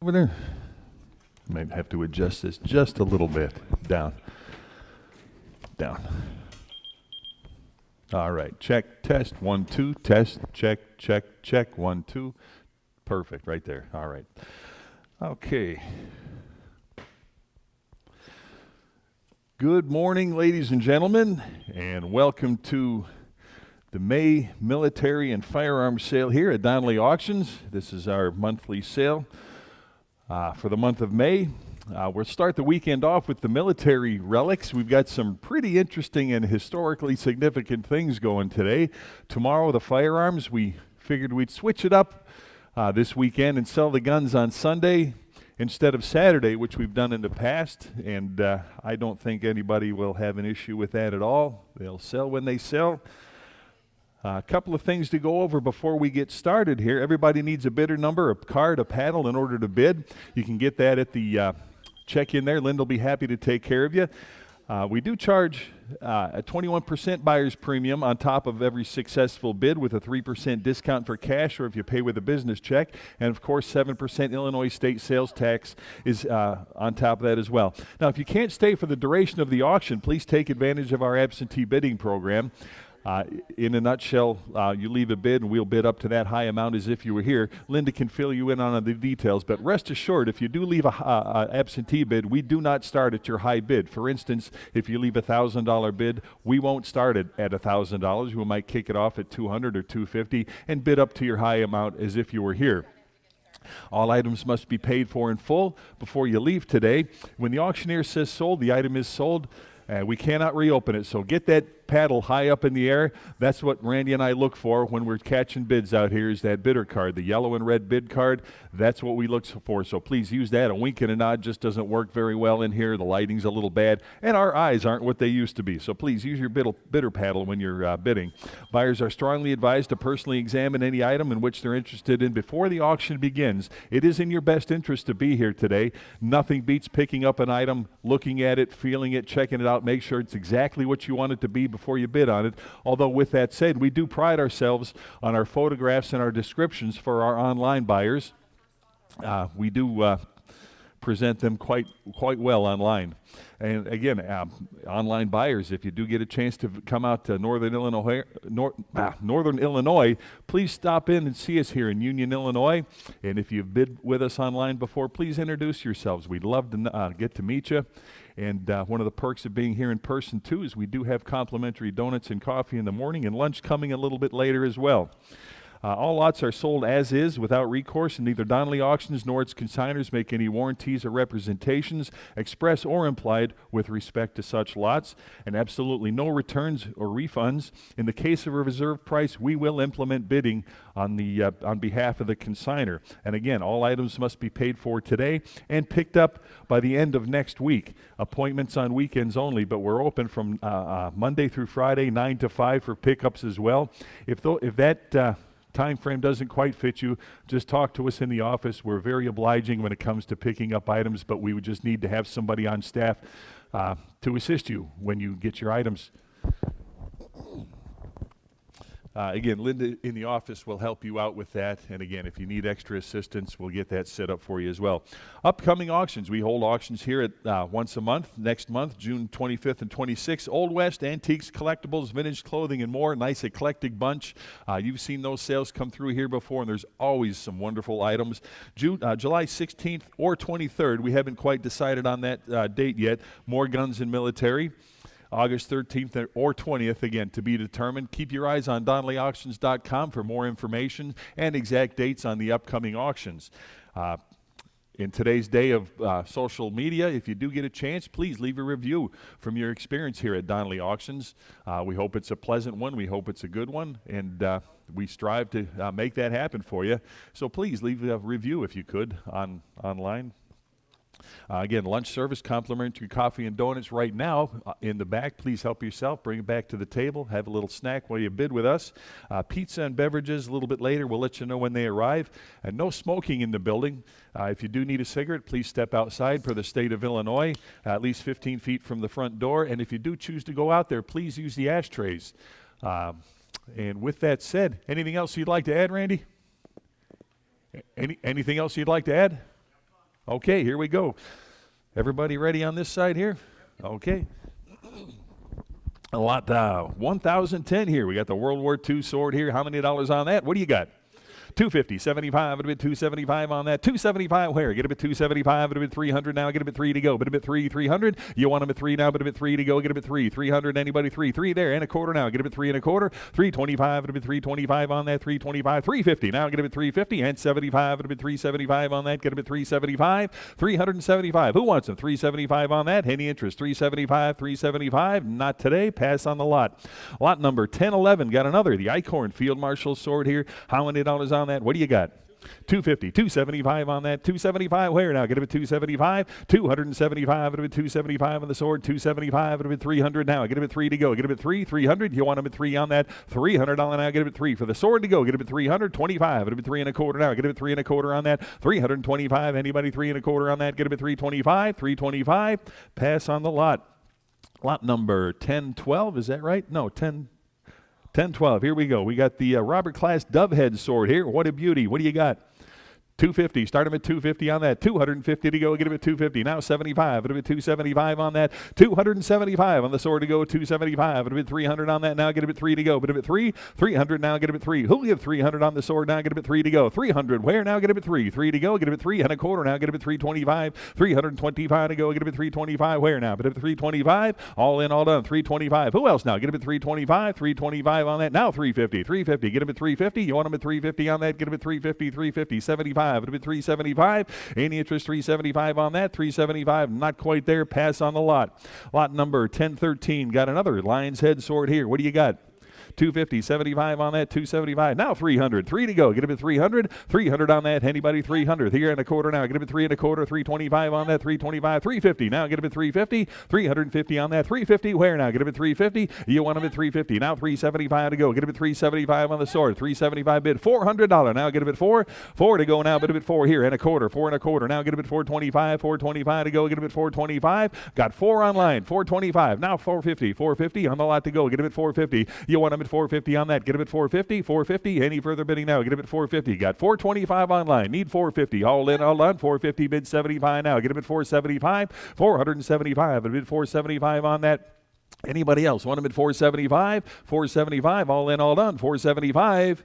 over there. Might have to adjust this just a little bit. Down. Down. All right. Check, test, 1, 2, test, check, check, check, 1, 2. Perfect, right there. All right. Okay. Good morning, ladies and gentlemen, and welcome to the May Military and Firearms Sale here at Donley Auctions. This is our monthly sale for the month of May. We'll start the weekend off with the military relics. We've got some pretty interesting and historically significant things going today. Tomorrow, the firearms. We figured we'd switch it up this weekend and sell the guns on Sunday instead of Saturday, which we've done in the past, and I don't think anybody will have an issue with that at all. They'll sell when they sell. A couple of things to go over before we get started here. Everybody needs a bidder number, a card, a paddle in order to bid. You can get that at the check-in there. Linda will be happy to take care of you. We do charge a 21% buyer's premium on top of every successful bid with a 3% discount for cash or if you pay with a business check. And of course, 7% Illinois state sales tax is on top of that as well. Now, if you can't stay for the duration of the auction, please take advantage of our absentee bidding program. In a nutshell, you leave a bid and we'll bid up to that high amount as if you were here. Linda can fill you in on the details, but rest assured, if you do leave a absentee bid, we do not start at your high bid. For instance, if you leave a $1,000 bid, we won't start it at $1,000. We might kick it off at $200 or $250 and bid up to your high amount as if you were here. All items must be paid for in full before you leave today. When the auctioneer says sold, the item is sold. We cannot reopen it, so get that paddle high up in the air. That's what Randy and I look for when we're catching bids out here, is that bidder card, the yellow and red bid card. That's what we look for, so please use that. A wink and a nod just doesn't work very well in here. The lighting's a little bad, and our eyes aren't what they used to be, so please use your bidder paddle when you're bidding. Buyers are strongly advised to personally examine any item in which they're interested in before the auction begins. It is in your best interest to be here today. Nothing beats picking up an item, looking at it, feeling it, checking it out, make sure it's exactly what you want it to be before you bid on it. Although with that said, we do pride ourselves on our photographs and our descriptions for our online buyers. We do present them quite well online. And again, online buyers, if you do get a chance to come out to Northern Illinois, please stop in and see us here in Union, Illinois. And if you've bid with us online before, please introduce yourselves. We'd love to get to meet you. And one of the perks of being here in person, too, is we do have complimentary donuts and coffee in the morning and lunch coming a little bit later as well. All lots are sold as is without recourse, and neither Donley Auctions nor its consignors make any warranties or representations, express or implied, with respect to such lots, and absolutely no returns or refunds. In the case of a reserve price, we will implement bidding on behalf of the consignor. And again, all items must be paid for today and picked up by the end of next week. Appointments on weekends only, but we're open from Monday through Friday, 9 to 5 for pickups as well. If that time frame doesn't quite fit you, just talk to us in the office. We're very obliging when it comes to picking up items, but we would just need to have somebody on staff to assist you when you get your items. Again, Linda in the office will help you out with that. And again, if you need extra assistance, we'll get that set up for you as well. Upcoming auctions. We hold auctions here at once a month. Next month, June 25th and 26th. Old West, antiques, collectibles, vintage clothing, and more. Nice eclectic bunch. You've seen those sales come through here before, and there's always some wonderful items. July 16th or 23rd. We haven't quite decided on that date yet. More guns and military. August 13th or 20th, again, to be determined. Keep your eyes on DonleyAuctions.com for more information and exact dates on the upcoming auctions. In today's day of social media, if you do get a chance, please leave a review from your experience here at Donley Auctions. We hope it's a pleasant one. We hope it's a good one, and we strive to make that happen for you. So please leave a review if you could online. Again, lunch service, complimentary coffee and donuts right now in the back. Please help yourself. Bring it back to the table. Have a little snack while you bid with us. Pizza and beverages a little bit later. We'll let you know when they arrive. And no smoking in the building. If you do need a cigarette, please step outside per the state of Illinois, at least 15 feet from the front door. And if you do choose to go out there, please use the ashtrays. And with that said, anything else you'd like to add, Randy? Anything else you'd like to add? Okay, here we go. Everybody ready on this side here? Okay. Lot 1010 here. We got the World War II sword here. How many dollars on that? What do you got? 250, 75, it'll be 275 on that. 275 where? Get a bit 275, it'll be 300 now, get a bit 3 to go. Bit a bit 3, 300. You want them at 3 now, but a bit 3 to go, get a bit 3. 300, anybody 3. 3 there, and a quarter now, get a bit 3 and a quarter. 325, it'll be 325 on that. 325, 350 now, get a bit 350, and 75, it'll be 375 on that, get a bit 375. 375, who wants them? 375 on that, any interest? 375, 375, not today, pass on the lot. Lot number 1011, got another, the Eichhorn Field Marshal sword here. How many dollars on that? What do you got? 250, 275 on that. 275 where now? Get it at 275. 275, it'll be 275 on the sword. 275, it'll be 300 now. Get it at 3 to go. Get it at 3, 300. You want them at 3 on that. $300 now. Get it at 3 for the sword to go. Get it at 300. 25, it'll be 3 and a quarter now. Get it at 3 and a quarter on that. 325. Anybody 3 and a quarter on that? Get it at 325. 325. Pass on the lot. Lot number 1012. Is that right? No, 1012. Here we go. We got the Robert Class Dovehead sword here. What a beauty. What do you got? 250. Start them at 250 on that. 250 to go. Get them at 250. Now 75. It'll be 275 on that. 275 on the sword to go. 275. It'll be 300 on that. Now get them at 3 to go. But a bit 3. 300 now. Get them at 3. Who'll give 300 on the sword now? Get them at 3 to go. 300. Where now? Get them at 3. 3 to go. Get them at 3 and a quarter now. Get them at 325. 325 to go. Get them at 325. Where now? But at 325. All in, all done. 325. Who else now? Get them at 325. 325 on that. Now 350. 350. Get them at 350. You want them at 350 on that? Get them at 350. 350. 75. It'll be 375. Any interest? 375 on that. 375. Not quite there. Pass on the lot. Lot number 1013. Got another Lion's Head sword here. What do you got? 250, 75 on that, 275. Now 300, 3 to go. Get him at 300, 300 on that. Anybody 300? Here and a quarter now. Get him at 3 and a quarter, 325 on that, 325, 350. Now get him at 350, 350 on that, 350. Where now? Get him at 350. You want him at 350. Now 375 to go. Get him at 375 on the sword, 375 bid, $400. Now get him at 4, 4 to go now. Get him at 4 here and a quarter, 4 and a quarter. Now get him at 425, 425 to go. Get him at 425. Got 4 online, 425. Now 450, 450 on the lot to go. Get him at 450. You want him at 450 on that. Get him at 450, 450. Any further bidding now? Get him at 450. Got 425 online. Need 450. All in, all done. 450 bid 75 now. Get him at 475, 475. A bid 475 on that. Anybody else want him at 475? 475. All in, all done. 475.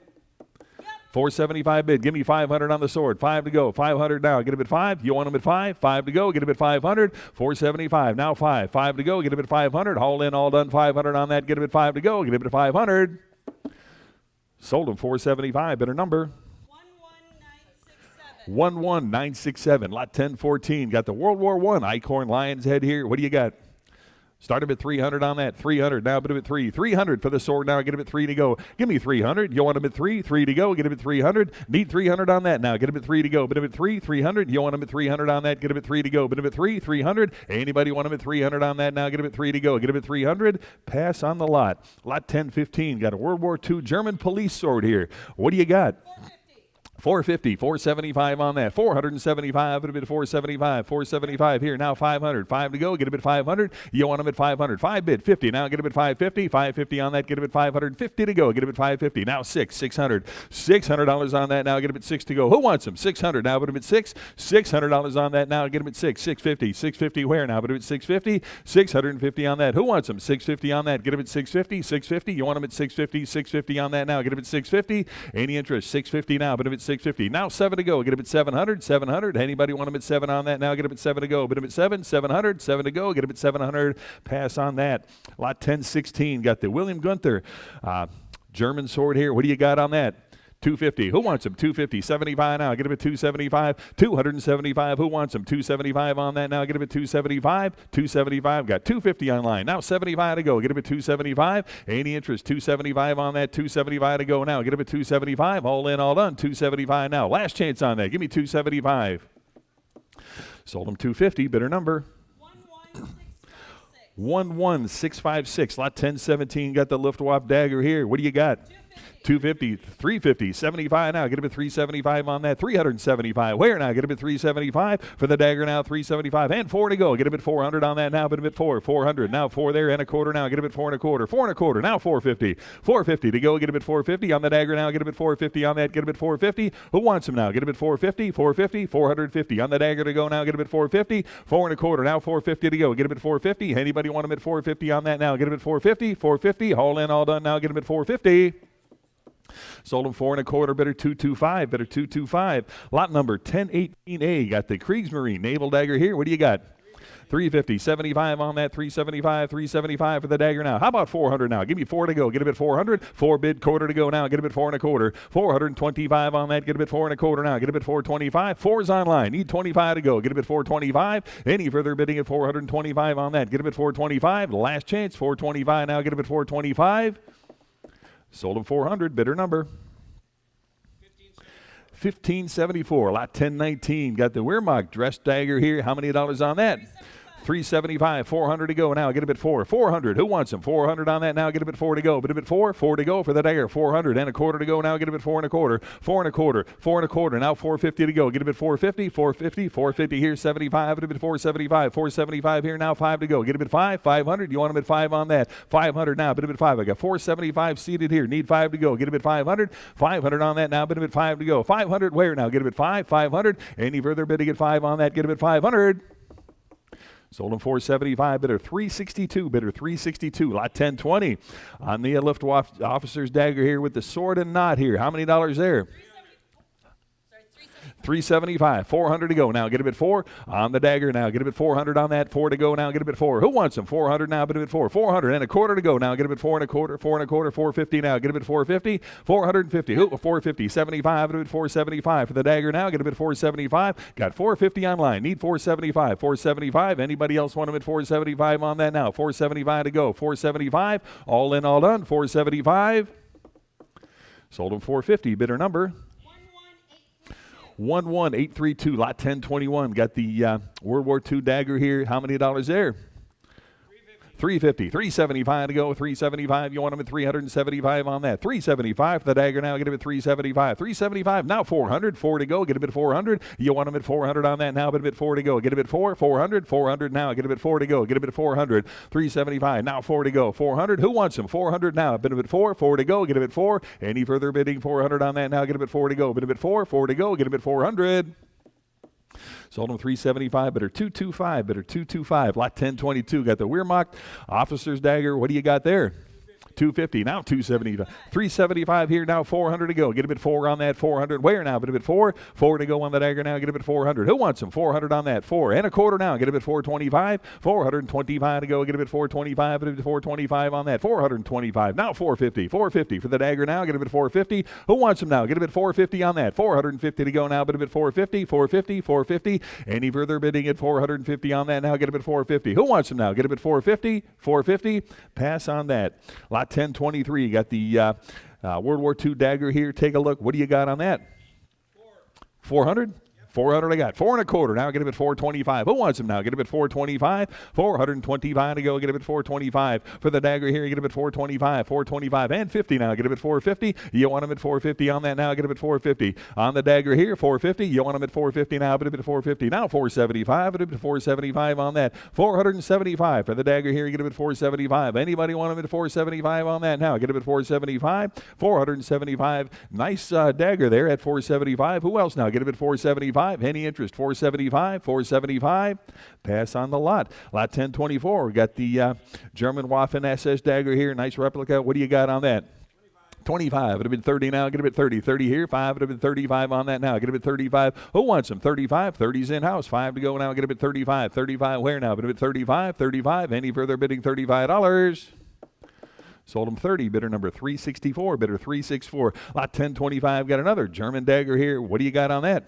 475 bid. Give me 500 on the sword. 5 to go. 500 now. Get him at 5. You want him at 5? 5 to go. Get him at 500. 475. Now 5. 5 to go. Get him at 500. All in, all done. 500 on that. Get him at 5 to go. Get him at 500. Sold him 475. Better number. 11967. 11967. Lot 1014. Got the World War I Eichhorn Lion's Head here. What do you got? Start him at 300 on that. 300. Now put him at 3. 300 for the sword now. Get him at 3 to go. Give me 300. You want him at 3. 3 to go. Get him at 300. Need 300 on that now. Get him at 3 to go. Put him at 3. 300. You want him at 300 on that. Get him at 3 to go. Put him at 3. 300. Anybody want him at 300 on that now? Get him at 3 to go. Get him at 300. Pass on the lot. Lot 1015. Got a World War II German police sword here. What do you got? 450, 475 on that. 475, it'll be 475, 475 here. Now 500, 5 to go. Get him at 500. You want him at 500. 5 bid, 50. Now get him at 550, 550 on that. Get him at 550 to go. Get him at 550. Now 600. $600 on that. Now get him at 6 to go. Who wants him? 600. Now put him at 6. $600 on that. Now get him at 6. 650. 650 where now? Put him at 650. 650 on that. Who wants him? 650 on that. Get him at 650. 650. You want him at 650. 650 on that. Now get him at 650. Any interest? 650 now. Put him at 650. Now 7 to go. Get him at 700. 700. Anybody want him at 7 on that? Now get him at 7 to go. Put him at 7. 700. 7 to go. Get him at 700. Pass on that. Lot 1016. Got the William Gunther German sword here. What do you got on that? 250. Who wants him? 250. 75 now. Get him at 275. 275. Who wants him? 275 on that now. Get him at 275. 275. Got 250 online. Now 75 to go. Get him at 275. Any interest? 275 on that. 275 to go now. Get him at 275. All in, all done. 275 now. Last chance on that. Give me 275. Sold him 250. Bidder number. 11656. Lot 1017. Got the Luftwaffe dagger here. What do you got? 250. 250, 350, 75 now. Get him at 375 on that. 375. Where now? Get him at 375 for the dagger now. 375 and 4 to go. Get him at 400 on that now. Get him at 4. 400 now. 4 there and a quarter now. Get him at 4 and a quarter. 4 and a quarter now. 450. 450 to go. Get him at 450 on the dagger now. Get him at 450 on that. Get him at 450. Who wants him now? Get him at 450. 450. 450 on the dagger to go now. Get him at 450. 4 and a quarter now. 450 to go. Get him at 450. Anybody want him at 450 on that now? Get him at 450. 450. All in, all done now. Get him at 450. Sold him 4 and a quarter, bidder 225, bidder 225. Lot number 1018A. Got the Kriegsmarine Naval Dagger here. What do you got? 350, 75 on that, 375, 375 for the dagger now. How about 400 now? Give me 4 to go. Get him at 400. 4 bid, quarter to go now. Get him at 4 and a quarter. 425 on that. Get him at 4 and a quarter now. Get him at 425. 4's online. Need 25 to go. Get him at 425. Any further bidding at 425 on that. Get him at 425. Last chance, 425 now. Get him at 425. Sold him 400, bidder number 1574, lot 1019. Got the Wehrmacht dress dagger here. How many dollars on that? 375, 400 to go now. Get him at 4. 400. Who wants him? 400 on that now. Get him at 4 to go. Bid him at 4. 4 to go for the dagger. 400 and a quarter to go now. Get him at 4 and a quarter. 4 and a quarter. 4 and a quarter. Now 450 to go. Get him at 450. 450. 450 here. 75. Get him at 475. 475 here now. 5 to go. Get him at 5. 500. You want him at 5 on that. 500 now. Bid him at 5. I got 475 seated here. Need 5 to go. Get him at 500. 500 on that now. Bid him at 5 to go. 500 where now? Get him at 5. 500. Any further bidding at 5 on that? Get him at 500. Sold him 475, bidder 362, bidder 362, lot 1020. On the lift officer's dagger here with the sword and knot here. How many dollars there? 375, 400 to go now. Get him at 4 on the dagger now. Get him at 400 on that. 4 to go now. Get him at 4. Who wants him? 400 now. Get him at 4. 400 and a quarter to go now. Get him at 4 and a quarter. 4 and a quarter. 450 now. Get him at 450. 450. Who? 450. 75. Get him at 475 for the dagger now. Get him at 475. Got 450 online. Need 475. 475. Anybody else want him at 475 on that now? 475 to go. 475. All in, all done. 475. Sold him 450. Bidder number 11832, lot 1021. Got the World War II dagger here. How many dollars there? 350, 375 to go. 375. You want him at 375 on that. 375 for the dagger now. Get him at 375. 375 now. 400. 4 to go. Get him at 400. You want him at 400 on that now. Get him at 4 to go. Get him at 4. 400. 400 now. Get him at 4 to go. Get him at 400. 375 now. 4 to go. 400. Who wants him? 400 now. Bid him at 4. 4 to go. Get him at 4. Any further bidding? 400 on that now. Get him at 4 to go. Bid him at 4. 4 to go. Get him at 400. Sold him 375, bidder 225, bidder 225. Lot 1022. Got the Wehrmacht officer's dagger. What do you got there? 250 now. 275. 375 here now. 400 to go. Get him at 4 on that. 400 where now? Get him at 4. 4 to go on the dagger now. Get him at 400. Who wants him? 400 on that. 4 and a quarter now. Get him at 425. 425 to go. Get him at 425. Get him at 425 on that. 425 now. 450. 450 for the dagger now. Get him at 450. Who wants him now? Get him at 450 on that. 450 to go now. Get him at 450. 450. 450. Any further bidding at 450 on that now? Get him at 450. Who wants him now? Get him at 450. 450. Pass on that. Lot 1023. You got the World War II dagger here. Take a look. What do you got on that? 400? 400 I got. 4 and a quarter. Now get him at 425. Who wants him now? Get him at 425. 425 to go. Get him at 425. For the dagger here, get him at 425. 425 and 50 now. Get him at 450. You want him at 450 on that now. Get him at 450. On the dagger here, 450. You want him at 450 now. Get him at 450. Now 475. Get him at 475 on that. 475. For the dagger here, get him at 475. Anybody want him at 475 on that now? Get him at 475. 475. Nice dagger there at 475. Who else now? Get him at 475. Any interest? 475, 475. Pass on the lot. Lot 1024. We got the German Waffen SS dagger here. Nice replica. What do you got on that? 25. It would have been 30 now. Get him at 30. 30 here. 5. It would have been 35 on that now. Get him at 35. Who wants him? 35. 30's in-house. 5 to go now. Get him at 35. 35 where now? Get him at 35. 35. Any further bidding? $35. Sold him 30. Bidder number 364. Bidder 364. Lot 1025. Got another German dagger here. What do you got on that?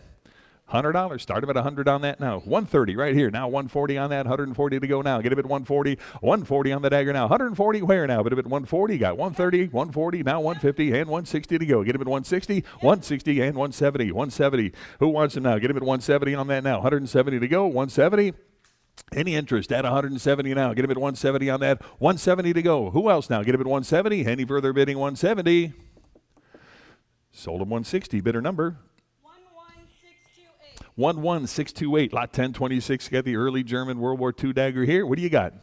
$100. Start him at 100 on that now. 130 right here. Now 140 on that. 140 to go now. Get him at 140. 140 on the dagger now. 140 where now? Get him at 140. Got 130, 140, now 150 and 160 to go. Get him at 160, 160 and 170. 170. Who wants him now? Get him at 170 on that now. 170 to go. 170. Any interest at 170 now? Get him at 170 on that. 170 to go. Who else now? Get him at 170. Any further bidding? 170. Sold them 160. Bidder number? 11628. 11628. Lot 1026. Got the early German World War II dagger here. What do you got?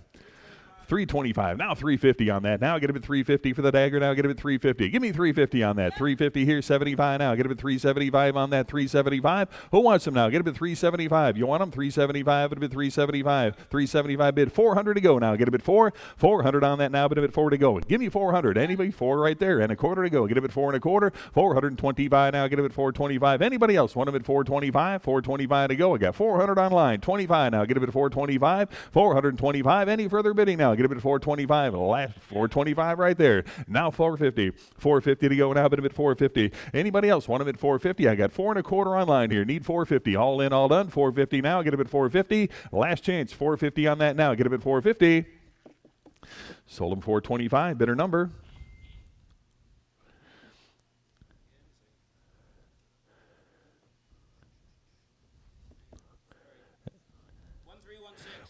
325. Now 350 on that. Now get him at 350 for the dagger. Now get him at 350. Give me 350 on that. 350 here. 75 now. Get him at 375 on that. 375. Who wants him now? Get him at 375. You want him? 375. Get him at 375. 375 bid. 400 to go now. Get him at 4. 400 on that now. Get him at 4 to go. Give me 400. Anybody? 4 right there. And a quarter to go. Get him at 4 and a quarter. 425 now. Get him at 425. Anybody else want him at 425? 425 to go. I got 400 online. 25 now. Get him at 425. 425. Any further bidding now? Get him at 425. Last 425 right there. Now 450. 450 to go now. Bid him at 450. Anybody else want him at 450? I got 4 and a quarter online here. Need 450. All in, all done. 450 now. Get him at 450. Last chance. 450 on that now. Get him at 450. Sold him 425. Bidder number?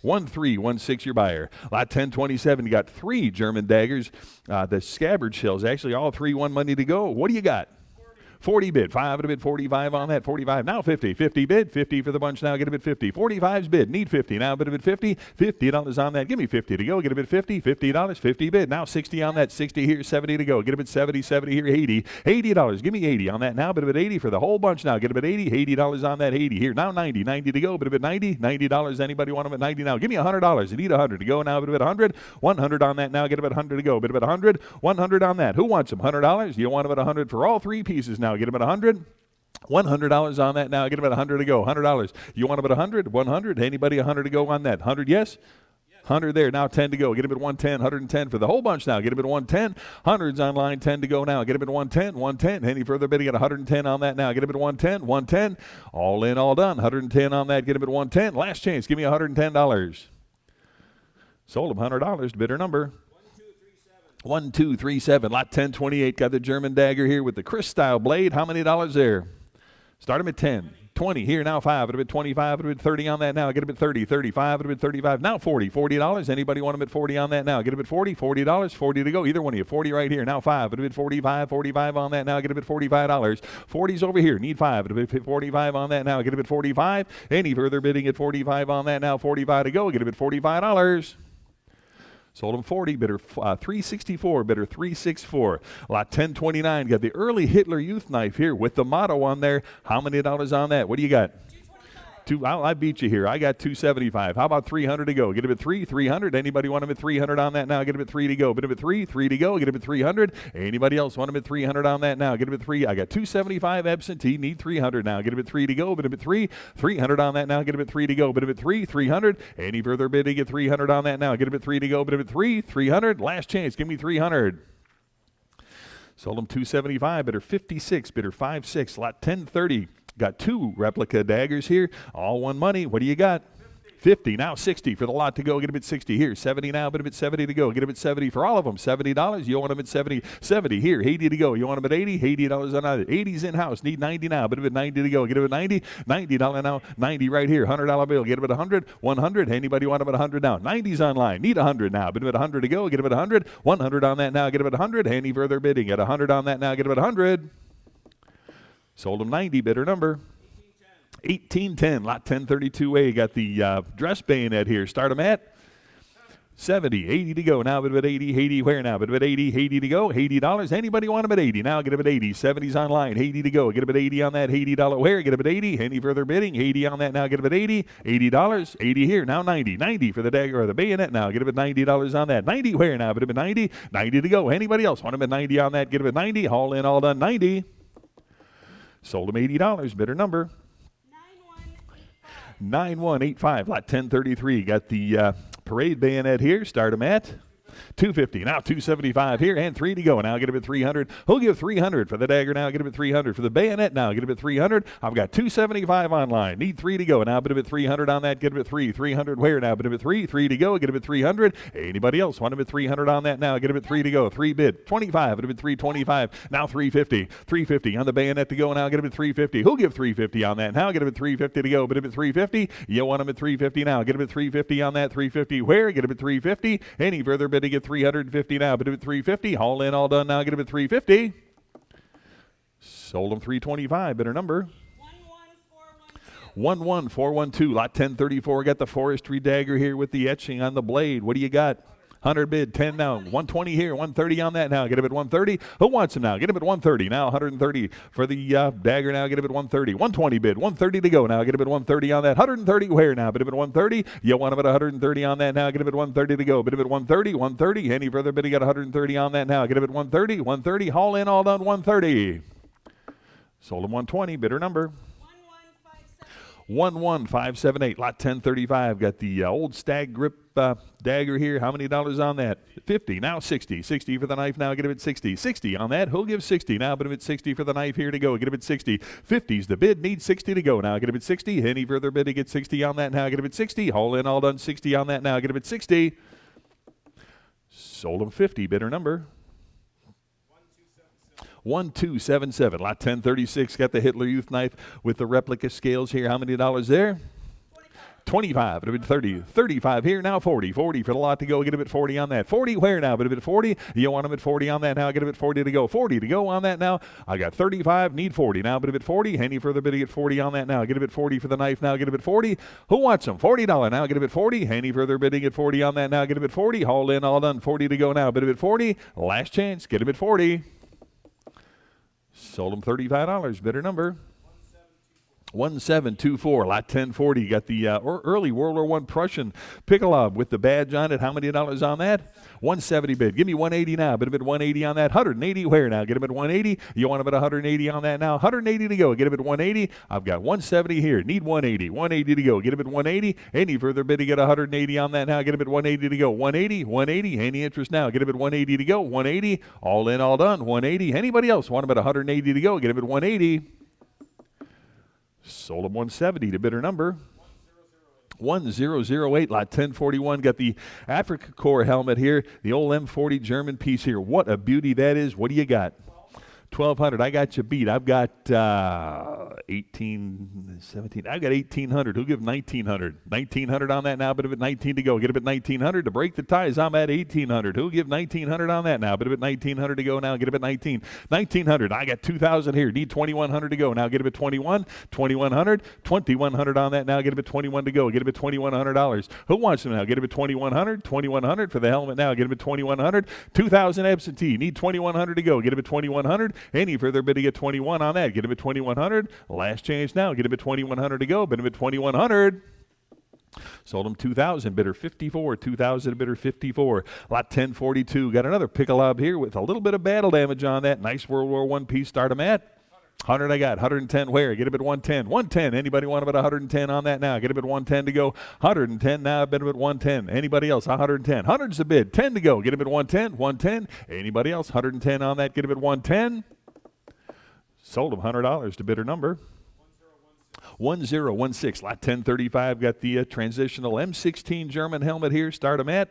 1316 your buyer. Lot 1027, you got 3 German daggers. The scabbard shells, actually all 3 won money to go. What do you got? 40 bid. 5 at a bid. 45 on that. 45. Now 50. 50 bid. 50 for the bunch now. Get a bid 50. 45's bid. Need 50. Now bid a bid 50. $50 on that. Give me 50 to go. Get a bid 50. $50. 50 bid. Now 60 on that. 60 here. 70 to go. Get a bid 70. 70 here. 80. $80. Give me 80 on that now. Bid a bid 80 for the whole bunch now. Get a bid 80. $80 on that. 80 here. Now 90. 90 to go. Bid a bid 90. $90. Anybody want them at 90 now? Give me $100. You need 100 to go now. Bid a bid 100. 100 on that now. Get a bid 100 to go. Bid a bid 100. 100 on that. Who wants them? $100. You want them at 100 for all 3 pieces now. Get them at 100. $100 on that now. Get about 100 to go. $100. You want about 100? 100. Anybody 100 to go on that? 100, yes? 100 there. Now 10 to go. Get him at 110. 110 for the whole bunch now. Get him at 110. Hundreds online. 10 to go now. Get him at 110. 110. Any further bidding at 110 on that now. Get him at 110. 110. All in, all done. 110 on that. Get him at 110. Last chance. Give me $110. Sold him $100. Bidder number? 1237. Lot 1028. Got the German dagger here with the Chris style blade. How many dollars there? Start him at 10. 20 here now. 5 at a bit. 25 at a bit. 30 on that now. Get him at 30. 35 at a bit. 35 now. 40. $40. Anybody want him at 40 on that now? Get him at 40. $40. 40 to go. Either one of you. 40 right here now. 5 at a bit. 45. 45 on that now. Get him at $45. 40's over here. Need 5 at a bit. 45 on that now. Get him at 45. Any further bidding at 45 on that now? 45 to go. Get him at $45. Sold him 40, bidder 364, bidder 364. Lot 1029, got the early Hitler Youth knife here with the motto on there. How many dollars on that? What do you got? I beat you here. I got 275. How about 300 to go? Get him at 300. Anybody want him at 300 on that now? Get him at 3 to go. Bid him at 3 to go. Get him at 300. Anybody else want him at 300 on that now? Get him at 3. I got 275 absentee. Need 300 now. Get him at 3 to go. Bid him at 300 on that now. Get him at 3 to go. Bid him at 300. Any further bidding at 300 on that now? Get him at 3 to go. Bid him at 300. Last chance. Give me 300. Sold him 275. Bidder 56. Bidder 56. Lot 1030. Got 2 replica daggers here. All won money. What do you got? 50. Now 60 for the lot to go. Get him at 60 here. 70 now. Bid him at 70 to go. Get him at 70 for all of them. $70. You want him at 70. 70 here. 80 to go. You want him at 80. $80 on either. 80's in house. Need 90 now. Bid him at 90 to go. Get him at 90. $90 now. 90 right here. $100 bill. Get him at 100. 100. Anybody want him at 100 now? 90's online. Need 100 now. Bid him at 100 to go. Get him at 100. 100 on that now. Get him at 100. Any further bidding at 100 on that now? Get him at 100. Sold him 90. Bidder number? 1810. Lot 1032A. Got the dress bayonet here. Start him at 70. 80 to go. Now bid at 80. 80 where now? Bid at 80. 80 to go. $80. Anybody want him at 80? Now get him at 80. 70's online. 80 to go. Get him at 80 on that. $80 where? Get him at 80. Any further bidding? 80 on that now. Get him at 80. $80. 80 here. Now 90. 90 for the dagger or the bayonet now. Get him at $90 on that. 90 where now? Bid him at 90. 90 to go. Anybody else want him at 90 on that? Get him at 90. All in, all done. 90. Sold him $80. Bidder number? 9185. Lot 1033. Got the parade bayonet here. Start him at 250. Now 275 here and 3 to go. Now get him at 300. Who'll give 300 for the dagger now? Get him at 300 for the bayonet now. Get him at 300. I've got 275 online. Need 3 to go. Now bid him at 300 on that. Get him at 3. 300 where now? Bid him at 3. 3 to go. Get him at 300. Anybody else want him at 300 on that now? Get him at 3 to go. 3 bid. 25. Get him at 325. Now 350. 350 on the bayonet to go. Now get him at 350. Who'll give 350 on that now? Get him at 350 to go. Bid him at 350. You want him at 350 now. Get him at 350 on that. 350 where? Get him at 350. Any further bidding at 350 now. Bid him at 350. All in, all done now. Get him at 350. Sold them $325. Bidder number 11412. 11412. Lot 1034. Got the forestry dagger here with the etching on the blade. What do you got? 100 bid, 10 now, 120 here, 130 on that now. Get him at 130. Who wants him now? Get him at 130 now. 130 for the dagger now. Get him at 130. 120 bid, 130 to go now. Get him at 130 on that. 130 where now? Bid him at 130. You want him at 130 on that now. Get him at 130 to go. Bid him at 130. 130. Any further bidding at 130 on that now. Get him at 130. 130. Haul in, all done. 130. Sold him 120. Bidder number 11578. Lot 1035. Got the old stag grip dagger here. How many dollars on that? 50. Now 60. 60 for the knife now. Get him at 60. 60 on that. Who'll give 60 now? Put him at 60 for the knife here to go. Get him at 60. 50's the bid. Needs 60 to go now. Get him at 60. Any further bid to get 60 on that now. Get him at 60. Haul in, all done. 60 on that now. Get him at 60. Sold him 50. Bidder number 1277. Lot 1036. Got the Hitler Youth knife with the replica scales here. How many dollars there? 25. It'll be 30. 35 here now. 40. 40 for the lot to go. Get him at 40 on that. 40 where now? But a bit 40. You want him at 40 on that now. Get him at 40 to go. 40 to go on that now. I got 35. Need 40 now. But a bit 40. Any further bidding at 40 on that now. Get him at 40 for the knife now. Get him at 40. Who wants him? $40 now. Get him at 40. Any further bidding at 40 on that now. Get him at 40. Haul in, all done. 40 to go now. Bid him at 40. Last chance. Get him at 40. Sold him $35. Bidder number 1724. Lot 1040. Got the early World War I Prussian Pickelob with the badge on it. How many dollars on that? 170 bid. Give me 180 now. Bid him at 180 on that. 180 where now? Get him at 180. You want him at 180 on that now. 180 to go. Get him at 180. I've got 170 here. Need 180. 180 to go. Get him at 180. Any further bid to get 180 on that now. Get him at 180 to go. 180. 180. Any interest now? Get him at 180 to go. 180. All in, all done. 180. Anybody else want him at 180 to go? Get him at 180. Sold him 170 to bidder number 1008. Lot 1041. Got the Africa Corps helmet here. The old M40 German piece here. What a beauty that is. What do you got? 1,200. I got you beat. I've got 17. I've got 1,800. Who'll give 1,900? 1,900 on that now. Bit of it 19 to go. Get him at 1,900 to break the ties. I'm at 1,800. Who'll give 1,900 on that now? Bit of it 1,900 to go now. Get him at 19. 1,900. I got 2,000 here. Need 2,100 to go now. Get him at 21. 2,100. 2,100 on that now. Get him at 21 to go. Get him at $2,100. Who wants him now? Get him at 2,100. 2,100 for the helmet now. Get him at 2,100. 2,000 absentee. Need 2,100 to go. Get him at 2,100. Any further bidding at 21 on that. Get him at 2,100. Last chance now. Get him at 2,100 to go. Bid him at 2,100. Sold him 2,000. Bidder 54. 2,000. Bidder 54. Lot 1042. Got another Pickelob here with a little bit of battle damage on that. Nice World War I piece. Start him at 100. I got 110 where? Get him at 110. 110. Anybody want him at 110 on that now? Get him at 110 to go. 110 now. Bid him at 110. Anybody else? 110. 100's the bid. 10 to go. Get him at 110. 110. Anybody else? 110 on that. Get him at 110. Sold him $100 to bidder number 1016. Lot 1035. Got the transitional M16 German helmet here. Start him at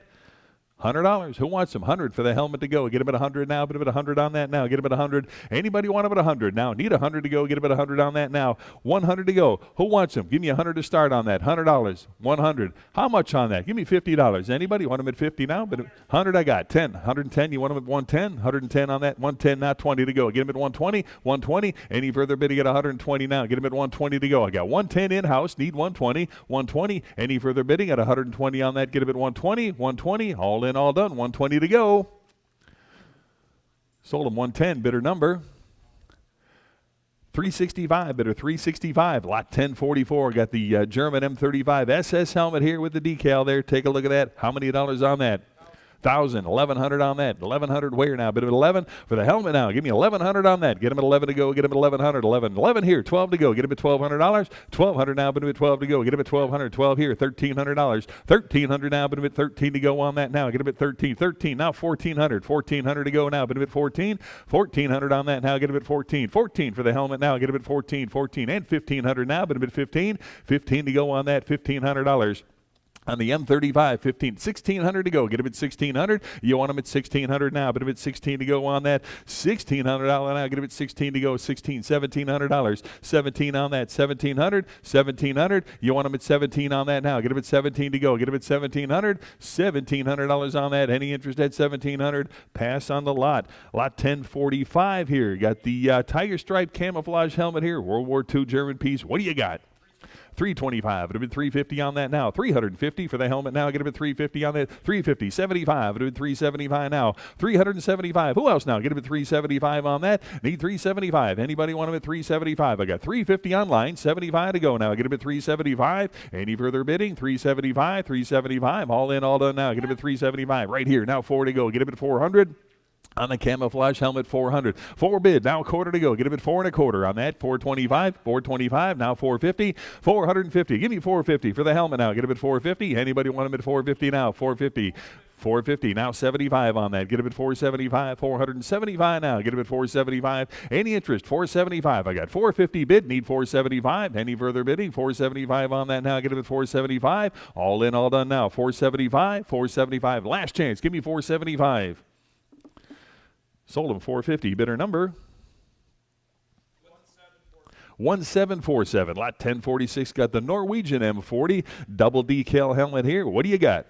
$100. Who wants him? 100 for the helmet to go. Get him at 100 now. Put him at 100 on that now. Get him at 100. Anybody want him at 100 now? Need 100 to go. Get him at 100 on that now. 100 to go. Who wants him? Give me 100 to start on that. $100. 100. How much on that? Give me $50. Anybody want him at 50 now? But 100 I got. 10. 110. You want him at 110? 110 on that. 110 now. 20 to go. Get him at 120. 120. Any further bid to get 120 now. Get him at 120 to go. I got 110 in-house. Need 120. 120. Any further bidding at 120 on that. Get him at 120. 120. All in, all done. 120 to go. Sold him 110. Bidder number 365. Bidder 365. Lot 1044. Got the German M35 SS helmet here with the decal there. Take a look at that. How many dollars on that? 1,000. 1,100 on that. 1,100 where now? Bid him at 11 for the helmet now. Give me 1,100 on that. Get him at 11 to go. Get him at 1,100. 11 here. 12 to go. Get him at $1,200. 1,200 now. Bid him at 12 to go. Get him at 1,200. 12 here. $1,300. 1,300 now. Bid him at 13 to go on that now. Get him at 13. 13 now. 1,400. 1,400 to go now. Bid him at 14. 1,400 on that now. Get him at 14. 14 for the helmet now. Get him at 14. 14 and 1,500 now. Bid him at 15. 15 to go on that. $1,500. On the M35, 1,600 to go. Get him at 1,600. You want him at 1,600 now. But him at 16 to go on that. $1,600 now. Get him at 16 to go. $1,700. 17 on that. 1,700. 1,700. You want him at 17 on that now. Get him at 17 to go. Get him at 1,700. $1,700 on that. Any interest at 1,700? Pass on the lot. Lot 1045 here. Got the tiger stripe camouflage helmet here. World War II German piece. What do you got? $325. It would have been $350 on that now. $350 for the helmet now. Get him at $350 on that. $350. $75. It would have been $375 now. $375. Who else now? Get him at $375 on that. Need $375. Anybody want him at $375? I got $350 online. $75 to go now. Get him at $375. Any further bidding? $375. $375. All in, all done now. Get him at $375. Right here. Now $4 to go. Get him at $400. On the camouflage helmet, $400. 4 bid, now a quarter to go. Get him at 4 1/4 on that. $425. $425. Now $450. $450. Give me $450 for the helmet now. Get him at $450. Anybody want him at $450 now? $450. $450. Now $75 on that. Get him at $475. $475 now. Get him at $475. Any interest? $475. I got $450 bid. Need $475. Any further bidding? $475 on that now. Get him at $475. All in, all done now. $475. $475. Last chance. Give me $475. Sold him $450. Bidder number 1747. Lot 1046 got the Norwegian M40 double decal helmet here. What do you got?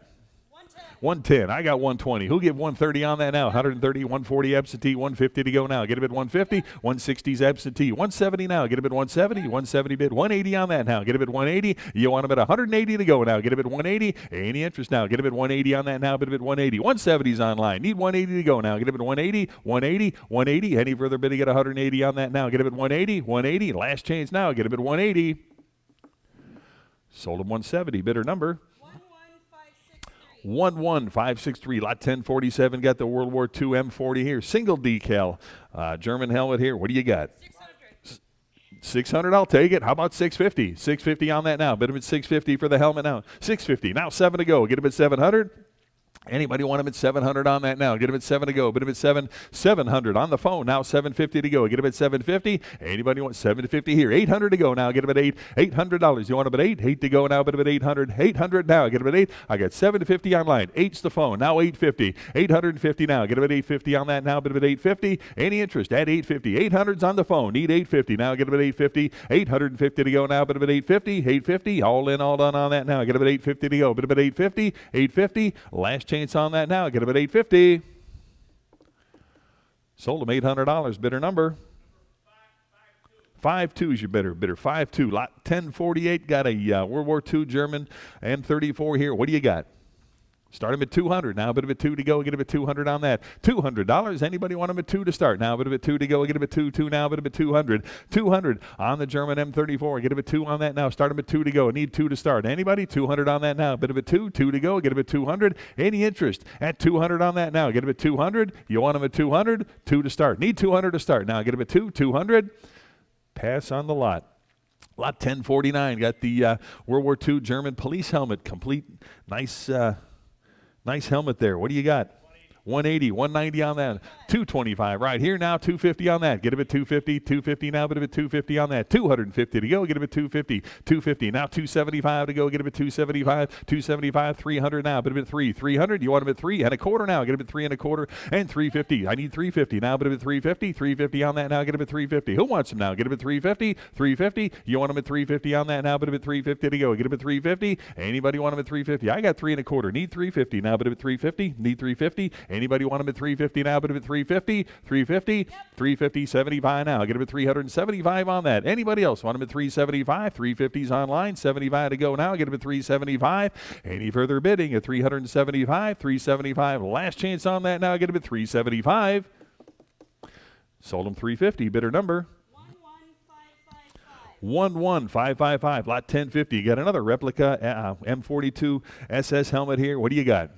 110. I got 120. Who give 130 on that now? 130, 140 absentee, 150 to go now. Get him at 150. 160's absentee. 170 now. Get him at 170. 170 bid. 180 on that now. Get him at 180. You want him at 180 to go now. Get him at 180. Any interest now? Get him at 180 on that now. Get him at 180. 170's online. Need 180 to go now. Get him at 180. 180. 180. Any further bidding at 180 on that now. Get him at 180. 180. Last change now. Get him at 180. Sold him 170. Bidder number 11563. Lot 1047 got the World War II M40 here. Single decal. German helmet here. What do you got? 600. I'll take it. How about 650? 650 on that now. Bid him at 650 for the helmet now. 650. Now 7 to go. Get him at 700. Anybody want him at 700 on that now? Get him at 7 to go. Bid him at 700 on the phone. Now 750 to go. Get him at 750. Anybody want 750 here? 800 to go now. Get him at $800. You want him at 8? 8 to go now. Bid him at 800. 800 now. Get him at 8. I got 750 online. 8's the phone. Now 850. 850 now. Get him at 850 on that now. Bid him at 850. Any interest at 850? 800's on the phone. Need 850 now. Get him at 850. 850 to go now. Bid him at 850. 850. All in, all done on that now. Get him at 850 to go. Bid him at 850. 850. Last chance on that now. Get him at 850. Sold him $800. Bidder number 52 is your bidder. Bidder 52. Lot 1048 got a World War II German M34 here. What do you got? Start him at 200. Now bid him at 2 to go. Get him at 200 on that. $200. Anybody want him at 2 to start? Now bid him at 2 to go. Get him at 2 now. Bid him at 200. 200 on the German M34. Get him at 2 on that now. Start him at 2 to go. Need 2 to start. Anybody? 200 on that now. Bid him at 2 to go. Get him at 200. Any interest at 200 on that now? Get him at 200. You want him at 200? 2 to start. Need 200 to start. Now get him at 200. Pass on the lot. Lot 1049 got the World War II German police helmet. Complete. Nice helmet there. What do you got? 180, 190 on that. 225 right here now. 250 on that. Get him at 250. 250 now. Get him at 250 on that. 250 to go. Get him at 250. 250 now. 275 to go. Get him at 275. 275. 300 now. Get him at 3. 300. You want him at 3 1/4 now. Get him at 3 1/4 and 350. I need 350 now. Get him at 350. 350 on that now. Get him at 350. Who wants him now? Get him at 350. 350. You want him at 350 on that now. Get him at 350 to go. Get him at 350. Anybody want him at 350? I got 3 1/4. Need 350 now. Get him at 350. Need 350. Anybody want him at 350 now? But him at 350, 350, yep. 350, 75 now. Get him at 375 on that. Anybody else want him at 375? 350's online, 75 to go now. Get him at 375. Any further bidding at 375, 375. Last chance on that now. Get him at 375. Sold him 350. Bidder number 11555. Lot 1050. You got another replica M42 SS helmet here. What do you got?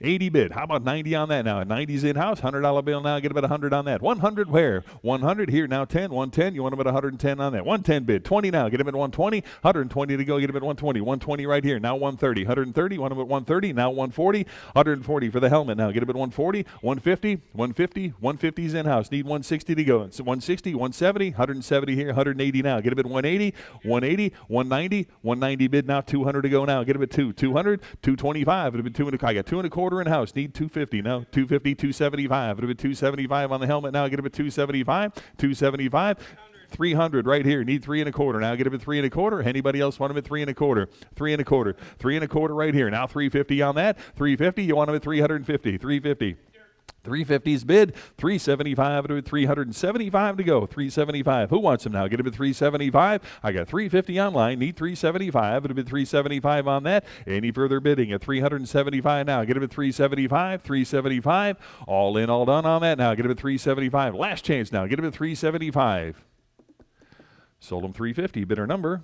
80 bid. How about 90 on that now? 90's in-house. $100 bill now. Get about 100 on that. 100 where? 100 here now. 10. 110. You want about 110 on that. 110 bid. 20 now. Get him at 120. 120 to go. Get him at 120. 120 right here. Now 130. 130. Want him at 130. Now 140. 140 for the helmet now. Get him at 140. 150. 150. 150's in-house. Need 160 to go. So 160. 170. 170 here. 180 now. Get him at 180. 180. 190. 190 bid now. 200 to go now. Get him at 2. 200. 225. It'll be 2 and a quarter. I got 2 and a quarter in house. Need 250 now. 250, 275. It'll be 275 on the helmet now. Get it at 275. 275. 300 right here. Need 3 and a quarter now. Get it at 3 and a quarter. Anybody else want them at 3 and a quarter? 3 and a quarter. 3 and a quarter right here. Now 350 on that. 350. You want them at 350. 350. 350's bid, 375 to 375 to go. 375. Who wants them now? Get him at 375. I got 350 online. Need 375. It'll be 375 on that. Any further bidding at 375 now? Get him at 375. 375. All in, all done on that now. Get him at 375. Last chance now. Get him at 375. Sold him 350. Bidder number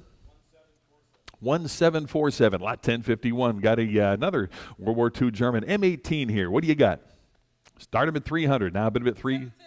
1747. Lot 1051. Got another World War II German M18 here. What do you got? Start him at 300. Now bid him at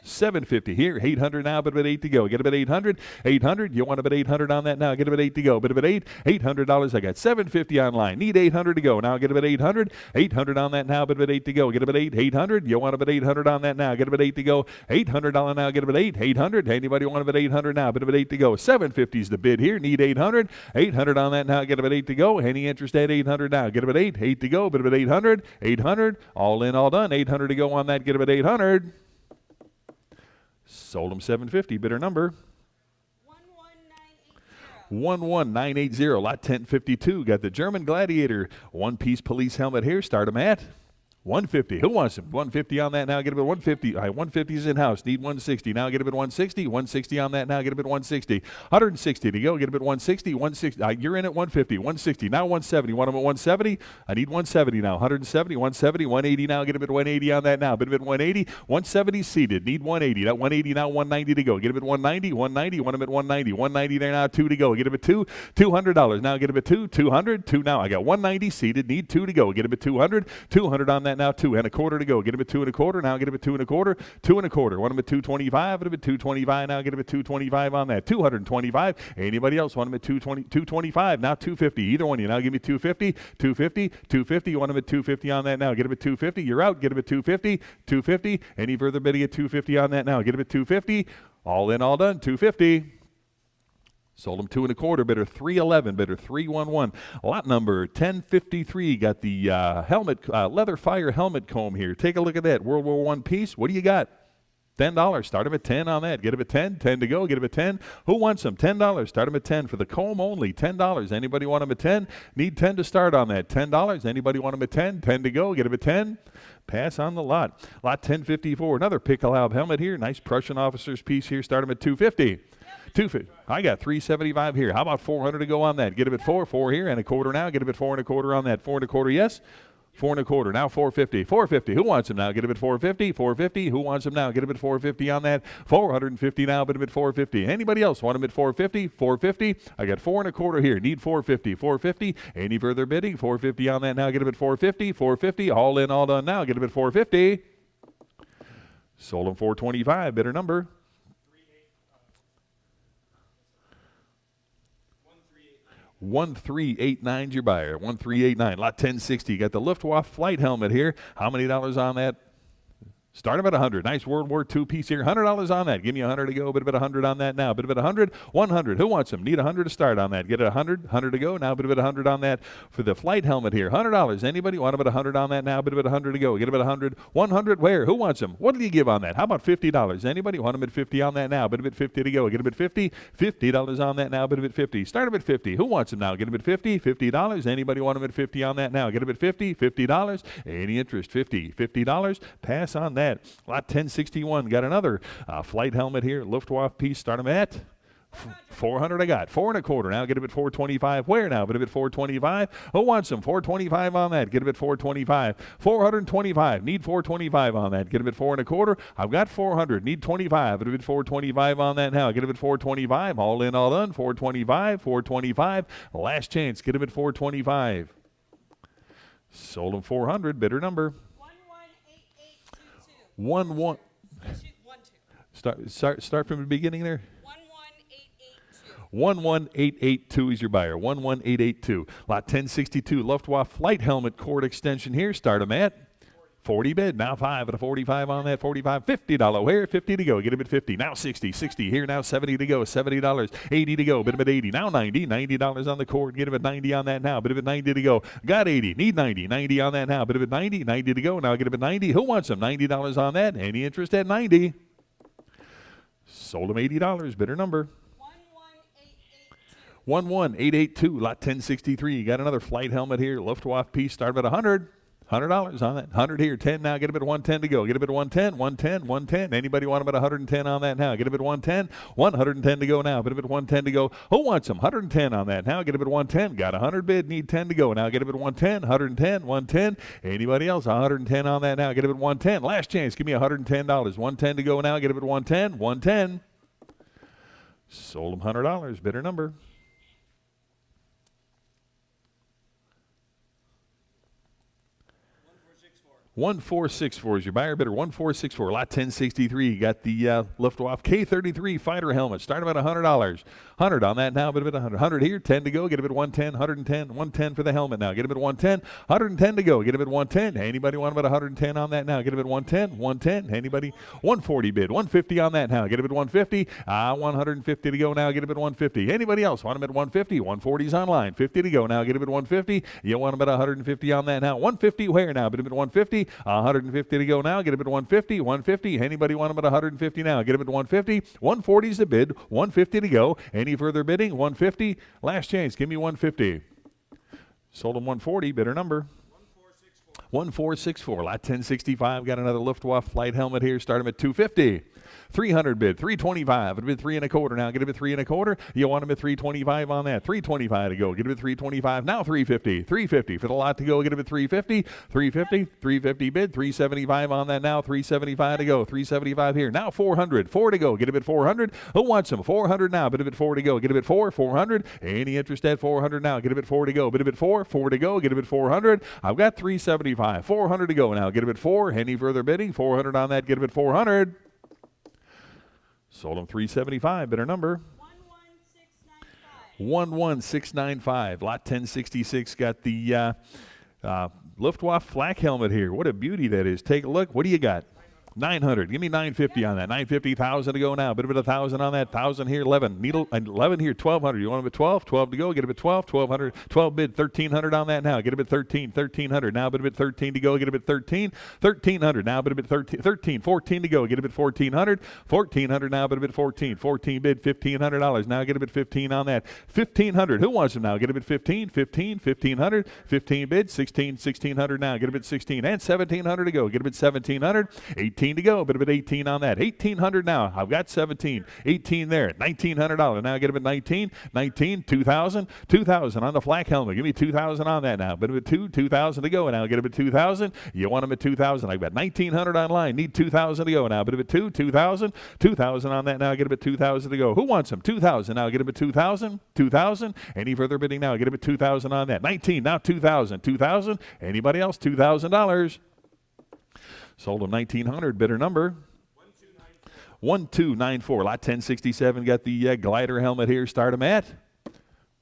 750 here. 800 now, bid him at 8 to go. Get him at 800. 800. You want him at 800 on that now. Get him at 8 to go. Bid him at 8. $800. I got 750 online. Need 800 to go. Now get him at 800. 800 on that now. Bid him at 8 to go. Get him at 8. 800. You want him at 800 on that now. Get him at 8 to go. $800 now. Get him at 8. 800. Anybody want him at 800 now? Bid him at 8 to go. 750 is the bid here. Need 800. 800 on that now. Get him at 8 to go. Any interest at 800 now? Get him at 8. 8 to go. Bid him at 800. 800. All in, all done. 800 to go on that. Get him at 800. Sold him 750. Bidder number 11980. Lot 1052. Got the German Gladiator one-piece police helmet here. Start him at 150. Who wants him? 150 on that now. Get him at 150. All right, 150's in-house. Need 160. Now get him at 160. 160 on that now. Get him at 160. 160 to go. Get him at 160. 160. You're in at 150. 160. Now 170. Want him at 170? I need 170 now. 170. 170. 180 now. Get him at 180 on that now. Get him at 180. 170 seated. Need 180. That 180 now. 190 to go. Get him at 190. 190. Want him at 190. 190 there now. 2 to go. Get him at 2. $200. Now get him at 2. 200. 2 now. I got 190 seated. Need 2 to go. Get him at 200. 200 on that now. 2 and a quarter to go. Get him at 2 and a quarter. Now get him at 2 and a quarter. 2 and a quarter. Want him at 225. Get him at 225. Now get him at 225 on that. 225. Anybody else want him at 225? Now 250. Either one of you. Now give me 250. 250. 250. You want him at 250 on that now. Get him at 250. You're out. Get him at 250. 250. Any further bidding at 250 on that now? Get him at 250. All in, all done. 250. Sold him 2 and a quarter. Bidder 311. Bidder 311. Lot number 1053. Got the helmet, leather fire helmet comb here. Take a look at that. World War I piece. What do you got? $10. Start him at 10 on that. Get him at 10. 10 to go. Get him at 10. Who wants them? $10. Start him at 10 for the comb only. $10. Anybody want him at 10? Need 10 to start on that. $10. Anybody want him at 10? 10 to go. Get him at 10. Pass on the lot. Lot 1054. Another Pickelhaube helmet here. Nice Prussian officer's piece here. Start him at 250. 250. I got 375 here. How about 400 to go on that? Get him at 4. 4 here and a quarter now. Get him at 4 and a quarter on that. 4 and a quarter, yes. 4 and a quarter. Now 450. 450. Who wants him now? Get him at 450. 450. Who wants him now? Get him at 450 on that. 450 now. Get him at 450. Anybody else want him at 450? 450. I got 4 and a quarter here. Need 450. 450. Any further bidding? 450 on that now. Get him at 450. 450. All in, all done now. Get him at 450. Sold him 425. Bidder number 1389's your buyer. 1389. Lot 1060. Got the Luftwaffe flight helmet here. How many dollars on that? Start him at 100. Nice World War II piece here. $100 on that. Give me 100 to go. Bit of 100 on that now. Bit of 100. 100. Who wants them? Need 100 to start on that. Get it 100. 100 to go. Now bit of 100 on that for the flight helmet here. $100. Anybody want about 100 on that now? Bit of 100 to go. Get about 100. 100 where? Who wants them? What do you give on that? How about $50? Anybody want them at 50 on that now? Bit of it 50 to go. Get them at 50. $50 on that now. Bit of it 50. Start them at 50. Who wants them now? Get them at 50. $50. Anybody want them at 50 on that now? Get them at 50. $50. Any interest? 50. $50. Pass on that. Lot 1061. Got another flight helmet here. Luftwaffe piece. Start them at 400. I got 4 and a quarter. Now get him at 425. Where now? Get him at 425. Who wants them? 425 on that. Get him at 425. 425. Need 425 on that. Get him at 4 and a quarter. I've got 400. Need 25. Get him at 425 on that now. Get him at 425. All in, all done. 425. 425. Last chance. Get him at 425. Sold him 400. Bidder number One one. Start from the beginning there. 11882 is your buyer. 11882. Lot 1062. Luftwaffe flight helmet cord extension here. Start them at 40 bid. Now 5 at a 45 on that. 45. $50 where? 50 to go. Get him at 50. Now 60. 60 here. Now 70 to go. $70. 80 to go. Bid him at 80. Now 90. $90 on the cord. Get him at 90 on that now. Bid him at 90 to go. Got 80. Need 90. 90 on that now. Bid him at 90. 90 to go. Now get him at 90. Who wants him? $90 on that. Any interest at 90? Sold him $80. Bidder number. 11882. Lot 1063. You got another flight helmet here. Luftwaffe piece. Start at 100. $100 on that. 100 here. 10 now. Get a bit of 110 to go. Get a bit of 110. 110. 110. Anybody want about 110 on that now? Get a bit of 110. 110 to go now. Bit of 110 to go. Who wants them? 110 on that now. Get a bit of 110. Got 100 bid. Need 10 to go now. Get a bit of 110. 110. 110. Anybody else? 110 on that now. Get a bit of 110. Last chance. Give me $110. 110 to go now. Get a bit of 110. 110. Sold them $100. Bidder number. 1464 is your buyer bidder. 1464. Lot 1063. You got the Luftwaffe K-33 fighter helmet. Start about $100. 100 on that now. Bit of it 100. 100 here. 10 to go. Get a bit 110. 110. 110 for the helmet now. Get a bit 110. 110 to go. Get a bit 110. Anybody want about 110 on that now? Get a bit 110. 110. Anybody? 140 bid. 150 on that now. Get a bit 150. 150 to go now. Get a bit 150. Anybody else want them at 150? 140's online. 50 to go now. Get a bit 150. You want about 150 on that now. 150 where now? Bit of it 150. 150 to go now. Get a bit 150. 150. Anybody want them at 150 now? Get a bit 150. 140's the bid. 150 to go. Any further bidding? 150. Last chance. Give me 150. Sold them 140. Bidder number. 1464. Lot 1065. Got another Luftwaffe flight helmet here. Start them at 250. 300 bid. 325. It'll bid 3 1/4 now. Get a bid 3 1/4. You want them at 325 on that. 325 to go. Get a bid 325. Now 350. 350 for the lot to go. Get a bid 350. 350. 350 bid. 375 on that now. 375 to go. 375 here. Now 400. 4 to go. Get a bid 400. Who wants them? 400 now. Bid a bid 4 to go. Get a bid 4. 400. Any interest at 400 now? Get a bid 4 to go. Bid a bid 4. 4 to go. Get a bid 400. I've got 375. 400 to go now. Get a bid 4. Any further bidding? 400 on that. Get a bid 400. Sold them 375. Bidder number. 11695. Lot 1066 got the Luftwaffe flak helmet here. What a beauty that is. Take a look. What do you got? 900. Give me 950 on that. 950,000 to go now. Bit of it 1,000 on that. 1,000 here. 11. Needle 11 here. 1,200. You want them at 12? 12 to go. Get a bit 12. 1,200. 12 bid. 1,300 on that now. Get a bit 13. 1,300. Now bit a bit 13 to go. Get a bit 13. 1,300. Now bit a bit 13. 13. 14 to go. Get a bit 1,400. 1,400. Now bit a bit 14. 14 bid. $1,500. Now get a bit 15 on that. 1,500. Who wants them now? Get a bit 15. 15. 1,500. 15 bid. 16. 1,600 now. Get a bit 16 and 1,700 to go. Get a bit 1,700. 18 to go, but a bit 18 on that. 1,800 now. I've got 17. 18 there. $1,900. Now get a bit 19. 19. 2,000. 2,000 on the flak helmet. Give me 2,000 on that now. Bit of a 2,000 to go. Now get a bit 2,000. You want them at 2,000. I've got 1,900 online. Need 2,000 to go now. Bit of a 2,000. 2,000 on that now. Get a bit 2,000 to go. Who wants them? 2,000 now. Get a bit 2,000. 2,000. Any further bidding now? Get a bit 2,000 on that. 19. Now 2,000. 2,000. Anybody else? $2,000. Sold them 1,900. Bidder number. 1294. Lot 1067. Got the glider helmet here. Start them at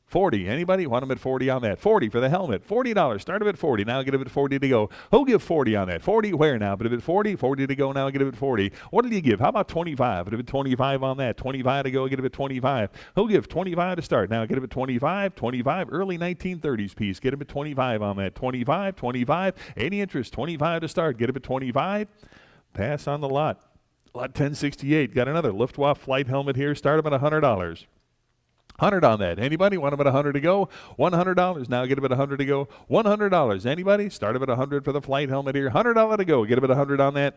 40. Anybody want them at 40 on that? 40 for the helmet. $40. Start them at 40. Now get a bit 40 to go. Who'll give 40 on that? 40 where now? But a bit 40. 40 to go now. Get a bit 40. What did you give? How about 25? But a bit 25 on that. 25 to go. Get a bit 25. Who'll give 25 to start? Now get a bit 25. 25. Early 1930s piece. Get a bit 25 on that. 25. 25. Any interest? 25 to start. Get a bit 25. Pass on the lot. Lot 1068. Got another Luftwaffe flight helmet here. Start them at $100. 100 on that. Anybody want them at 100 to go? $100. Now get them at 100 to go. $100. Anybody? Start them at 100 for the flight helmet here. $100 to go. Get them at 100 on that.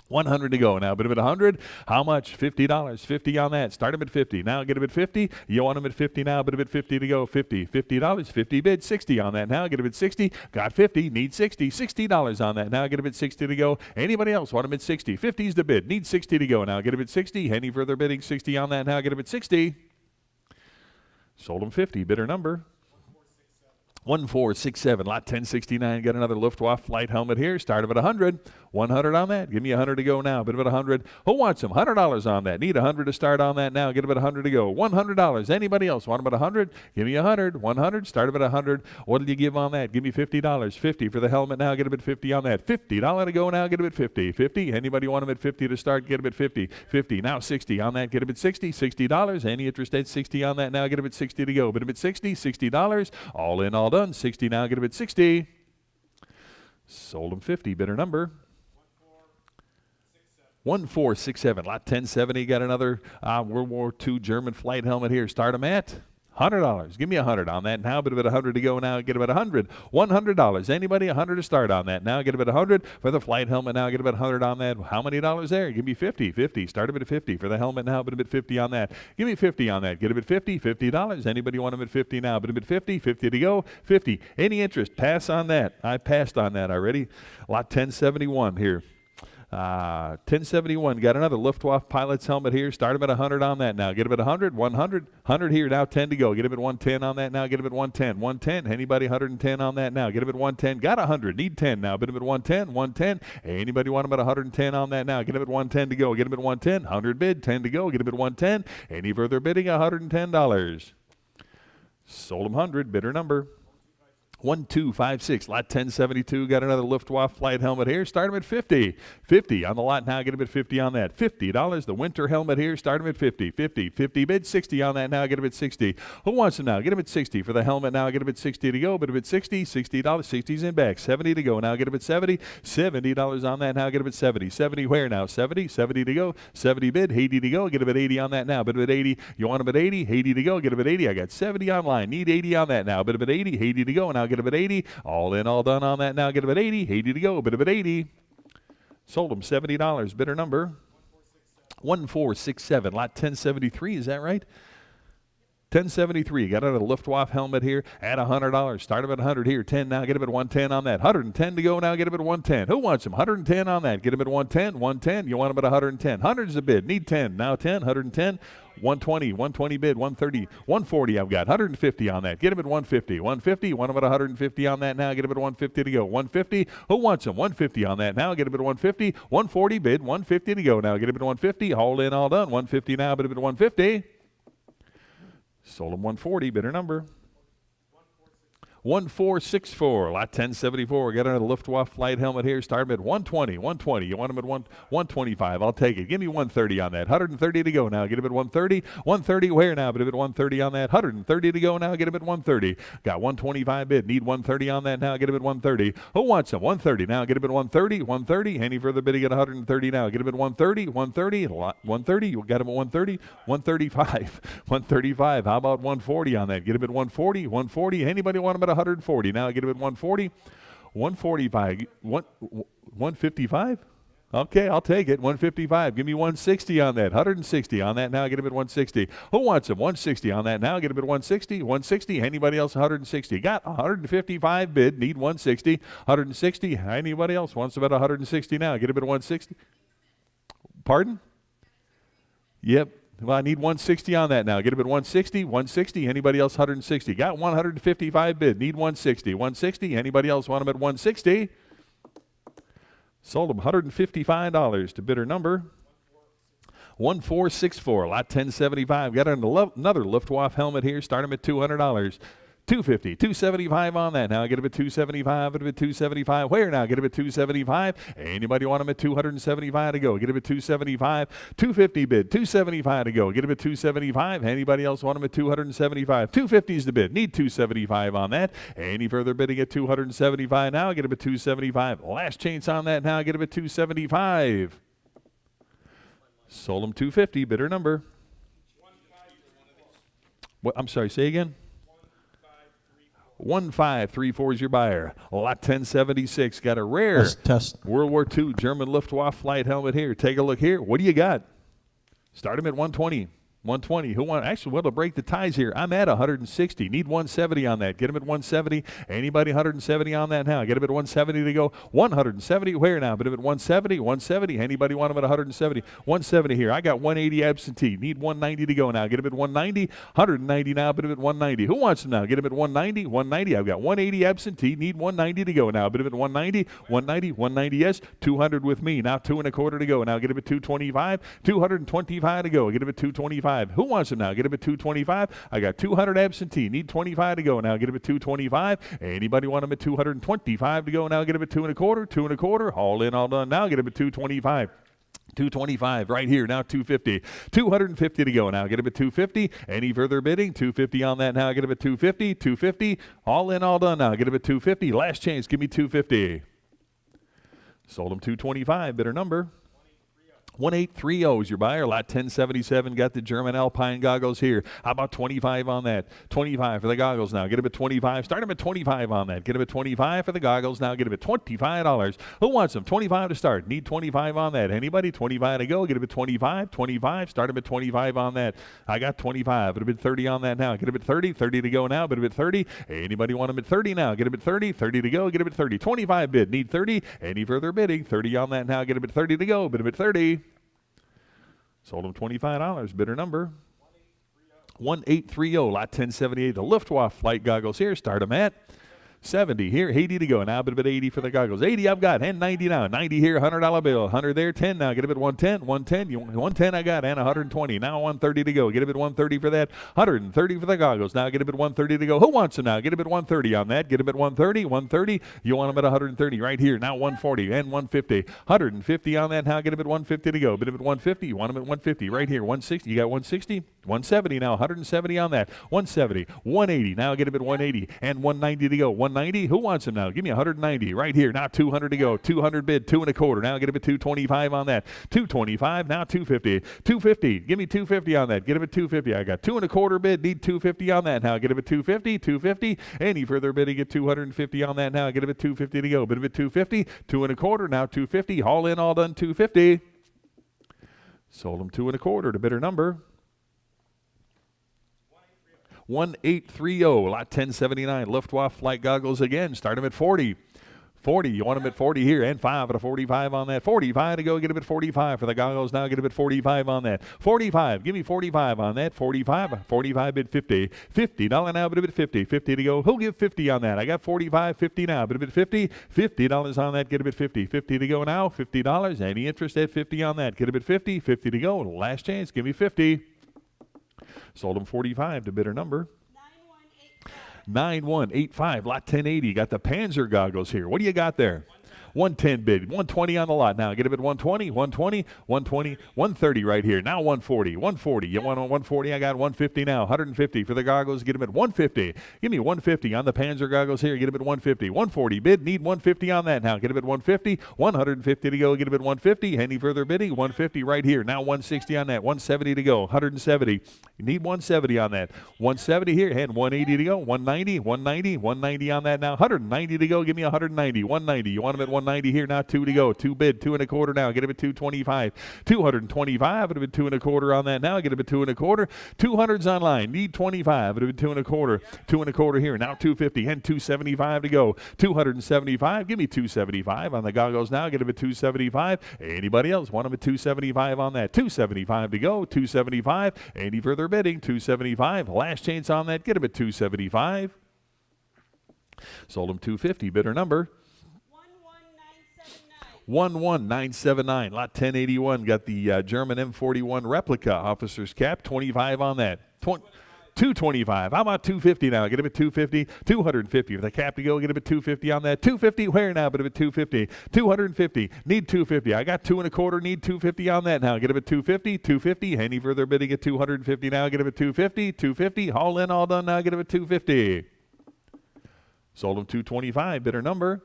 100 to go. Now, bit of it 100. How much? $50. 50 on that. Start them at 50. Now, get them at 50. You want them at 50 now, bit of it 50 to go. 50. $50. 50 bid. 60 on that. Now, get them at 60. Got 50. Need 60. $60 on that. Now, get them at 60 to go. Anybody else want them at 60? 50's the bid. Need 60 to go. Now, get them at 60. Any further bidding? 60 on that. Now, get them at 60. Sold them 50. Bidder number. 1467, lot 1069. Got another Luftwaffe flight helmet here. Start of at 100. 100 on that. Give me 100 to go now. Bid of at 100. Who wants them? $100 on that. Need 100 to start on that now. Get about 100 to go. $100. Anybody else want about 100? Give me 100. 100. Start of at 100. What did you give on that? Give me $50. 50 for the helmet now. Get a bit 50 on that. $50 to go now. Get a bit 50. 50. Anybody want them at 50 to start? Get a bit 50. 50. Now 60 on that. Get a bit 60. $60. Any interest at 60 on that now? Get a bit 60 to go. Bid a bit 60. $60. All in, all done. 60 now. Get a bit 60. Sold them 50. Bidder number 1467. Lot 1070. Got another World War II German flight helmet here. Start them at $100. Give me 100 on that now. Bit about 100 to go now. Get about 100. $100. Anybody 100 to start on that now. Get about 100 for the flight helmet now. Get about 100 on that. How many dollars there? Give me 50. 50. Start a bit of 50 for the helmet now. Bit a bit 50 on that. Give me 50 on that. Get a bit 50. $50. Anybody want them at 50 now? Bit a bit 50. 50 to go. 50. Any interest? Pass on that. I passed on that already. Lot 1071 here. 1071. Got another Luftwaffe pilot's helmet here. Start him at 100 on that now. Get him at 100. 100. 100 here now. 10 to go. Get him at 110 on that now. Get him at 110. 110. Anybody 110 on that now? Get him at 110. Got 100. Need 10 now. Bid him at 110. 110. Anybody want him at 110 on that now? Get him at 110 to go. Get him at 110. 100 bid. 10 to go. Get him at 110. Any further bidding? $110. Sold him 100. Bidder number 1256. Lot 1072. Got another Luftwaffe flight helmet here. Start him at 50. 50 on the lot now. Get him at 50 on that. $50. The winter helmet here. Start him at 50. 50. 50 bid. 60 on that now. Get him at 60. Who wants him now? Get him at 60 for the helmet now. Get him at 60 to go. Bid him at 60. $60. 60's in back. 70 to go now. Get him at 70. $70 on that now. Get him at 70. 70 where now? 70. 70 to go. 70 bid. 80 to go. Get him at 80 on that now. Bid him at 80. You want him at 80? 80 to go. Get him at 80. I got 70 online. Need 80 on that now. Bid him at 80. 80 to go. Now get him at 80. All in, all done on that now. Get him at 80. 80 to go. Bid him at 80. Sold him $70. Bidder number 1467. Lot 1073. Is that right? 1073. Got another Luftwaffe helmet here at $100. Start him at 100 here. 10 now. Get him at 110 on that. 110 to go now. Get him at 110. Who wants him? 110 on that. Get him at 110. 110. You want him at 110. 100's a bid. Need 10. Now 10. 110. 120. 120 bid. 130. 140 I've got. 150 on that. Get him at 150. 150. Want him at 150 on that now. Get him at 150 to go. 150. Who wants him? 150 on that now. Get him at 150. 140 bid. 150 to go now. Get him at 150. All in, all done. 150 now. Bid him at 150. Sold him 140. Bidder number 1464. Lot 1074. Got another Luftwaffe flight helmet here. Start him at 120. 120. You want him at 125. I'll take it. Give me 130 on that. 130 to go now. Get him at 130. 130 where now? But at 130 on that. 130 to go now. Get him at 130. Got 125 bid. Need 130 on that now. Get him at 130. Who wants him? 130 now. Get him at 130. 130. Any further bidding at 130 now. Get him at 130. 130. 130. You got him at 130. 135. 135. How about 140 on that? Get him at 140. 140. Anybody want him at 140 now? Get him at 140. 145. 155. Okay, I'll take it. 155. Give me 160 on that. 160 on that now. Get him at 160. Who wants him? 160 on that now. Get him at 160. 160. Anybody else? 160. Got 155 bid. Need 160. 160. Anybody else wants about 160 now? Get him at 160. Pardon? Yep. Well, I need 160 on that now. Get him at 160. 160. Anybody else? 160. Got 155 bid. Need 160. 160. Anybody else want him at 160? Sold him $155 to bidder number 1464. Lot 1075. Got another Luftwaffe helmet here. Start him at $200. 250, 275 on that. Now get him at 275, get him at 275. Where now? Get him at 275. Anybody want him at 275 to go? Get him at 275. 250 bid, 275 to go. Get him at 275. Anybody else want him at 275? 250 is the bid. Need 275 on that. Any further bidding at 275 now? Get him at 275. Last chance on that now. Get him at 275. Sold him 250. Bidder number. What? I'm sorry. Say again. 1534 is your buyer. Lot 1076 got a rare test. World War II German Luftwaffe flight helmet here. Take a look here. What do you got? Start him at 120. 120. Who want? Actually, well, to break the ties here, I'm at 160. Need 170 on that. Get him at 170. Anybody 170 on that now? Get him at 170 to go. 170. Where now? But him at 170. 170. Anybody want him at 170? 170 here. I got 180 absentee. Need 190 to go now. Get him at 190. 190 now. But him at 190. Who wants him now? Get him at 190. 190. I've got 180 absentee. Need 190 to go now. But him at 190. 190. 190. Yes. 200 with me. Now 2.25 to go. Now get him at 225. 225 to go. Get him at 225. Who wants him now? Get him at 225. I got 200 absentee. Need 25 to go. Now get him at 225. Anybody want him at 225 to go? Now get him at 2.25. 2.25. All in, all done. Now get him at 225. 225 right here. Now 250. 250 to go. Now get him at 250. Any further bidding? 250 on that. Now get him at 250. 250. All in, all done. Now get him at 250. Last chance. Give me 250. Sold him 225. Bidder number 1830 is your buyer. Lot 1077. Got the German Alpine goggles here. How about 25 on that? 25 for the goggles now. Get him at 25. Start him at 25 on that. Get him at 25 for the goggles now. Get him at $25. Who wants them? 25 to start. Need 25 on that. Anybody? 25 to go. Get him at 25. 25. Start him at 25 on that. I got 25. Get him at 30 on that now. Get him at 30. 30 to go now. Get him at 30. Anybody want him at 30 now? Get him at 30. 30 to go. Get him at 30. 25 bid. Need 30. Any further bidding? 30 on that now. Get him at 30 to go. Bid him at 30. Sold him $25. Bidder number 1830. Lot 1078. The Luftwaffe flight goggles here. Start them at 70 here, 80 to go. Now a bit of 80 for the goggles. 80 I've got, and 90 now. 90 here, $100 bill. 100 there, 10 now. Get a bit 110, 110. 110 I got, and 120. Now 130 to go. Get a bit 130 for that. 130 for the goggles. Now get a bit 130 to go. Who wants them now? Get a bit 130 on that. Get a bit 130, 130. You want them at 130 right here. Now 140 and 150. 150 on that. Now get a bit 150 to go. Bit of it 150. You want them at 150 right here. 160. You got 160, 170 now. 170 on that. 170, 180. Now get a bit 180 and 190 to go. 190. Who wants him now? Give me 190 right here. Now 200 to go. 200 bid. 2.25. Now get him at 225 on that. 225. Now 250. 250. Give me 250 on that. Get him at 250. I got 2.25 bid. Need 250 on that. Now get him at 250. 250. Any further bidding at 250 on that. Now get him at 250 to go. Bid him at 250. 2.25. Now 250. All in, all done. 250. Sold him 2.25 to bidder number 1830. Lot 1079. Luftwaffe flight goggles again. Start them at 40. 40. You want them at 40 here, and 5 at a 45 on that. 45 to go. Get them at 45 for the goggles. Now get them at 45 on that. 45. Give me 45 on that. 45. 45 bid 50. $50 now, but a bit 50. 50 to go. Who'll give 50 on that? I got 45. 50 now, but a bit 50. $50 on that. Get a bit 50. 50 to go now. $50. Any interest at 50 on that? Get a bit 50. 50 to go. Last chance. Give me 50. Sold them 45 to bidder number 9185. Lot 1080. Got the Panzer goggles here. What do you got there? 110 bid. 120 on the lot. Now get him at 120, 120, 120, 130 right here. Now 140, 140. You want 140? I got 150 now. 150 for the goggles. Get him at 150. Give me 150 on the Panzer goggles here. Get him at 150. 140 bid. Need 150 on that now. Get him at 150. 150 to go. Get him at 150. Any further bidding? 150 right here. Now 160 on that. 170 to go. 170. You need 170 on that. 170 here. And 180 to go. 190, 190, 190 on that now. 190 to go. Give me 190. 190. You want him at 190 here. Now 2 to go. 2 bid. 2.25 now. Get him at 225. 225. It'll be 2.25 on that now. Get him at 2.25. 200's online. Need 25. It'll be 2.25. 2.25 here. Now 250 and 275 to go. 275. Give me 275 on the goggles now. Get him at 275. Anybody else want him at 275 on that? 275 to go. 275. Any further bidding? 275. Last chance on that. Get him at 275. Sold him 250. Bidder number 11979. Lot 1081. Got the German M41 replica officer's cap. 25 on that. 225. How about 250 now? Get him at 250. 250 for the cap to go. Get him at 250 on that. 250 where now? But him at 250. 250. Need 250. I got 2.25. Need 250 on that now. Get him at 250. 250. Any further bidding at 250 now? Get him at 250. 250. All in, all done now. Get him at 250. Sold him 225. Bidder number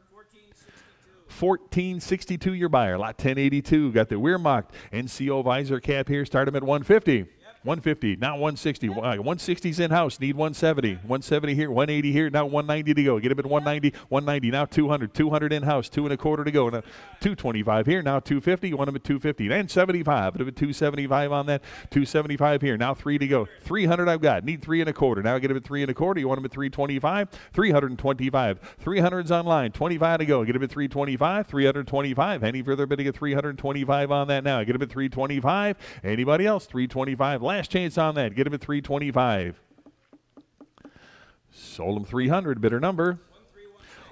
1462. Your buyer. Lot 1082. Got the Wehrmacht NCO visor cap here. Start him at 150. 150, now 160. 160's in-house, need 170. 170 here, 180 here, now 190 to go. Get him at 190, 190, now 200. 200 in-house, 2 1/4 to go. Now 225 here, now 250. You want him at 250. And 75, put him at 275 on that. 275 here, now 3 to go. 300 I've got, need 3 1/4. Now get him at 3 1/4. You want him at 325. 325. 300's online, 25 to go. Get him at 325. 325. Any further bidding at 325 on that now. Get him at 325. Anybody else? 325. Last chance on that. Get him at 325. Sold him 300. Bidder number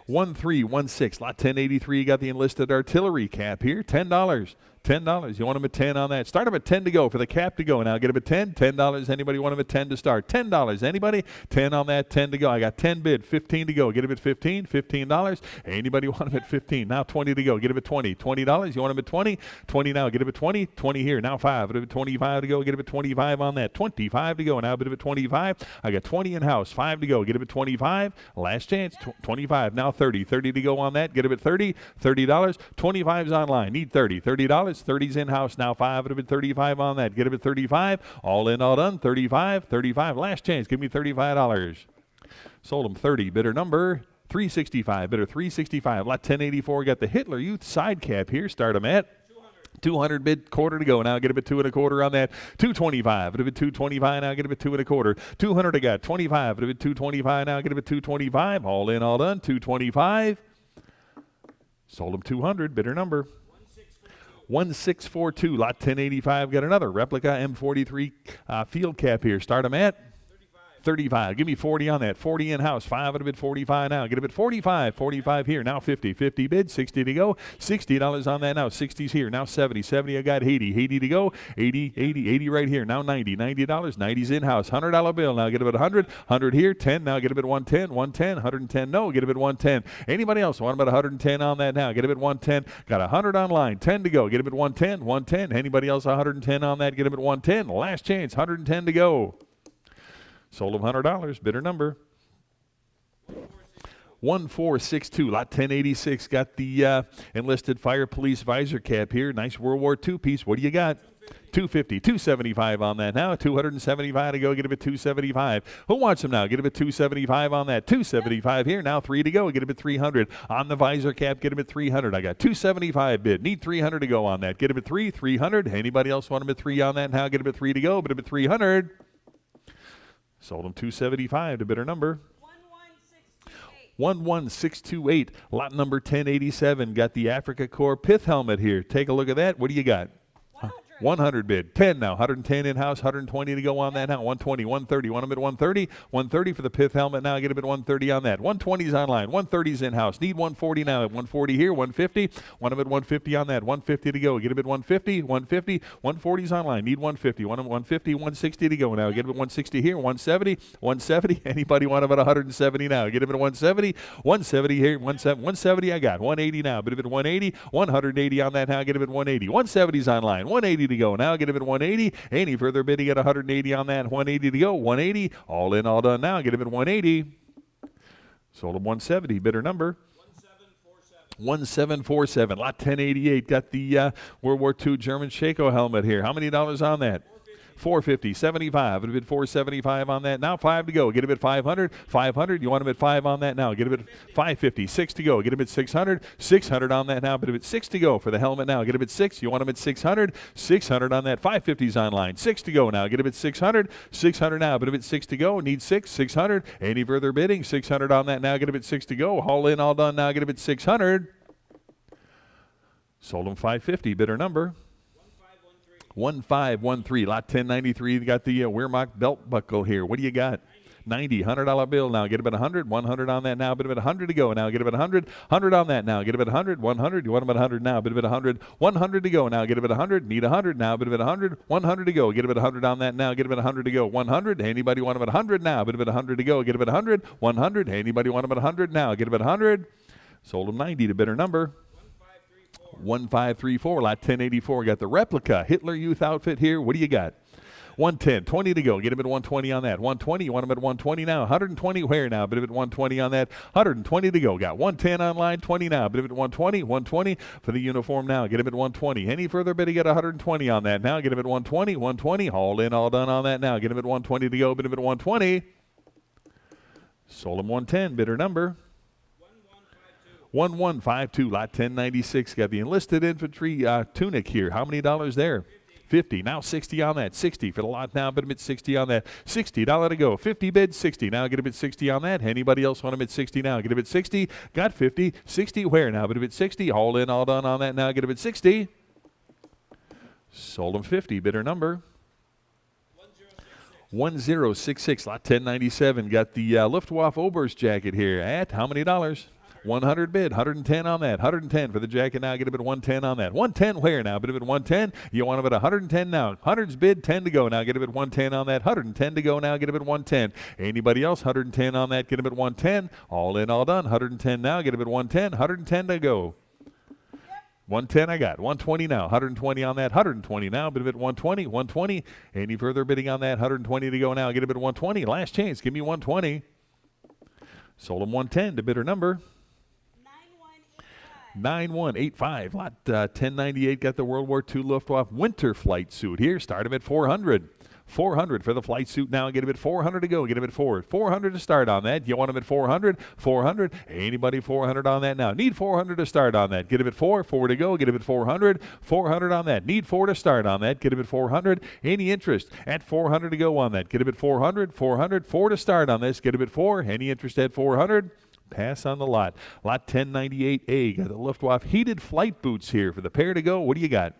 1316. Lot 1083. You got the enlisted artillery cap here. $10. $10. You want them at 10 on that. Start them at 10 to go for the cap to go. Now get them at 10. $10. Anybody want them at 10 to start? $10. Anybody? 10 on that. 10 to go. I got 10 bid. 15 to go. Get them at 15. $15. Anybody want them at 15? Now 20 to go. Get them at 20. $20. You want them at 20? 20 now. Get them at 20. 20 here. Now 5. Get them at 25 to go. Get them at 25 on that. 25 to go. Now get them at 25. I got 20 in house. 5 to go. Get them at 25. Last chance. 25. Now 30. 30 to go on that. Get them at 30. $30. 25's online. Need 30. $30. 30's in-house, now 5, it'll be 35 on that. Get him at 35, all in, all done, 35, 35, last chance, give me $35. Sold him 30, bidder number 365, bidder 365, lot 1084, got the Hitler Youth side cap here, start him at 200 bid, quarter to go. Now get him at 2 1/4 on that. 225. It'll be 225. Now get him at 2 1/4. 200 I got. 25. It'll be 225. Now get him at 225. All in, all done. 225. Sold him 200. Bidder number 1642, lot 1085. Got another replica M43 field cap here. Start them at 35. Give me 40 on that. 40 in-house. 5 at a bid, 45 now. Get a bid, 45. 45 here. Now 50. 50 bid. 60 to go. $60 on that now. 60's here. Now 70. 70 I got 80. 80 to go. 80, 80, 80 right here. Now 90. $90. 90's in-house. $100 bill. Now get a bid 100. 100 here. 10. Now get a bid 110. 110. 110. No. Get a bid 110. Anybody else want about 110 on that now? Get a bid 110. Got 100 online. 10 to go. Get a bid 110. 110. Anybody else 110 on that? Get a bid 110. Last chance. 110 to go. Sold him $100. Bidder number 1462. Lot 1086. Got the enlisted fire police visor cap here. Nice World War II piece. What do you got? 250. 275 on that now. 275 to go. Get him at 275. Who wants him now? Get him at 275 on that. 275 here. Now 3 to go. Get him at 300. On the visor cap, get him at 300. I got 275 bid. Need 300 to go on that. Get him at 300. Anybody else want him at 3 on that now? Get him at 3 to go. But him at 300. Sold him 275 to bidder number 11628. Lot number 1087. Got the Africa Corps pith helmet here. Take a look at that. What do you got? 100 bid. 10 now. 110 in-house. 120 to go on that now. 120. 130. Want him at 130. 130 for the pith helmet now. Get him at 130 on that. 120's online. 130's in-house. Need 140 now. At 140 here. 150. Want him at 150 on that. 150 to go. Get him at 150. 150. 140's online. Need 150. Want him at 150. 160 to go now. Get him at 160 here. 170. 170. Anybody want him at 170 now? Get him at 170. 170 here. 170 I got. 180 now. Get him at 180. 180 on that now. Get him at 180. 170's online. 180 to go. Now get him at 180. Any further bidding at 180 on that. 180 to go. 180. All in, all done now. Get him at 180. Sold him 170. Bidder number 1747. Lot 1088. Got the World War II German Shako helmet here. How many dollars on that? 450, 75. It'll bid 475 on that. Now 5 to go. Get him at 500. 500. You want him at 5 on that now. Get him at 550. 6 to go. Get him at 600. 600 on that now. But at 6 to go for the helmet now. Get him at 6. You want him at 600. 600 on that. 550's online. 6 to go now. Get him at 600. 600 now. But at 6 to go. Need 6. 600. Any further bidding? 600 on that now. Get him at 6 to go. All in, all done now. Get him at 600. Sold him 550. Bidder number 1513. Lot 1093. Got the Wehrmacht belt buckle here. What do you got? 90. $100 bill now. Get him at 100. 100 on that now. Bid him at 100 to go now. Get him at 100. 100 on that now. Get him at 100. 100. You want him at 100 now. Bid him at 100. 100 to go now. Get him at 100. Need 100 now. Bid him at 100. 100 to go. Get him at 100 on that now. Get him at 100 to go. 100. Anybody want him at 100 now? Bid him at 100 to go. Get him at 100. 100. Anybody want him at 100 now? Get him at 100. Sold him 90 to bidder number 1534. Lot 1084. Got the replica Hitler Youth outfit here. What do you got? 110, 20 to go. Get him at 120 on that. 120, you want him at 120 now. 120 where now? Bid him at 120 on that. 120 to go. Got 110 on line 20 now. Bid him at 120, 120 for the uniform now. Get him at 120. Any further bid, he got 120 on that now. Get him at 120, 120. All in, all done on that now. Get him at 120 to go. Bid him at 120. Sold him 110. Bidder number 1152. Lot 1096. Got the enlisted infantry tunic here. How many dollars there? 50. Now 60 on that. 60 for the lot now. Bid him at 60 on that. $60 to go. 50 bid, 60. Now get him at 60 on that. Anybody else want him at 60 now? Get him at 60. Got 50. 60 where now? Bid him at 60. All in, all done on that now. Get him at 60. Sold him 50. Bidder number 1066. Lot 1097. Got the Luftwaffe Oberst jacket here at how many dollars? 100 bid, 110 on that. 110 for the jacket now. Get him at 110 on that. 110 where now? Bid him at 110. You want him at 110 now. 100's bid, 10 to go now. Get him at 110 on that. 110 to go now. Get him at 110. Anybody else? 110 on that. Get him at 110. All in, all done. 110 now. Get him at 110. 110 to go. 110 I got. 120 now. 120 on that. 120 now. Bid him at 120. 120. Any further bidding on that? 120 to go now. Get him at 120. Last chance. Give me 120. Sold him 110 to bidder number 9185. Lot 1098. Got the World War II Luftwaffe winter flight suit here. Start him at 400. 400 for the flight suit now. Get him at 400 to go. Get him at 400 to start on that. You want him at 400? 400. Anybody 400 on that now? Need 400 to start on that. Get him at 4 to go. Get him at 400. 400 on that. Need 4 to start on that. Get him at 400. Any interest at 400 to go on that? Get him at 400. 400. 4 to start on this. Get him at 4. Any interest at 400? Pass on the lot. Lot 1098A. Got the Luftwaffe heated flight boots here for the pair to go. What do you got?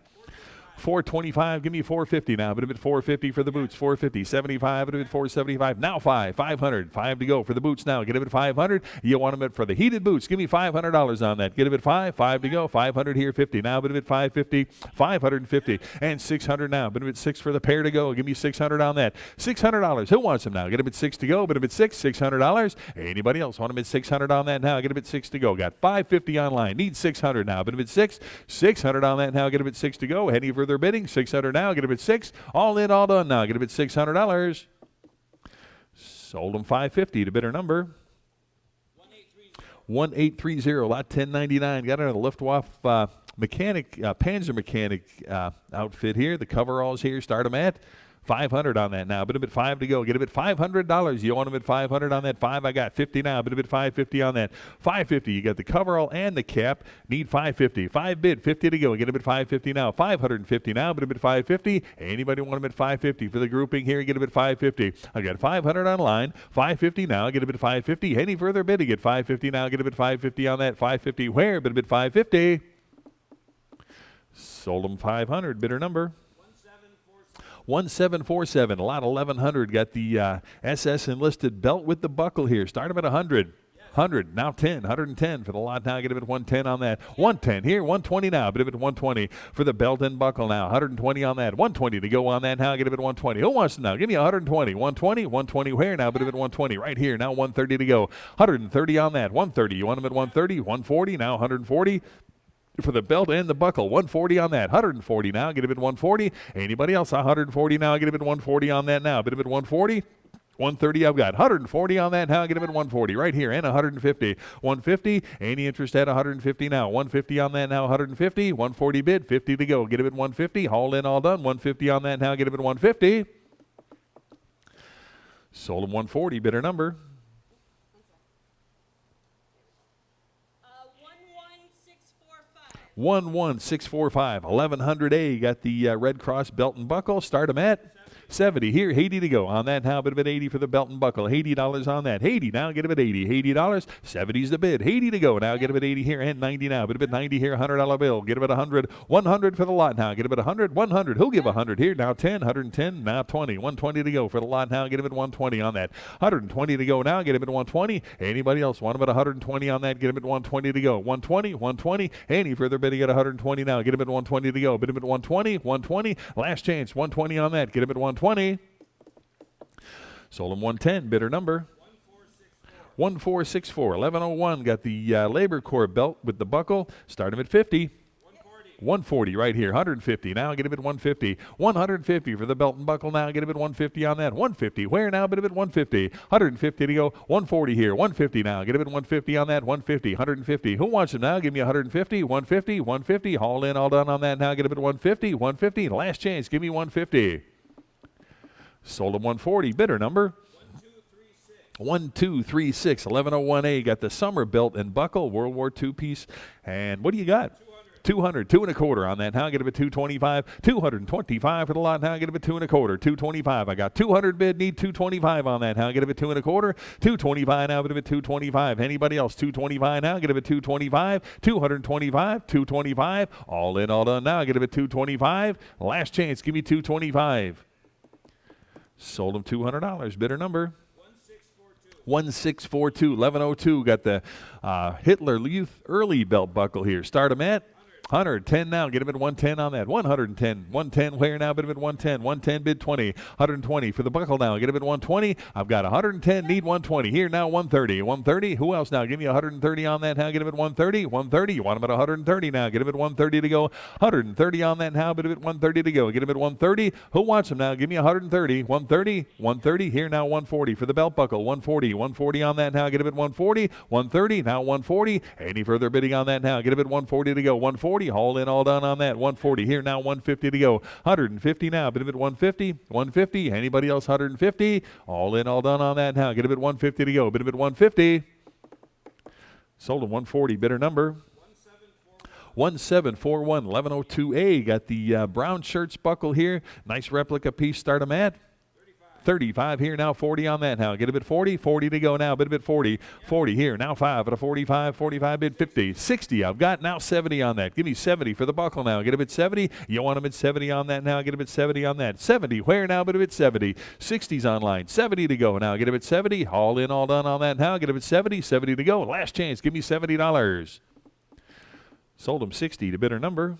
425. Give me 450 now. Bid him at 450 for the boots. 450. 75. Bid him at 475. Now 500. 5 to go for the boots now. Get him at 500. You want him at for the heated boots. Give me $500 on that. Get him at 5. 5 to go. 500 here. 50. Now bid him at 550. 550 and 600 now. Bid him at 6 for the pair to go. Give me 600 on that. $600. Who wants him now? Get him at 6 to go. Bid him at 6. $600. Anybody else want him at 600 on that now? Get him at 6 to go. Got 550 online. Need 600 now. Bid him at 6. 600 on that now. Get him at 6 to go. Any further bidding? 600 now. Get him at 6. All in, all done now. Get him at $600. Sold him 550 to bidder number 1830. Lot 1099. Got another Luftwaffe mechanic, Panzer mechanic outfit here. The coveralls here. Start them at 500 on that now. Bid him at 5 to go. Get him at $500. You want him at 500 on that? 5 I got. 50 now. Bid him at 550 on that. 550. You got the coverall and the cap. Need 550. 5 bid. 50 to go. Get him at 550 now. 550 now. Bid him at 550. Anybody want him at 550 for the grouping here? Get him at 550. I got 500 online. 550 now. Get him at 550. Any further bidding at 550 now? Get him at 550 on that. 550 where? Bid him at 550. Sold him 500. Bidder number 1747. Lot 1100. Got the SS enlisted belt with the buckle here. Start him at 100. 100. Now 10. 110 for the lot now. Get him at 110 on that. 110 here. 120 now. Bid him at 120 for the belt and buckle now. 120 on that. 120 to go on that now. Get him at 120. Who wants to now? Give me 120. 120. 120 where now? Bid him at 120. Right here. Now 130 to go. 130 on that. 130. You want him at 130? 140. Now 140. For the belt and the buckle. 140 on that. 140 now. Get him at 140. Anybody else? 140 now. Get him at 140 on that now. Bid him at 140. 130 I've got. 140 on that now. Get him at 140 right here. And 150. 150. Any interest at 150 now? 150 on that now. 150. 140 bid. 50 to go. Get him at 150. All in, all done. 150 on that now. Get him at 150. Sold him 140. Bidder number 11645. 1100A. Got the Red Cross belt and buckle. Start them at 70 here. 80 to go on that now. Bid him at 80 for the belt and buckle. $80 on that. 80 now. Get him at 80. $80. 70's the bid. 80 to go now. Get him at 80 here and 90 now. Bid him at 90 here. $100 bill. Get him at 100. 100 for the lot now. Get him at 100. 100. Who'll give 100 here? Now 10. 110. Now 20. 120 to go for the lot now. Get him at 120 on that. 120 to go now. Get him at 120. Anybody else want him at 120 on that? Get him at 120 to go. 120. 120. Any further bidding at 120 now. Get him at 120 to go. Bid him at 120. 120. Last chance. 120 on that. Get him at 120. Sold him 110. Bidder number 1464. 1101. Got the Labor Corps belt with the buckle. Start him at 50. 140 right here. 150. Now get a bid 150. 150 for the belt and buckle. Now get a bid 150 on that. 150. Where now? Bid a bid 150. 150 to go. 140 here. 150 now. Get a bid 150 on that. 150. 150. Who wants it now? Give me 150. 150. 150. All in, all done on that. Now get a bid 150. 150. Last chance. Give me 150. Sold him 140. Bidder number 1236. 1101A. Got the summer belt and buckle, World War II piece. And what do you got? 200, 2 1/4 on that. Now get a bid 225, 225 for the lot. Now get a bid 2 1/4, 225. I got 200 bid, need 225 on that. Now get a bid 2 1/4, 225. Now get a bid 225. Anybody else? 225 now. Get a bid 225, 225, 225. All in, all done. Now get a bid 225. Last chance. Give me 225. Sold him $200. Bidder number 1642. 1102. Got the Hitler Youth Early belt buckle here. Start him at 110 now. Get him at 110 on that. 110. 110 where now? Bid him at 110. 110 bid 20. 120 for the buckle now. Get him at 120. I've got 110. Need 120. Here now 130. 130. Who else now? Give me 130 on that. Now get him at 130. 130. You want him at 130 now. Get him at 130 to go. 130 on that now. Bid him at 130 to go. Get him at 130. Who wants him now? Give me 130. 130. 130. Here now 140 for the belt buckle. 140. 140 on that now. Get him at 140. 130. Now 140. Any further bidding on that now? Get him at 140 to go. 140. All in, all done on that. 140 here now. 150 to go. 150 now. Bid him at 150. 150. Anybody else? 150. All in, all done on that now. Get him at 150 to go. Bid him at 150. Sold him 140. Bidder number 1741. 1102A. Got the brown shirts buckle here. Nice replica piece. Start him at 35 here now. 40 on that now. Get a bid 40. 40 to go now. Bid a bid 40. 40 here now. 5 at a 45. 45 bid 50. 60. I've got now 70 on that. Give me 70 for the buckle now. Get a bid 70. You want a bid 70 on that now. Get a bid 70 on that. 70. Where now? Bid a bid 70. 60's online. 70 to go now. Get a bid 70. All in, all done on that now. Get a bid 70. 70 to go. Last chance. Give me $70. Sold him 60 to bidder number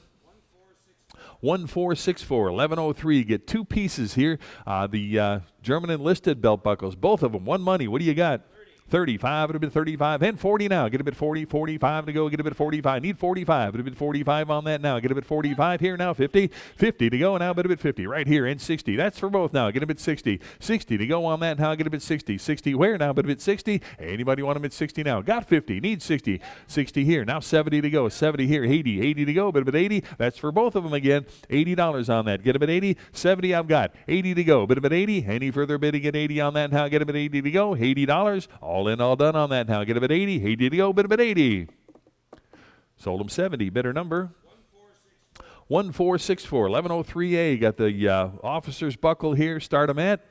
1464. 1103. Get 2 pieces here. The German enlisted belt buckles, both of them. One money. What do you got? 35. It'll be 35 and 40 now. Get a bit 40, 45 to go. Get a bit 45. Need 45. It'll be 45 on that now. Get a bit 45 here now. 50. 50 to go now. Bit a bit 50 right here and 60. That's for both now. Get a bit 60. 60 to go on that now. Get a bit 60. 60 where now? Bit a bit 60. Anybody want them at 60 now? Got 50. Need 60. 60 here. Now 70 to go. 70 here. 80. 80 to go. Bit a bit 80. That's for both of them again. $80 on that. Get a bit 80. 70 I've got. 80 to go. Bit a bit 80. Any further bidding at 80 on that now? Get a bit 80 to go. $80. All in, all done on that now. Get a bit 80. 80 to go. Bid a bit 80. Sold him 70. Bidder number 1464. 1103A. Got the officer's buckle here. Start them at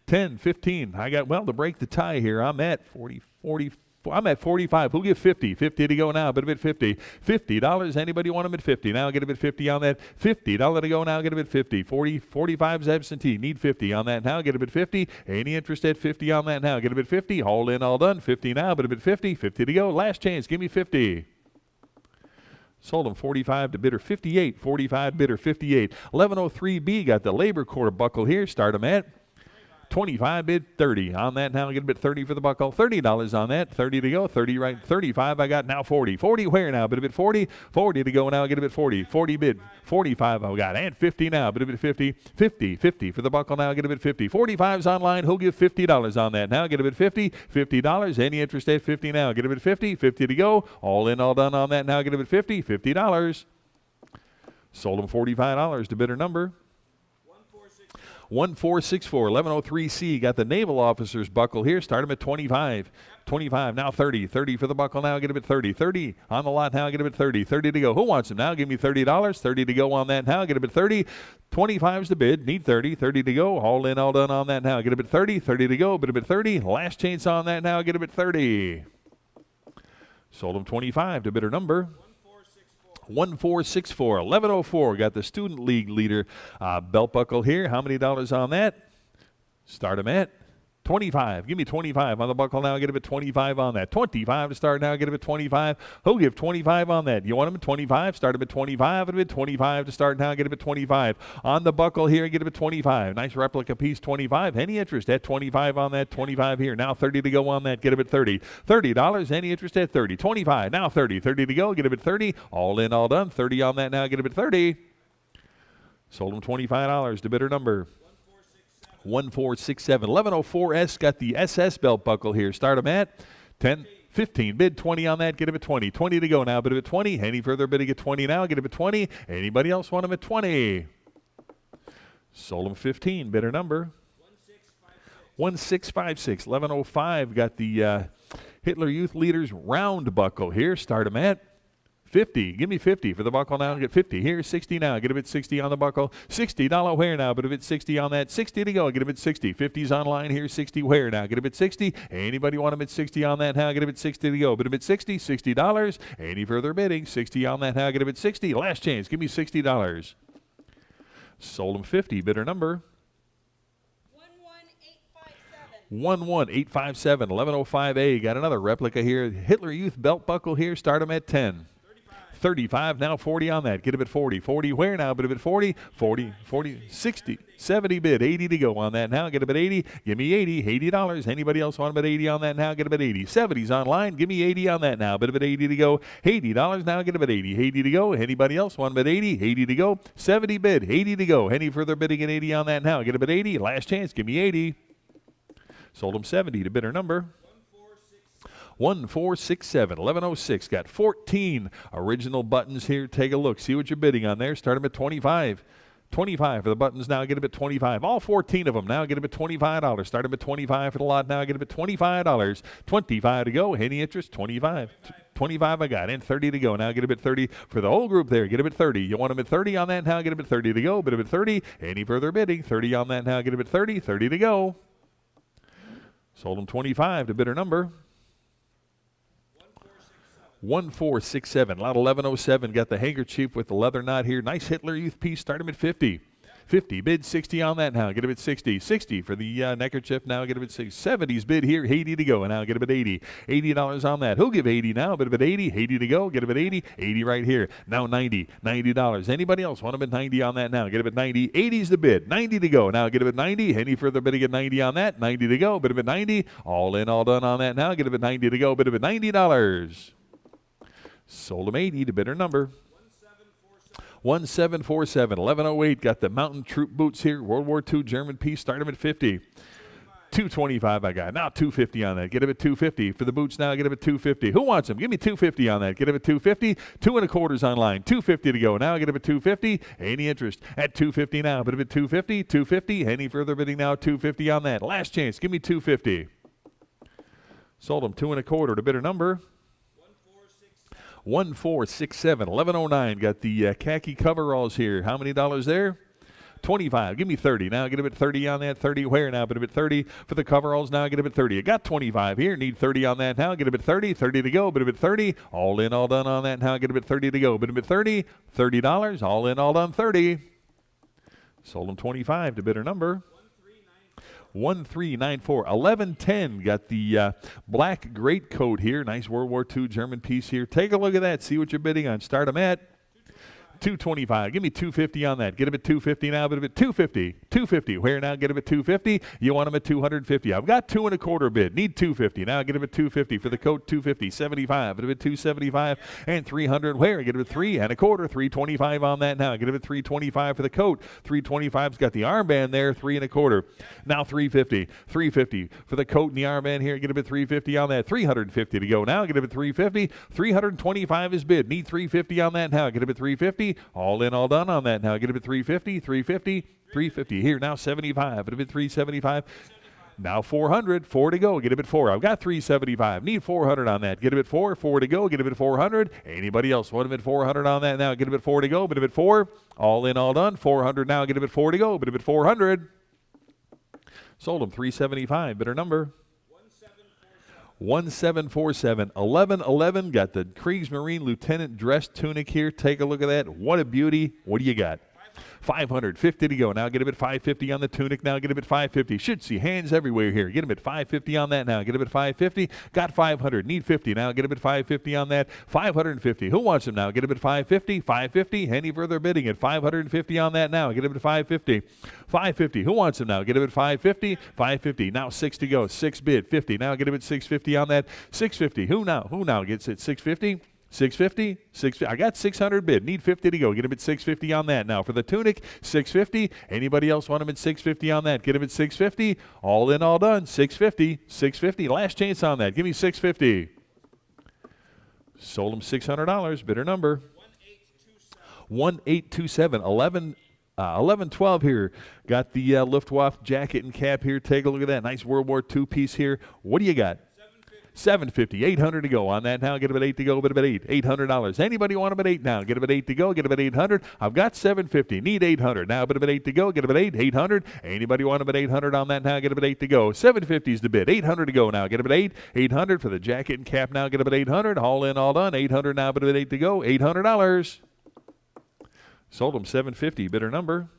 10, 15. I got, well, to break the tie here, I'm at 40, 40. I'm at 45. Who'll give 50? 50 to go now. Bid a bit 50. $50. Anybody want them at 50? Now get a bit 50 on that. $50 to go now. Get a bit 50. 40, 45's absentee. Need 50 on that now. Get a bit 50. Any interest at 50 on that now? Get a bit 50. All in, all done. 50 now. Bid a bit 50. 50 to go. Last chance. Give me 50. Sold him 45 to bidder 58. 45 bidder 58. 1103B. Got the Labor Corps buckle here. Start them at 25 bid 30 on that now. Get a bit 30 for the buckle. $30 on that. 30 to go. 30 right. 35 I got now. 40. 40 where now? Bid a bit 40. 40 to go now. Get a bit 40. 40 bid 45 I got. And 50 now. Bid a bit 50. 50. 50 for the buckle now. Get a bit 50. 45's online. Who'll give $50 on that now? Get a bit 50. $50. Any interest at 50 now? Get a bit 50. 50 to go. All in, all done on that now. Get a bit 50. $50. Sold him $45 to bidder number 1464. 1103C. Got the naval officer's buckle here. Start him at 25. 25 now. 30. 30 for the buckle now. Get a bit 30. 30 on the lot now. Get a bit 30. 30 to go. Who wants him now? Give me $30. 30 to go on that now. Get a bit 30. 25's the bid. Need 30. 30 to go. All in, all done on that now. Get a bit 30. 30 to go. Bit a bit 30. Last chance on that now. Get a bit 30. Sold him 25 to bidder number 1464. 1104. Got the student league leader belt buckle here. How many dollars on that? Start them at 25. Give me 25 on the buckle now. Get him at 25 on that. 25 to start now. Get him at 25. Who'll give 25 on that? You want him at 25? Start him at 25. And at 25 to start now. Get him at 25 on the buckle here. Get him at 25. Nice replica piece. 25. Any interest at 25 on that? 25 here. Now 30 to go on that. Get him at 30. $30. Any interest at 30? 25. Now 30. 30 to go. Get him at 30. All in, all done. 30 on that now. Get him at 30. Sold him $25 to bidder number 1467. 1104S got the SS belt buckle here. Start him at 10. 15. Bid 20 on that. Get him at 20. 20 to go now. Bid him at 20. Any further bidding at 20 now. Get him at 20. Anybody else want him at 20? Sold him 15. Bidder number 1656. 1105 got the Hitler Youth Leaders round buckle here. Start him at 50. Give me 50 for the buckle now. Get 50 here. 60 now. Get him at 60 on the buckle. $60 wear now. But a bit 60 on that. 60 to go. Get him at 60. 50's online here. 60 wear now. Get him at 60. Anybody want him at 60 on that now? Get him at 60 to go. But a bit 60. $60. Any further bidding? 60 on that now. Get him at 60. Last chance. Give me $60. Sold him 50. Bidder number 11857. 1105A. Got another replica here. Hitler Youth belt buckle here. Start him at 10. 35 now. 40 on that. Get him at 40. 40 where now? But at 40. 40. 60. 70 bid. 80 to go on that now. Get him at 80. Give me 80. $80. Anybody else want him at 80 on that now? Get him at 80. 70's online. Give me 80 on that now. Bid him at 80 to go. $80 now. Get him at 80. 80 to go. Anybody else want him at 80? 80 to go. 70 bid. 80 to go. Any further bidding at 80 on that now? Get him at 80. Last chance. Give me 80. Sold him 70 to bidder number 1467. 1106. Got 14 original buttons here. Take a look. See what you're bidding on there. Start them at 25. 25 for the buttons now. Get them at 25. All 14 of them now. Get them at $25. Start them at 25 for the lot now. Get them at $25. 25 to go. Any interest? 25. 25 I got. And 30 to go. Now get them at 30 for the whole group there. Get them at 30. You want them at 30 on that now? Get them at 30 to go. Bid them at 30. Any further bidding? 30 on that now. Get them at 30. 30 to go. Sold them 25 to bidder number 1467. Lot 1107. Got the handkerchief with the leather knot here. Nice Hitler Youth piece. Start him at 50. 50. Bid 60 on that now. Get him at 60. 60 for the neckerchief now. Get him at 60. 70's bid here. 80 to go. And now get him at 80. $80 on that. Who'll give 80 now? Bid him at 80. 80 to go. Get him at 80. 80 right here. Now 90. $90. Anybody else want him at 90 on that now? Get him at 90. 80's the bid. 90 to go. Now get him at 90. Any further bidding at 90 on that? 90 to go. Bid him at 90. All in, all done on that now. Get him at 90 to go. Bid him at $90. Sold him 80 to bidder number 1747. 1108. Got the Mountain Troop boots here. World War II German piece. Start him at 50. 225 I got. Now 250 on that. Get him at 250. For the boots now, get him at 250. Who wants them? Give me 250 on that. Get him at 250. 2.25 online. 250 to go. Now get him at 250. Any interest at 250 now. But him at 250. 250. Any further bidding now? 250 on that. Last chance. Give me 250. Sold him 2.25 to bidder number 1467. 1109. Got the khaki coveralls here. How many dollars there? 25. Give me 30. Now get him at 30 on that. 30 where now? But him at 30 for the coveralls now. Get him at 30. I got 25 here. Need 30 on that now. Get him at 30. 30 to go. But him at 30. All in, all done on that now. Get him at 30 to go. But him at 30. $30. All in, all done. 30. Sold him 25 to bidder number 1394. 1110. Got the black greatcoat here. Nice World War II German piece here. Take a look at that. See what you're bidding on. Start them at 225. Give me 250 on that. Get him at 250 now. But at 250. 250. Where now? Get him at 250. You want him at 250. I've got 2.25 bid. Need 250. Now get him at 250 for the coat. 250. 75. Get him at 275 and 300. Where? Get him at 3.25. 325 on that now. Get him at 325 for the coat. 325's got the armband there. 3.25. Now 350. 350 for the coat and the armband here. Get him at 350 on that. 350 to go now. Get him at 350. 325 is bid. Need 350 on that now. Get him at 350. All in, all done on that now. Get him at 350. 350. 350 here now. 75. Get him at 375. Now 400. 4 to go. Get him at 4. I've got 375. Need 400 on that. Get him at 4. 4 to go. Get him at 400. Anybody else want him at 400 on that now? Get him at 4 to go. Get him at 4. All in, all done. 400 now. Get him at 4 to go. Get him at 400. Sold him 375. Bidder number 1747. 1111. Got the Kriegsmarine Lieutenant dress tunic here. Take a look at that. What a beauty. What do you got? 550 to go. Now get him at 550 on the tunic. Now get him at 550. Should see hands everywhere here. Get him at 550 on that now. Get him at 550. Got 500. Need 50. Now get him at 550 on that. 550. Who wants him now? Get him at 550. 550. Any further bidding at 550 on that now. Get him at 550. 550. Who wants him now? Get him at 550. 550. Now 6 to go. 6 bid. 50. Now get him at 650 on that. 650. Who now? Who now gets it? 650. 650, 650. I got 600 bid. Need 50 to go. Get him at 650 on that. Now for the tunic, 650. Anybody else want him at 650 on that? Get him at 650. All in, all done. 650, 650. Last chance on that. Give me 650. Sold him $600. Bidder number 1827. 1112 here. Got the Luftwaffe jacket and cap here. Take a look at that. Nice World War II piece here. What do you got? 750, 800 to go on that now. Get him at 8 to go, bid him at 8. $800. Anybody want him at 8 now? Get him at 8 to go, get him at 800. I've got 750, need 800. Now bid him at 8 to go, get him at 8, 800. Anybody want him at 800 on that now? Get him at 8 to go. 750 is the bid, 800 to go now. Get him at 8, 800 for the jacket and cap now. Get him at 800. All in, all done. 800 now, bid him at 8 to go. $800. Sold him 750. Bidder number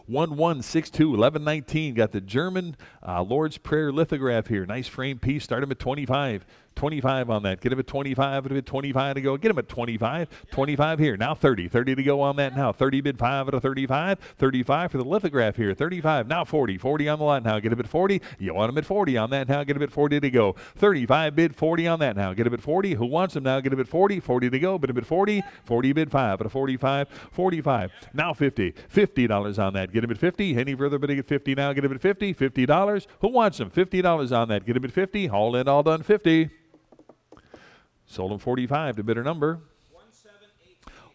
1162, 1119. Got the German Lord's Prayer lithograph here. Nice frame piece. Start him at 25. 25 on that. Get him at 25. Get him at 25 to go. Get him at 25. 25 here. Now 30. 30 to go on that now. 30 bid 5 out of 35. 35 for the lithograph here. 35. Now 40. 40 on the lot now. Get him at 40. You want him at 40 on that now. Get him at 40 to go. 35 bid 40 on that now. Get him at 40. Who wants him now? Get him at 40. 40 to go. Bid him at 40. 40 bid 5 out of 45. 45. Now 50. $50 on that. Get him at 50. Any further bidding at 50 now? Get him at 50. $50. Who wants him? $50 on that. Get him at 50. All in, all done. 50. Sold him 45 to bidder number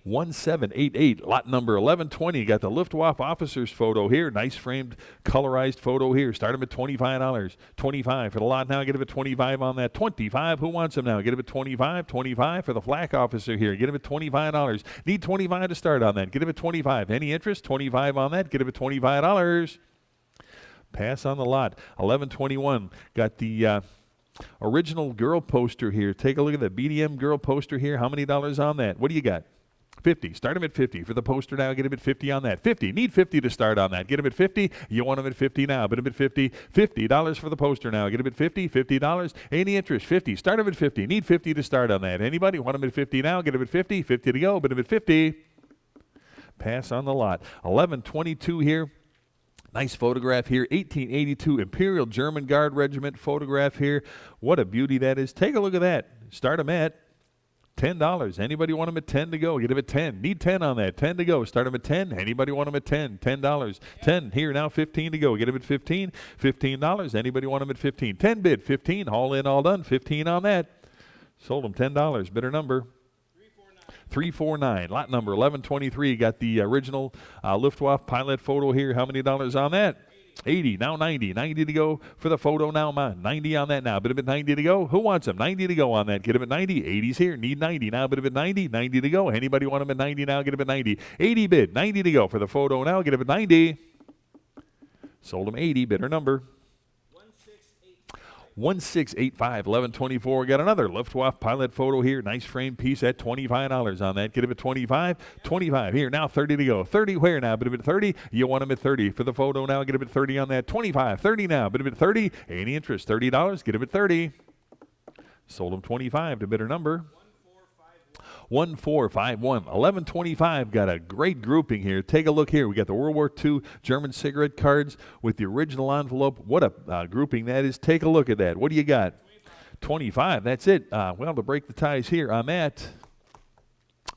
1788. Lot number 1120. Got the Luftwaffe officer's photo here. Nice framed, colorized photo here. Start him at $25. 25 for the lot now. Get him at 25 on that. 25. Who wants him now? Get him at 25. 25 for the flak officer here. Get him at $25. Need 25 to start on that. Get him at 25. Any interest? 25 on that. Get him at $25. Pass on the lot. 1121. Got the original girl poster here. Take a look at the BDM girl poster here. How many dollars on that? What do you got? 50. Start him at 50. For the poster now, get him at 50 on that. 50. Need 50 to start on that. Get him at 50. You want him at 50 now. Bid him at 50. $50 for the poster now. Get him at 50. $50. Any interest? 50. Start him at 50. Need 50 to start on that. Anybody want him at 50 now? Get him at 50. 50 to go. Bid him at 50. Pass on the lot. 1122 here. Nice photograph here, 1882 Imperial German Guard Regiment photograph here. What a beauty that is. Take a look at that. Start them at $10. Anybody want them at 10 to go? Get them at 10. Need 10 on that. 10 to go. Start them at 10. Anybody want them at 10? $10. 10 here now, 15 to go. Get them at 15. $15. Anybody want them at 15? 10 bid, 15. All in, all done. 15 on that. Sold them $10. Bidder number 349. Lot number 1123. Got the original Luftwaffe pilot photo here. How many dollars on that? 80. Now 90. 90 to go for the photo now. 90 on that now. Bid him at 90 to go. Who wants him? 90 to go on that. Get him at 90. 80's here. Need 90. Now bid him at 90. 90 to go. Anybody want him at 90 now? Get him at 90. 80 bid. 90 to go for the photo now. Get him at 90. Sold him 80. Bidder number 1685. 1124. Got another Luftwaffe pilot photo here. Nice frame piece at $25 on that. Get him at 25. 25 here. Now 30 to go. 30 where now? Bid him at 30. You want him at 30 for the photo now. Get him at 30 on that. 25. 30 now. Bid him at 30. Any interest? $30. Get him at 30. Sold him 25 to bidder number 1451. 1125. Got a great grouping here. Take a look here. We got the World War II German cigarette cards with the original envelope. What a grouping that is. Take a look at that. What do you got? 25. That's it. Well, to break the ties here, I'm at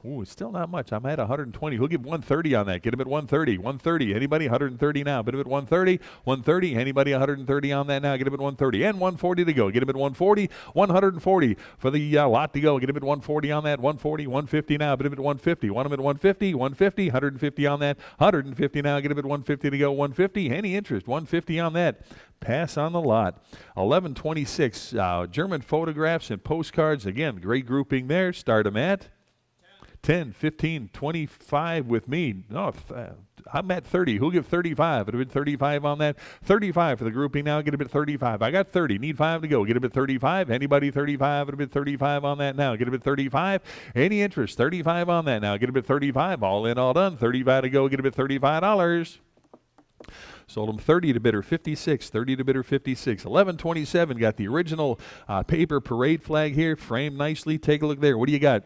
it's still not much. I'm at 120. Who'll give 130 on that? Get him at 130. 130. Anybody? 130 now. Bid him at 130. 130. Anybody? 130 on that now. Get him at 130. And 140 to go. Get him at 140. 140 for the lot to go. Get him at 140 on that. 140. 150 now. Bid him at 150. Want him at 150. 150. 150 on that. 150 now. Get him at 150 to go. 150. Any interest? 150 on that. Pass on the lot. 1126. German photographs and postcards. Again, great grouping there. Start them at 10, 15, 25 with me. No, I'm at 30. Who'll give 35? Would have been 35 on that. 35 for the grouping now. Get a bit 35. I got 30. Need 5 to go. Get a bit 35. Anybody 35? Would have been 35 on that now. Get a bit 35. Any interest? 35 on that now. Get a bit 35. All in, all done. 35 to go. Get a bit $35. Sold them 30 to bidder 56, 30 to bidder 56. 1127 got the original paper parade flag here, framed nicely. Take a look there. What do you got?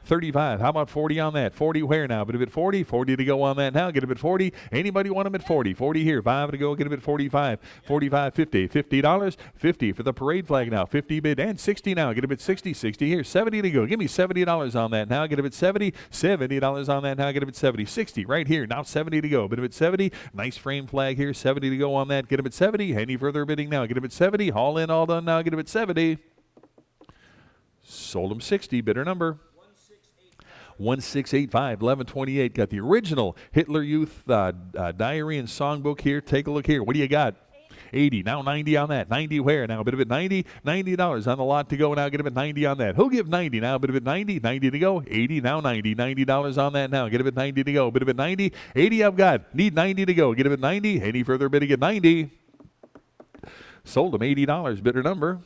35. How about 40 on that? 40 where now? Bid a bit 40. 40 to go on that now. Get a bit 40. Anybody want them at 40? 40 here. 5 to go. Get a bit 45. 45, 50. $50. 50 for the parade flag now. 50 bid and 60 now. Get a bit 60. 60 here. 70 to go. Give me $70 on that now. Get a bit 70. $70 on that now. Get a bit 70. 60 right here. Now 70 to go. Bid a bit 70. Nice frame flag here. 70 to go on that. Get a bit 70. Any further bidding now? Get a bit 70. All in, all done now. Get a bit 70. Sold them 60. Bidder number 1685, 1128. Got the original Hitler Youth diary and songbook here. Take a look here. What do you got? 80. Now 90 on that. 90 where now? Bit of it 90. $90 on the lot to go now. Get a bit 90 on that. Who'll give 90 now? Bit of it 90. 90 to go. 80 now 90. $90 on that now. Get a bit 90 to go. Bit of it 90. 80 I've got. Need 90 to go. Get a bit 90. Any further bidding at 90. Sold them $80. Bidder number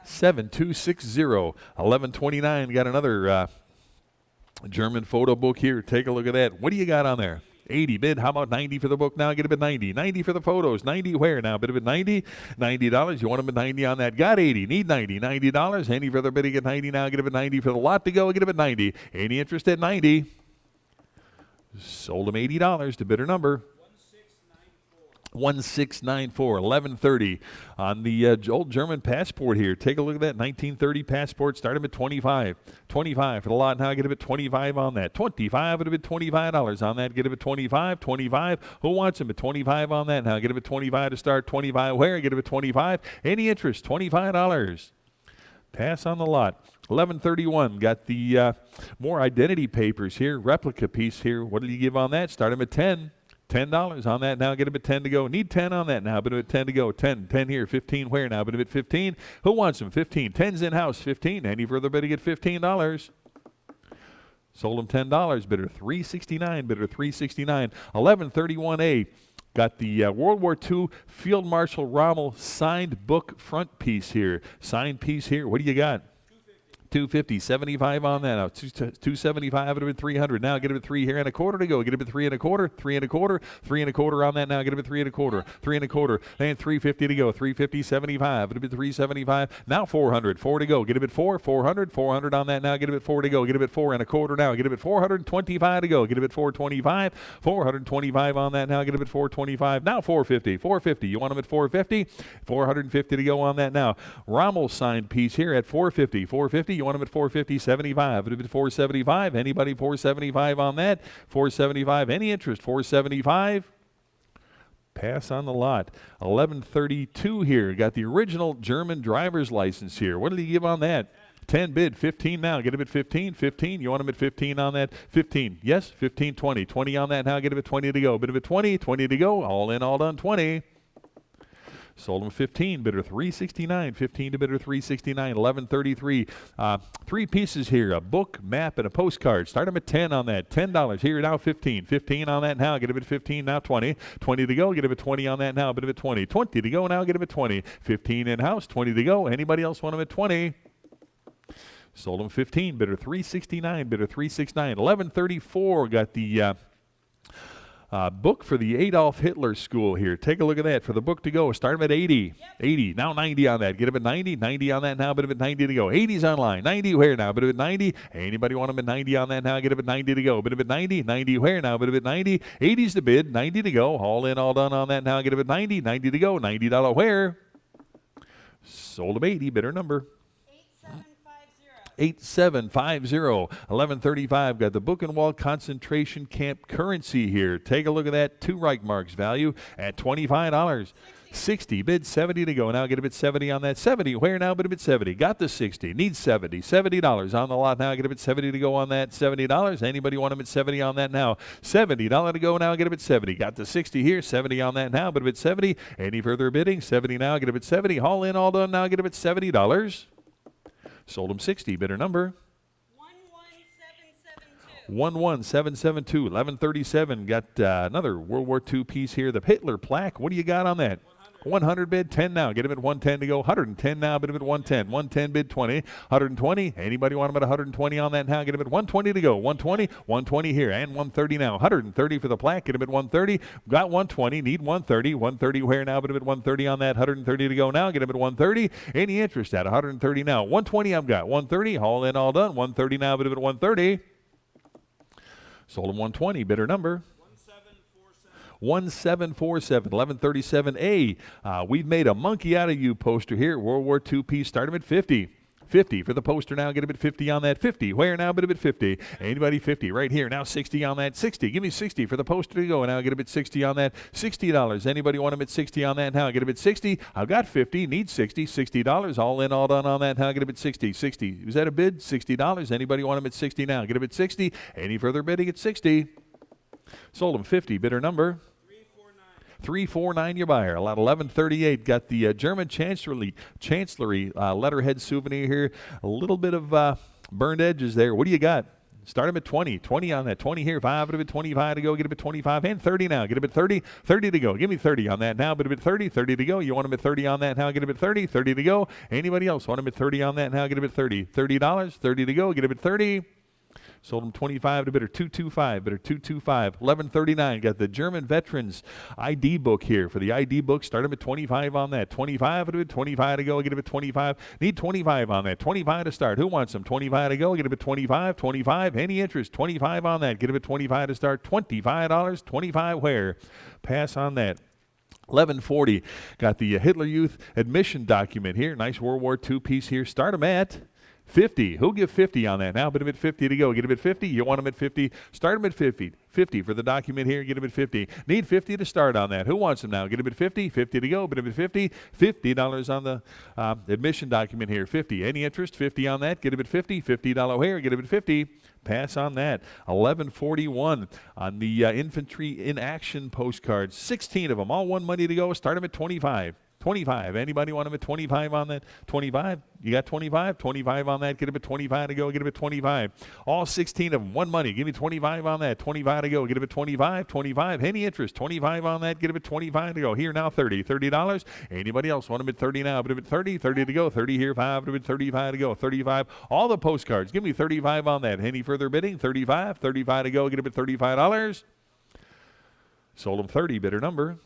7260. 1129. Got another German photo book here. Take a look at that. What do you got on there? 80 bid. How about 90 for the book now? Get a bit 90. 90 for the photos. 90 where now? Bid a bit 90. $90. You want them at 90 on that? Got 80. Need 90. $90. Any further bidding at 90 now? Get a bit 90 for the lot to go. Get a bit 90. Any interest at 90? Sold them $80 to bidder number 1694, 1130 on the old German passport here. Take a look at that 1930 passport. Start them at 25. 25 for the lot now. Get a bit 25 on that. 25 at a bit $25 on that. Get a bit 25. 25. Who wants them at 25 on that now? Get a bit 25 to start. 25 where? Get a bit 25. Any interest? $25. Pass on the lot. 1131 got the more identity papers here. Replica piece here. What did you give on that? Start them at 10. $10 on that now. Get a bit 10 to go. Need 10 on that now. Bit of it 10 to go. 10 here. 15 where now? Bit of it 15. Who wants them? 15. 10's in house. 15. Any further bidding at $15? Sold them $10. Bidder 369. Bidder 369. 1131A. Got the World War II Field Marshal Rommel signed book front piece here. Signed piece here. What do you got? 250, 75 on that now. 275 at a bit 300 now. Get a bit 3 here and a quarter to go. Get a bit 3 and a quarter, 3 and a quarter, 3 and a quarter on that now. Get a bit 3 and a quarter, 3 and a quarter, and 350 to go. 350, 75 at a bit 375. Now 400, 4 to go. Get a bit 4, 400, 400 on that now. Get a bit 4 to go. Get a bit 4 and a quarter now. Get a bit 425 to go. Get a bit 425, 425 on that now. Get a bit 425. Now 450, 450. You want them at 450? 450 to go on that now. Rommel signed piece here at 450, 450. You want them at 450, 75. It'll be 475. Anybody 475 on that? 475. Any interest? 475. Pass on the lot. 1132 here. Got the original German driver's license here. What did he give on that? 10 bid, 15 now. Get him at 15, 15. You want him at 15 on that? 15. Yes, 15, 20. 20 on that now. Get him at 20 to go. Bid him at 20, 20 to go. All in, all done, 20. Sold him 15, bidder 369, 15 to bidder 369, 1133. 3 pieces here, a book, map, and a postcard. Start them at 10 on that, $10. Here now 15, 15 on that now. Get a bit 15 now, 20, 20 to go. Get a bit 20 on that now, bit of it 20, 20 to go now. Get a bit 20, 15 in house, 20 to go. Anybody else want them at 20? Sold them 15, bidder 369, bidder 369, 1134. Got the book for the Adolf Hitler School here. Take a look at that. For the book to go, start them at 80. Yep. 80. Now 90 on that. Get them at 90. 90 on that now. Bit of it 90 to go. 80's online. 90 where now? Bit of it 90. Anybody want them at 90 on that now? Get them at 90 to go. Bit of it 90. 90 where now? Bit of it 90. 80's the bid. 90 to go. All in, all done on that now. Get them at 90. 90 to go. $90 where? Sold them 80. Bidder number 8750. 1135. Got the Buchenwald concentration camp currency here. Take a look at that. 2 Reichmarks value at $25. 60 bid, 70 to go. Now get a bit 70 on that. 70 where now? Bid a bit 70. Got the 60. Needs 70. $70 on the lot now. Get a bit 70 to go on that. $70. Anybody want them at 70 on that now? $70 to go now. Get a bit 70. Got the 60 here. 70 on that now. Bid a bit 70. Any further bidding? 70 now. Get a bit 70. All in, all done now. Get a bit $70. Sold them 60. Bidder number 11772, 1137. Got another World War II piece here. The Hitler plaque. What do you got on that? 100 bid, 10 now. Get him at 110 to go. 110 now, bid him at 110. 110 bid, 20. 120. Anybody want him at 120 on that now? Get him at 120 to go. 120. 120 here and 130 now. 130 for the plaque. Get him at 130. Got 120. Need 130. 130 where now? Bid him at 130 on that. 130 to go now. Get him at 130. Any interest at 130 now? 120 I've got. 130. All in, all done. 130 now. Bid him at 130. Sold him 120. Bidder number 1747, 1137A. We've made a monkey out of you poster here. World War II piece. Start him at 50. 50 for the poster now. Get him at 50 on that. 50. Where now? Bid him at 50. Anybody 50 right here. Now 60 on that. 60. Give me 60 for the poster to go. Now get him at 60 on that. $60. Anybody want him at 60 on that? Now get him at 60. I've got 50. Need 60. $60. All in, all done on that. Now get him at 60. 60. Was that a bid? $60. Anybody want him at 60 now? Get him at 60. Any further bidding at 60? Sold him 50. Bidder number 349 your buyer. Lot 1138. Got the German Chancellery letterhead souvenir here. A little bit of burned edges there. What do you got? Start him at 20. 20 on that. 20 here. 5 to bid 25 to go. Get him at 25 and 30 now. Get him at 30. 30 to go. Give me 30 on that now. Bid him at 30. 30 to go. You want him at 30 on that now? Get him at 30. 30 to go. Anybody else want him at 30 on that now? Get him at 30. $30. 30 to go. Get him at 30. Sold him 25 to bidder 225, bidder 225, 1139. Got the German Veterans ID book here. For the ID book, start him at 25 on that. 25 to bid, 25 to go, get him at 25. Need 25 on that. 25 to start. Who wants them? 25 to go, get him at 25. 25. Any interest? 25 on that. Get him at 25 to start. $25. 25 where? Pass on that. 1140. Got the Hitler Youth admission document here. Nice World War II piece here. Start him at 50. Who'll give 50 on that now? Bid him at 50 to go. Get him at 50. You want him at 50. Start him at 50. 50 for the document here. Get him at 50. Need 50 to start on that. Who wants him now? Get him at 50. 50 to go. Bid him at 50. $50 on the admission document here. 50. Any interest? 50 on that. Get him at 50. $50 here. Get him at 50. Pass on that. 1141 on the infantry in action postcards. 16 of them. All one money to go. Start him at 25. 25. Anybody want him at 25 on that? 25? You got 25? 25 on that. Get him at 25 to go. Get him at 25. All 16 of them. One money. Give me 25 on that. 25 to go. Get him at 25. 25. Any interest? 25 on that. Get him at 25 to go. Here now 30. $30. Anybody else want him at 30 now? Get him at 30. 30 to go. 30 here. 5. Get him at 35 to go. 35. All the postcards. Give me 35 on that. Any further bidding? 35. 35 to go. Get him at $35. Sold him 30. Bidder number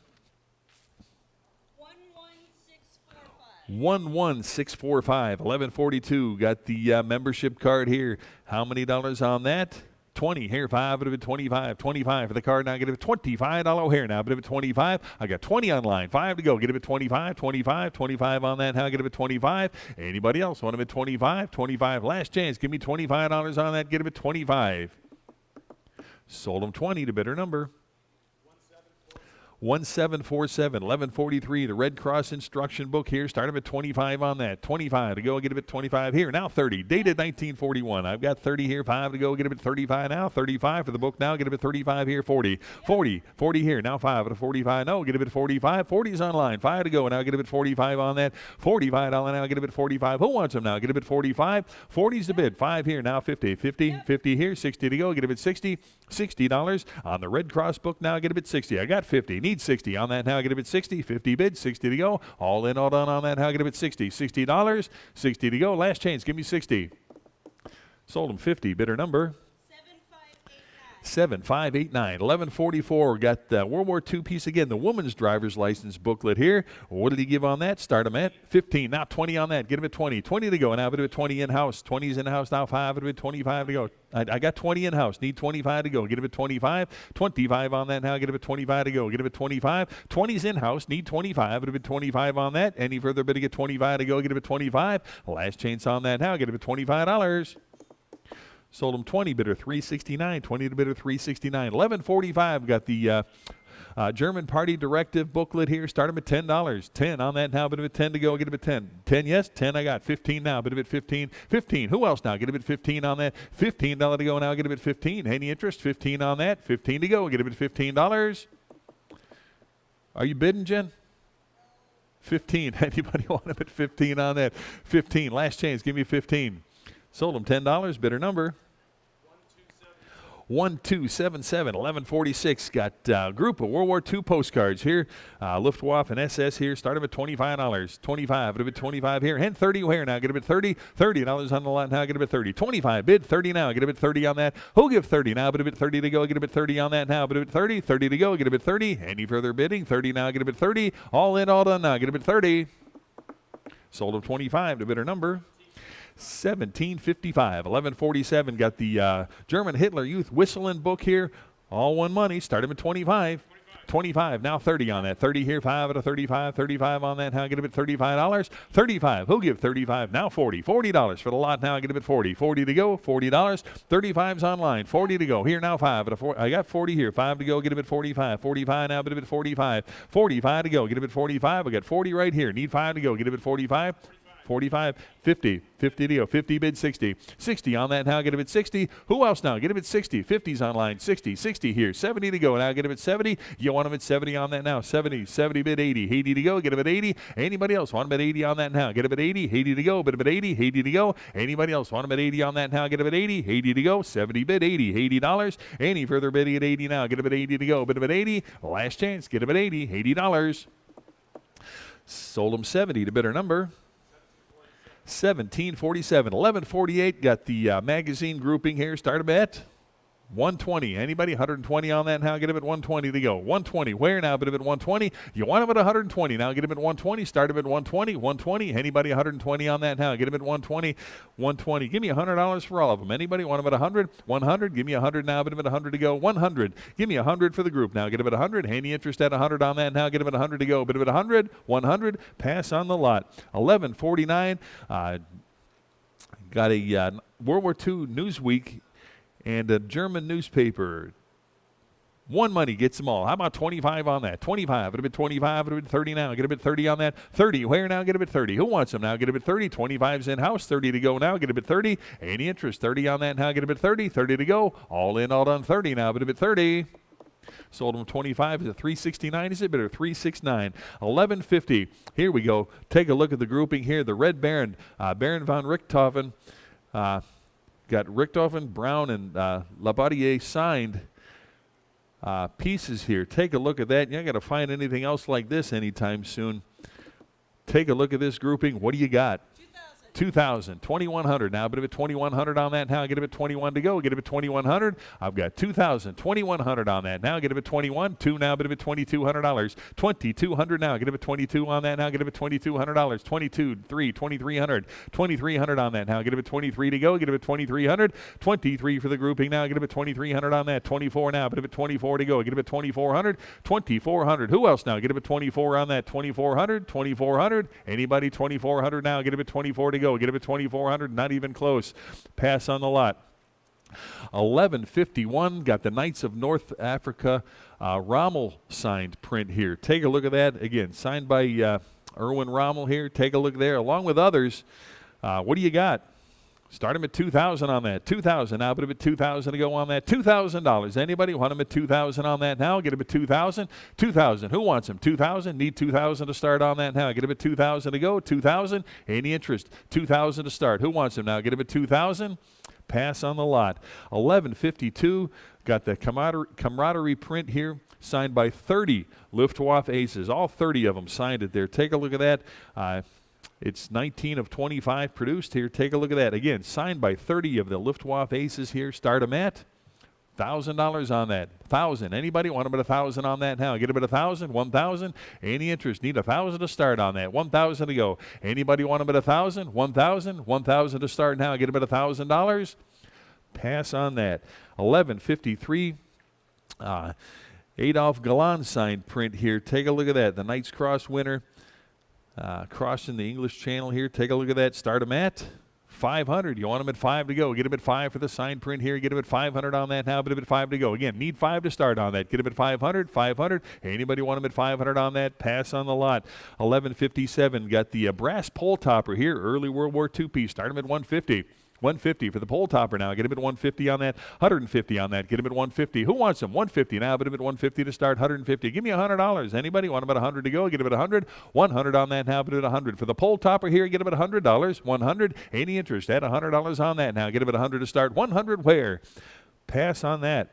11645. 1142. Got the membership card here. How many dollars on that? 20 here. 5 of it 25. 25 for the card. Now get it at $25 here. Now get it at 25. I got 20 online. 5 to go. Get it at 25. 25. 25 on that. Now get it at 25. Anybody else want them at 25? 25. Last chance. Give me $25 on that. Get it at 25. Sold them 20 to bidder number 1747, 1143. The Red Cross instruction book here. Start him at 25 on that. 25 to go. Get him at 25 here. Now 30. Dated 1941. I've got 30 here. 5 to go. Get him at 35 now. 35 for the book now. Get him at 35 here. 40. 40. 40 here. Now 5 at 45. No. Get him at 45. 40 is online. 5 to go. Now get him at 45 on that. $45 now. Get him at 45. Who wants him now? Get him at 45. 40's the bid. 5 here. Now 50. 50. 50 here. 60 to go. Get him at 60. $60 on the Red Cross book now. Get him at 60. I got 50. Need 60 on that now. Get him at 60. 50 bid. 60 to go. All in, all done on that now. Get him at 60. $60. 60 to go. Last chance. Give me 60. Sold him 50. Bidder number 7589. 1144. Got the World War II piece again. The woman's driver's license booklet here. What did he give on that? Start him at 15. Now 20 on that. Get him at 20. 20 to go. Now bid him at 20 in-house. 20's in-house now. 5. Bid him at 25 to go. I got 20 in-house. Need 25 to go. Get him at 25. 25 on that now. Get him at 25 to go. Get him at 25. 20's in-house. Need 25. Bid him at 25 on that. Any further bidding at 25 to go. Get him at 25. Last chance on that now. Get him at $25. Sold him 20, bidder 369. 20 to bidder 369. 1145. Got the German Party Directive booklet here. Start him at $10. 10 on that now. Bid him at 10 to go. Get him at 10. 10, yes. 10 I got. 15 now. Bid him at 15. 15. Who else now? Get him at 15 on that. $15 to go now. Get him at 15. Any interest? 15 on that. 15 to go. Get him at $15. Are you bidding, Jen? 15. Anybody want him at 15 on that? 15. Last chance. Give me 15. Sold him $10. Bidder number 1277, 1146. Got a group of World War II postcards here. Luftwaffe and SS here. Start them at $25. 25. It'll be 25 here. And 30 here now. Get a bit 30. $30 on the lot now. Get a bit 30. 25. Bid 30 now. Get a bit 30 on that. Who'll give 30 now? But a bit 30 to go. Get a bit 30 on that now. But a bit 30. 30 to go. Get a bit 30. Any further bidding? 30 now. Get a bit 30. All in, all done now. Get a bit 30. Sold of 25 to bidder number 1755. 1147. Got the German Hitler Youth Whistling book here. All one money. Start him at 25. 25. Now 30 on that. 30 here. 5 out of 35. 35 on that. Now get a bit $35. 35. Who'll give 35? Now 40. $40 for the lot. Now get a bit 40. 40 to go. $40. 35's online. 40 to go. Here now 5 out of 4. I got 40 here. 5 to go. Get a bit 45. 45 now. Get a bit 45. 45 to go. Get a bit 45. I got 40 right here. Need 5 to go. Get a bit 45. 45, 50, 50 to go, 50 bid 60, 60 on that now, get a bid 60, who else now, get a bid 60, 50's online, 60, 60 here, 70 to go, now get a bid 70, you want them at 70 on that now, 70, 70 bid 80, 80 to go, get a bid 80, anybody else want a bid 80 on that now, get a bid 80, 80 to go, bid a bid 80, 80 to go, anybody else want a bid 80 on that now, get a bid 80, 80 to go, 70 bid 80, $80, any further bidding at 80 now, get a bid 80 to go, bid a bid 80, last chance, get a bid 80, $80, sold them 70 to bidder number 1747. 1148. Got the magazine grouping here. Start them at 120. Anybody? 120 on that now. Get them at 120 to go. 120. Where now? Bid them at 120. You want them at 120. Now get them at 120. Start them at 120. 120. Anybody? 120 on that now. Get them at 120. 120. Give me $100 for all of them. Anybody? Want them at 100? 100. Give me 100 now. Bid them at 100 to go. 100. Give me 100 for the group now. Get them at 100. Any interest at 100 on that now. Get them at 100 to go. Bid them at 100. 100. Pass on the lot. 1149. Got a World War II Newsweek and a German newspaper. One money gets them all. How about 25 on that? 25. It'll be 25. It'll be 30 now. Get a bit 30 on that. 30. Where now? Get a bit 30. Who wants them now? Get a bit 30. 25's in house. 30 to go now. Get a bit 30. Any interest? 30 on that now. Get a bit 30. 30 to go. All in, all done. 30 now. But a bit 30. Sold them 25. Is it 369? Is it better? 369. 1150. Here we go. Take a look at the grouping here. The Red Baron, Baron von Richthofen. Got Richthofen, Brown, and Labaudier signed pieces here. Take a look at that. You're not going to find anything else like this anytime soon. Take a look at this grouping. What do you got? 2,000, 2,100 now, but a bit 2,100 on that now, get a bit 21 to go, get a bit 2,100, I've got 2,000, 2,100 on that now, get a bit 21, 2 now, but a bit $2,200, 2,200 now, get a bit 22 on that now, get a bit $2,200, 22, 3, 2,300, 2,300 on that now, get a bit 23 to go, get a bit 2,300, 23 for the grouping now, get a bit 2,300 on that, 24 now, but a bit 24 to go, get a bit 2,400, 2,400, who else now, get a bit 24 on that, 2,400, 2,400, anybody 2,400 now, get a bit 24 to go. Get up at 2,400, not even close. Pass on the lot. 1151, got the Knights of North Africa Rommel signed print here. Take a look at that. Again, signed by Erwin Rommel here. Take a look there, along with others. What do you got? Start them at 2,000 on that. 2,000 now, but a bit 2,000 to go on that. $2,000. Anybody want them at 2,000 on that now? Get them at 2,000. 2,000. Who wants them? 2,000. Need 2,000 to start on that now. Get them at 2,000 to go. 2,000. Any interest? 2,000 to start. Who wants them now? Get them at 2,000. Pass on the lot. 1152. Got the camaraderie print here, signed by 30 Luftwaffe aces. All 30 of them signed it there. Take a look at that. It's 19 of 25 produced here. Take a look at that. Again, signed by 30 of the Luftwaffe aces here. Start them at $1,000 on that. 1,000. Anybody want them at 1,000 on that now? Get them at 1,000, 1,000. Any interest? Need 1,000 to start on that. 1,000 to go. Anybody want them at 1,000, 1,000, 1,000 to start now? Get them at $1,000. Pass on that. 1153. Adolf Galland signed print here. Take a look at that. The Knights Cross winner. Crossing the English Channel here. Take a look at that. Start them at 500. You want them at 5 to go. Get them at 5 for the signed print here. Get them at 500 on that now, but at 5 to go. Again, need 5 to start on that. Get them at 500, 500. Anybody want them at 500 on that? Pass on the lot. 1157. Got the brass pole topper here. Early World War II piece. Start them at 150. 150 for the pole topper now. Get him at 150 on that. 150 on that. Get him at 150. Who wants him? 150 now. Put him at 150 to start. 150. Give me $100. Anybody want him at 100 to go? Get him at 100. 100 on that now. Put it at 100 for the pole topper here. Get him at $100. 100. Any interest? Add $100 on that now. Get him at 100 to start. 100 where? Pass on that.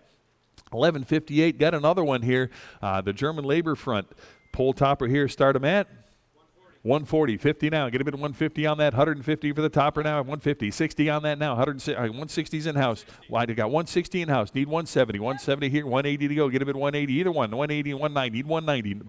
1158, got another one here. The German Labor Front. Pole topper here, start 'em at 140, 50 now. Get a bit of 150 on that. 150 for the topper now. 150, 60 on that now. 160's in house. Wide, got 160 in house. Need 170. 170 here. 180 to go. Get a bit 180. Either one. 180 and 190. Need 190.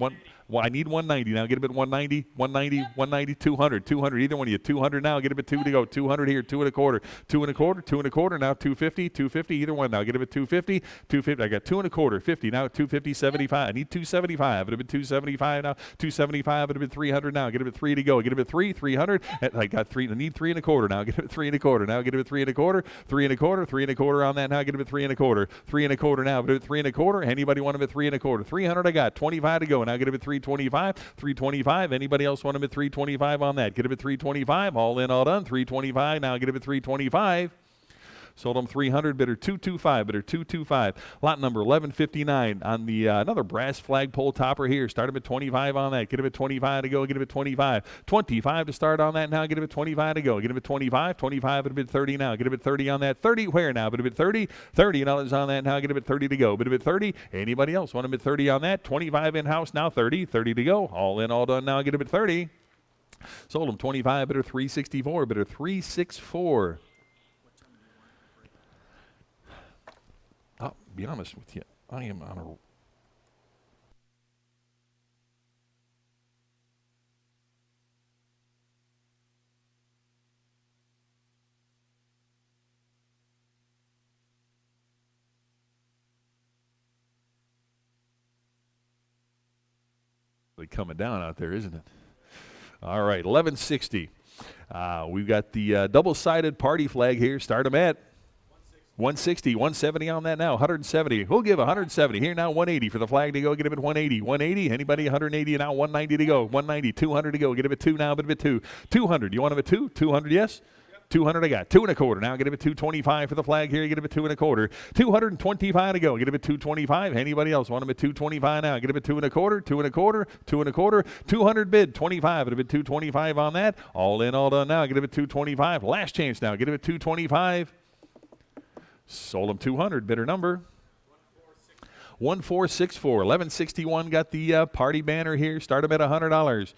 I need 190 now. Get a bit 190, 190, 190, 200, 200. Either one of you. 200 now. Get a bit 2 to go. 200 here. 2 1/4. 2 1/4. 2 1/4. Now 250, 250. Either one now. Get a bit 250, 250. I got 2 1/4. 50 now. 250, 75. I need 275. It a bit 275 now. 275. It a bit 300 now. Get a bit 3 to go. Get a bit 300. I got 3. I need 3 1/4 now. Get a bit 3 1/4 now. Get a bit 3 1/4. 3 1/4. 3 1/4 on that now. Get a bit 3 1/4. 3 1/4 now. Get a bit 3 1/4. Anybody want a bit 3 1/4? 300 I got. 25 to go. Now get a bit 325. 325. Anybody else want them at 325 on that? Get them at 325. All in, all done. 325. Now get them at 325. Sold them 300, bidder 225, bidder 225. Lot number 1159 on the another brass flagpole topper here. Start them at 25 on that. Get them at 25 to go. Get them at 25. 25 to start on that now. Get them at 25 to go. Get them at 25. 25 at a bid 30 now. Get them at 30 on that. 30 where now? Bid a bit 30. $30 on that now. Get them at 30 to go. Bid a bit 30. Anybody else want them at 30 on that? 25 in house now. 30. 30 to go. All in, all done now. Get them at 30. Sold them 25, bidder 364, bidder 364. I'll be honest with you, I am on a... coming down out there, isn't it? All right, 1160. We've got the double-sided party flag here. Start them at 160, 170 on that now, 170. We'll give 170 here now, 180 for the flag to go. Get him at 180, 180. Anybody 180 now, 190 to go, 190, 200 to go. Get him at 2 now, but a bit 2. 200. You want him at 2? 200, yes. 200 I got. 2 1/4. Now get him at 225 for the flag here. Get him at 2 1/4. 225 to go. Get him at 225. Anybody else want him at 225 now? Get him at 2 1/4. 2 1/4. 2 1/4. 200 bid. 25. At a bid 225 on that. All in, all done now. Get him at 225. Last chance now. Get him at 225. Sold him 200. Bidder number 1464. 1161 got the party banner here. Start him at $100.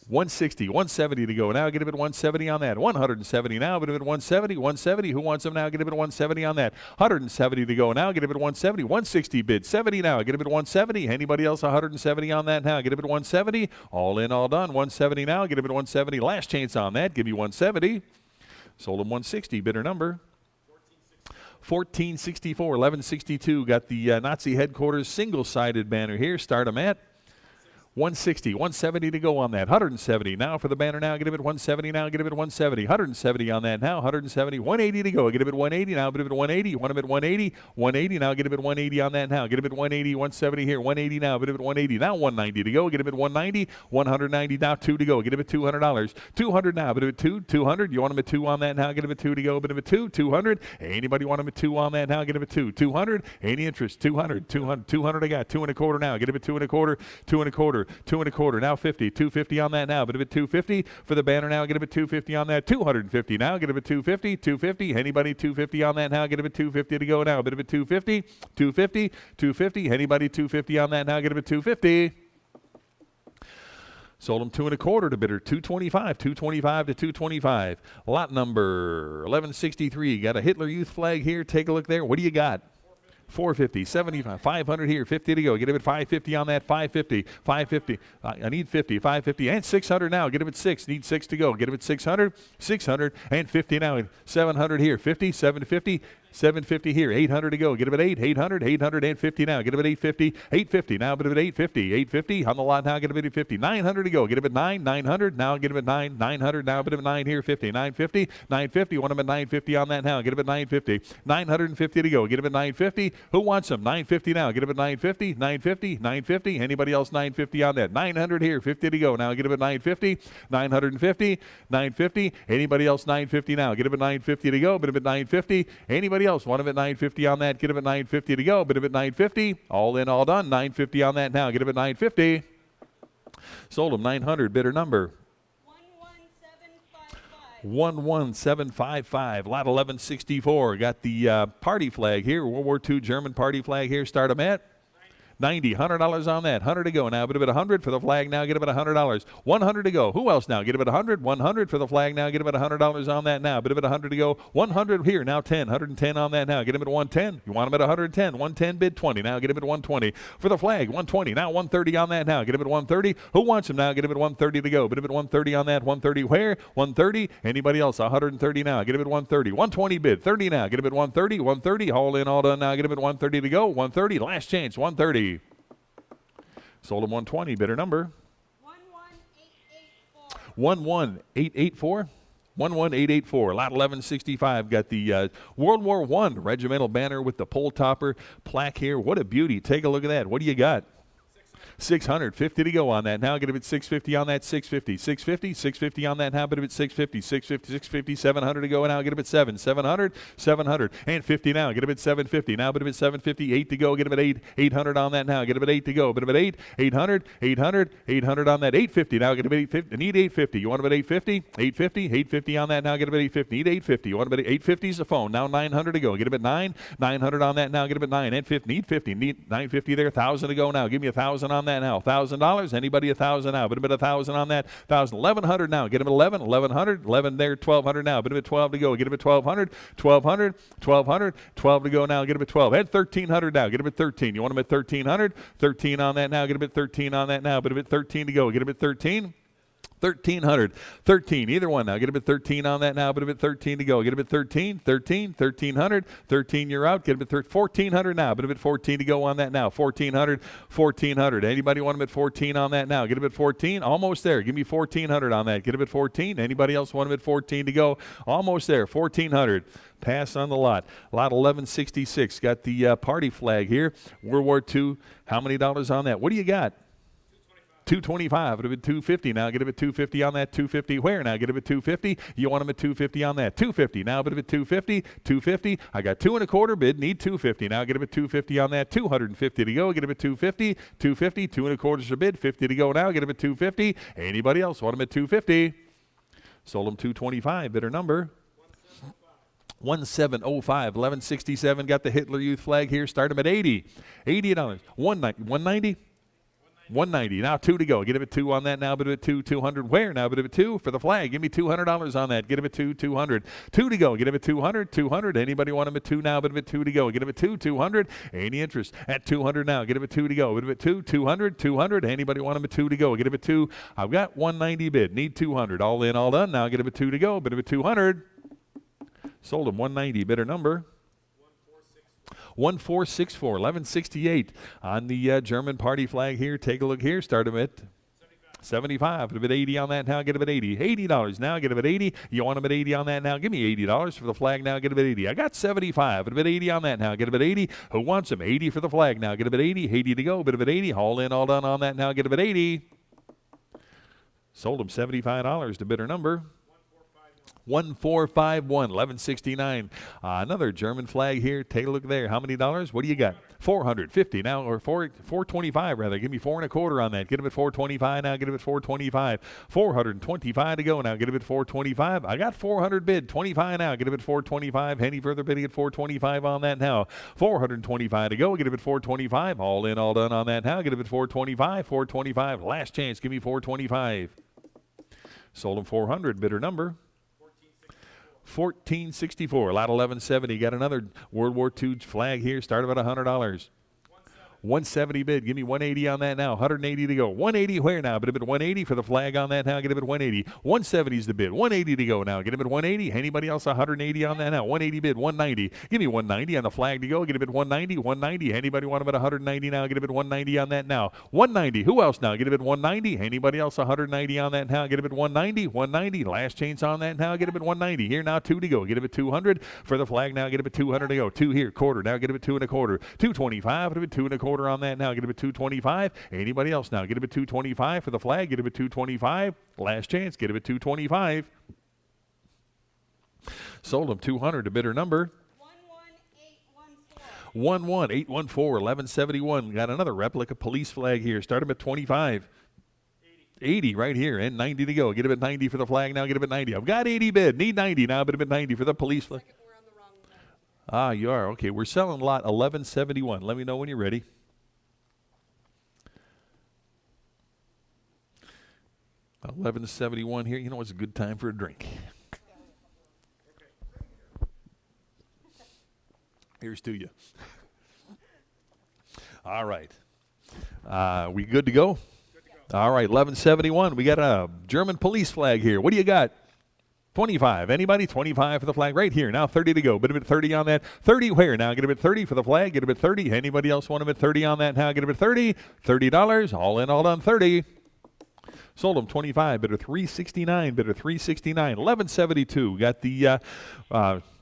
160, 170 to go. Now get him at 170 on that. 170 now. Get him at 170, 170. Who wants him now? Get him at 170 on that. 170 to go now. Get him at 170, 160 bid. 70 now. Get him at 170. Anybody else 170 on that now? Get him at 170. All in, all done. 170 now. Get him at 170. Last chance on that. Give me 170. Sold him 160. Bidder number 1464. 1162 got the Nazi headquarters single-sided banner here. Start them at 160, 170 to go on that. 170 now for the banner now. Get him at 170 now. Get him at 170. 170 on that now. 170, 180 to go. Get him at 180 now. Get him at 180. Want him at 180. 180 now. Get him at 180 on that now. Get him at 180. 170 here. 180 now. Get him at 180 now. 190 to go. Get him at 190. 190 now. 2 to go. Get him at $200. 200 now. Get him at 2. 200. You want him at 2 on that now? Get him at 2 to go. Get him at 2. 200. Anybody want him at 2 on that now? Get him at 2. 200. Any interest? 200. 200. 200 I got. 2 1/4 now. Get him at 2 1/4. 2 1/4. 2 1/4 now. 50. 250 on that now. But at 250 for the banner now. Get him at 250 on that. 250 now. Get him at 250. 250. Anybody 250 on that now? Get him at 250 to go now. Bit of a 250. 250. 250. Anybody 250 on that now? Get him at 250. Sold him 2 1/4 to bidder 225. 225 to 225. Lot number 1163. Got a Hitler Youth flag here. Take a look there. What do you got? 450, 75, 500 here, 50 to go. Get him at 550 on that, 550, 550. I need 50, 550, and 600 now. Get him at 6, need 6 to go. Get him at 600, 600, and 50 now. 700 here, 50, 750, 750 here, 800 to go. Get him at 8, 800, 850 now. Get him at 850, 850 now. Get him at 850, 850 on the lot now. Get him at 850, 900 to go. Get him at 9, 900 now. Get him at 9, 900 now. Get him at 9 here, 50, 950, 950. Want him at 950 on that now. Get him at 950, 950 to go. Get him at 950. Who wants him? 950 now. Get him at 950, 950, 950. Anybody else 950 on that? 900 here, 50 to go. Now get him at 950, 950, 950. Anybody else 950 now? Get him at 950 to go. Get him at 950. Anybody else want him at 950 on that? Get him at 950 to go. Get him at 950. All in, all done. 950 on that now. Get him at 950. Sold him 900. Bidder number 11755, lot 1164. Got the party flag here, World War II German party flag here. Start them at 90, $100 on that. 100 to go now. Bid a bit 100 for the flag now. Get about $100. 100 to go. Who else now? Get about 100. 100 for the flag now. Get about $100 on that now. Bid a bit 100 to go. 100 here now. 10. 110 on that now. Get him at 110. You want him at 110. 110 bid 20 now. Get him at 120 for the flag. 120 now. 130 on that now. Get him at 130. Who wants him now? Get him at 130 to go. Bid him at 130 on that. 130 where? 130. Anybody else? 130 now. Get him at 130. 120 bid 30 now. Get him at 130. 130. All in, all done now. Get him at 130 to go. 130. Last chance. 130. Sold him 120. Bidder number 11884. 11884. Lot 1165. Got the World War I regimental banner with the pole topper plaque here. What a beauty. Take a look at that. What do you got? 600. 50 to go on that. Now get a bit 650 on that. 650. 650. 650 on that. Now get a bit 650. 650. 650. 700 to go. And now get a bit 7. 700. 700. And 50 now. Get a bit 750. Now get a bit 750. 8 to go. Get a bit 8. 800 on that now. Get a bit 8 to go. Bit a bit 8. 800. 800. 800 on that. 850. Now get a bit 850. Need 850. You want a bit 850? 850. 850 on that now. Get a bit 850. Need 850. You want a bit 850 is the phone. Now 900 to go. Get a bit 9. 900 on that now. Get a bit 9. And 50. Need 50. Need 950 there. 1,000 to go now. Give me 1,000 on that now. $1,000. Anybody 1,000 now? But a bit 1,000 on that. 1,000. 1,100 now. Get him at 11. 1,100. 11 there. 1,200 now. But a bit 12 to go. Get him at 1,200. 1,200. 1,200. 12 to go now. Get him at 12. At 1,300 now. Get him at 13. You want him at 1,300? 13 on that now. Get him at 13 on that now. But a bit 13 to go. Get him at 13. 1,300. 13. Either one now. Get a bit 13 on that now, but a bit 13 to go. Get a bit 13. 13. 1,300. 13, you're out. Get a bit 1,400 now, but a bit 14 to go on that now. 1,400. 1,400. Anybody want them at 14 on that now? Get a bit 14. Almost there. Give me 1,400 on that. Get a bit 14. Anybody else want them at 14 to go? Almost there. 1,400. Pass on the lot. Lot 1166. Got the party flag here. World War II. How many dollars on that? What do you got? 225. It'll be 250 now. Get a bit 250 on that. 250 where now? Get a bit 250. You want them at 250 on that. 250 now. But a bit 250. 250. I got 2.25 bid. Need 250 now. Get a bit 250 on that. 250 to go. Get a bit 250. 250. 2.25 is a bid. 50 to go now. Get a bit 250. Anybody else want them at 250? Sold them 225. Bidder number 1705. 1167. Got the Hitler Youth flag here. Start them at 80. $80. 190. 190. Now 2 to go. Get him at 2 on that now. Bit of it 2. 200. Where now? Bit of it 2 for the flag. Give me $200 on that. Get him at 2. 200. 2 to go. Get him at 200. 200. Anybody want him at 2 now? Bit of it 2 to go. Get him at 2. 200. Any interest at 200 now? Get him at 2 to go. Bit of it 2. 200. 200. Anybody want him at 2 to go? Get him at 2. I've got 190 bid. Need 200. All in, all done. Now get him at 2 to go. Bit of it 200. Sold him 190. Bidder number 1464. 1168 on the German party flag here. Take a look here. Start them at 75. A bit 80 on that now. Get him at 80. $80 now. Get him at 80. You want him at 80 on that now? Give me $80 for the flag now. Get him at 80. I got 75. A bit 80 on that now. Get him at 80. Who wants him? 80 for the flag now. Get him at 80. 80 to go. Bit of at 80. All in, all done on that now. Get him at 80. Sold him $75 to bidder number 1451. 1169. Another German flag here. Take a look there. How many dollars? What do you got? 450 now, or 425 rather. Give me 4.25 on that. Get him at 425 now. Get him at 425. 425 to go now. Get him at 425. I got 400 bid. 25 now. Get him at 425. Any further bidding at 425 on that now. 425 to go. Get him at 425. All in, all done on that now. Get him at 425. 425. Last chance. Give me 425. Sold him 400. Bidder number 1464. Lot 1170. Got another World War II flag here. Start about $100. 170 bid. Give me 180 on that now. 180 to go. 180 where now? But a bit 180 for the flag on that now. Get a bit 180. 170 is the bid. 180 to go now. Get a bit 180. Anybody else 180 on that now? 180 bid. 190. Give me 190 on the flag to go. Get a bit 190. 190. Anybody want about 190 now? Get a bit 190 on that now. 190. Who else now? Get a bit 190. Anybody else 190 on that now? Get a bit 190. 190. Last chance on that now. Get a bit 190. Here now 2 to go. Get a bit 200 for the flag now. Get a bit 200 to go. 2 here. Quarter. Now get a bit 2.25. 225. Get a bit 2.25 on that now. Get a bit 225. Anybody else now? Get a bit 225 for the flag. Get a bit 225. Last chance. Get a bit 225. Sold them 200 to bidder number 11814. 1171. Got another replica police flag here. Start them at 25. 80 right here, and 90 to go. Get him at 90 for the flag now. Get him at 90. I've got 80 bid. Need 90 now. Bid him at 90 for the police flag. We're on the wrong one. You are. Okay, we're selling lot 1171. Let me know when you're ready. $11.71 here. You know, it's a good time for a drink. Here's to you. All right. We good to go? All right, 1171. We got a German police flag here. What do you got? 25. Anybody? 25 for the flag right here. Now 30 to go. Bid him at 30 on that. 30 where? Now get him at 30 for the flag. Get him at 30. Anybody else want him at 30 on that? Now get him at 30. $30. All in, all done. 30. Sold them 25, bidder 369, bidder 369, 1172. Got the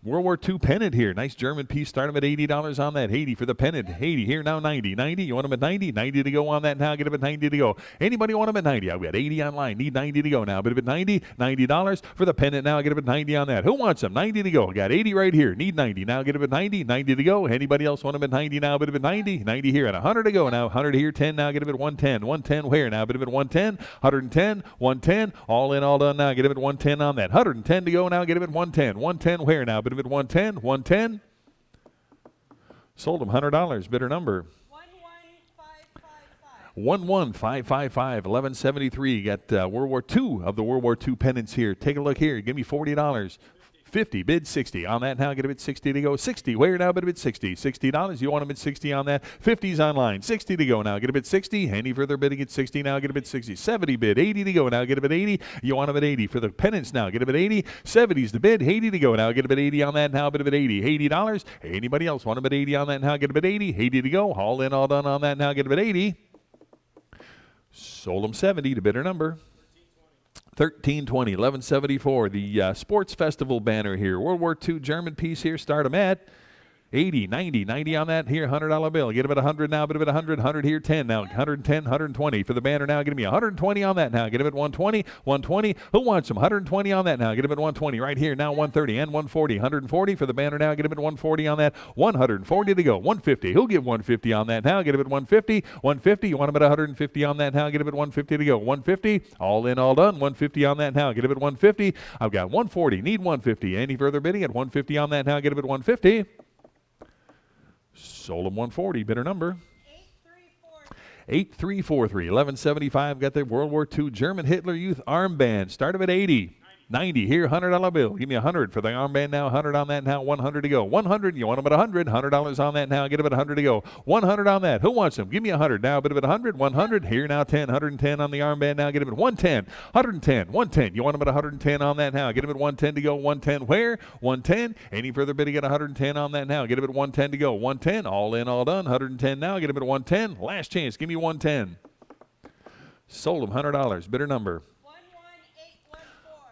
World War II pennant here. Nice German piece. Start them at $80 on that. 80 for the pennant. 80 here now. 90. 90. You want them at 90? 90 to go on that now. Get them at 90 to go. Anybody want them at 90? I've got 80 online. Need 90 to go now. Bid them at 90. $90 for the pennant now. Get them at 90 on that. Who wants them? 90 to go. Got 80 right here. Need 90 now. Get them at 90. 90 to go. Anybody else want them at 90 now? Bid them at 90. 90 here and 100 to go now. 100 here. 10 now. Get them at 110. 110 where now? Bid them at 110. 110. 110. All in, all done now. Get them at 110 on that. 110 to go now. Get them at 110. 110 where now? Bid them at 110. 110. Sold them $100. Bidder number 11555. 1173. Got World War II of the World War II pennants here. Take a look here. Give me $40. 50. Bid 60 on that now. Get him at 60 to go. 60 where now? Bid him at 60. $60. You want him at 60 on that. 50's online. 60 to go now. Get him at 60. Any further bidding at 60 now? Get him at 60. 70 bid. 80 to go now. Get him at 80. You want him at 80 for the pennants now. Get him at 80. 70's the bid. 80 to go now. Get him at 80 on that now. Bid him at 80. $80. Anybody else want him at 80 on that now? Get him at 80. 80 to go. All in, all done on that now. Get him at 80. Sold him 70 to bidder number 1320, 1174. The Sports Festival banner here. World War II German piece here. Start them at 80, 90, 90 on that. Here, $100 bill. Get him at 100 now. Bid him at 100. 100 here, 10 now. 110, 120 for the banner now. Get him 120 on that now. Get him at 120, 120. Who wants him? 120 on that now. Get him at 120 right here now. 130 and 140. 140 for the banner now. Get him at 140 on that. 140 to go. 150. Who'll give 150 on that now? Get him at 150. 150. You want him at 150 on that now? Get him at 150 to go. 150. All in, all done. 150 on that now. Get him at 150. I've got 140. Need 150. Any further bidding at 150 on that now? Get him at 150. Sold him 140. Bidder number 8343. 1175. Got the World War II German Hitler Youth armband. Start him at 80. 90 here, $100 bill. Give me 100 for the armband now. 100 on that now. 100 to go. 100. You want them at 100. $100 on that now. Get them at 100 to go. 100 on that. Who wants them? Give me 100 now. Bid them at 100. 100 here now. 10. 110 on the armband now. Get them at 110. 110. 110. You want them at 110 on that now. Get them at 110 to go. 110 where? 110. Any further bidding at 110 on that now. Get them at 110 to go. 110. All in, all done. 110 now. Get them at 110. Last chance. Give me 110. Sold them $100. Bidder number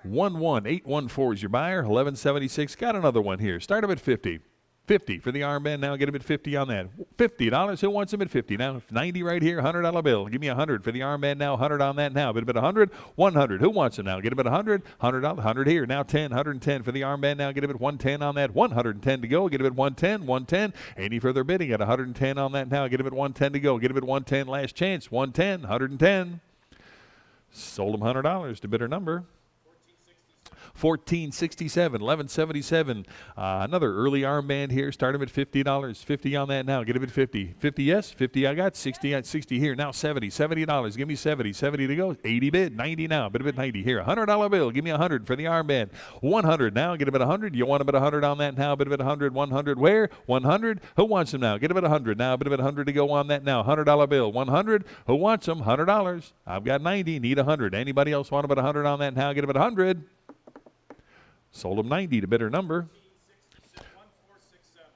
11814 is your buyer. 1176. Got another one here. Start him at 50. 50 for the armband now. Get him at 50 on that. $50. Who wants him at 50 now? 90 right here. $100 bill. Give me 100 for the armband now. 100 on that now. Bid him at 100. 100. Who wants him now? Get him at 100. $100. 100 here. Now 10. 110 for the armband now. Get him at 110 on that. 110 to go. Get him at 110. 110. Any further bidding at 110 on that now? Get him at 110 to go. Get him at 110. Last chance. 110. 110. Sold him $100 to bidder number 1467, 1177. Another early armband here. Start him at $50. 50 on that now. Get him at 50. 50, yes. 50 I got. 60 at 60 here. Now 70. $70. Give me 70. 70 to go. 80 bid. 90 now. Bid him at 90 here. $100 bill. Give me 100 for the armband. 100 now. Get him at 100. You want him at 100 on that now. Bid him at 100. 100 where? 100. Who wants him now? Get him at 100 now. Bid him at 100 to go on that now. $100 bill. 100. Who wants him? $100. I've got 90. Need 100. Anybody else want him at 100 on that now? Get him at 100. Sold him 90 to bidder number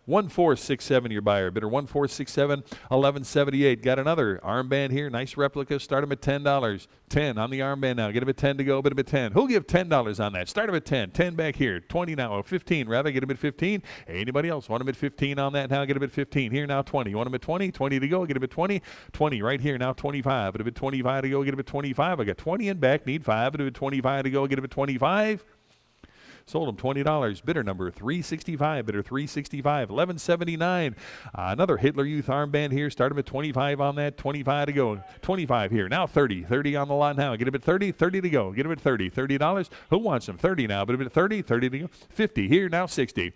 1467, your buyer. Bidder 1467, 1178. Got another armband here. Nice replica. Start him at $10. 10 on the armband now. Get him at 10 to go. Bid him at 10. Who'll give $10 on that? Start him at 10. 10 back here. 20 now. 15 rather. Get him at 15. Anybody else want him at 15 on that now? Get him at 15. Here now 20. You want him at 20? 20 to go. Get him at 20. 20 right here now 25. Get him at 25 to go. Get him at 25. I got 20 in back. Need 5. Get him at 25 to go. Get him at 25. Sold him $20. Bidder number 365. Bidder 365. 1179. Another Hitler Youth armband here. Start him at 25 on that. 25 to go. 25 here. Now 30. 30 on the lot now. Get him at 30. 30 to go. Get him at 30. $30. Who wants him? 30 now. Bid him at 30. 30 to go. 50 here. Now 60.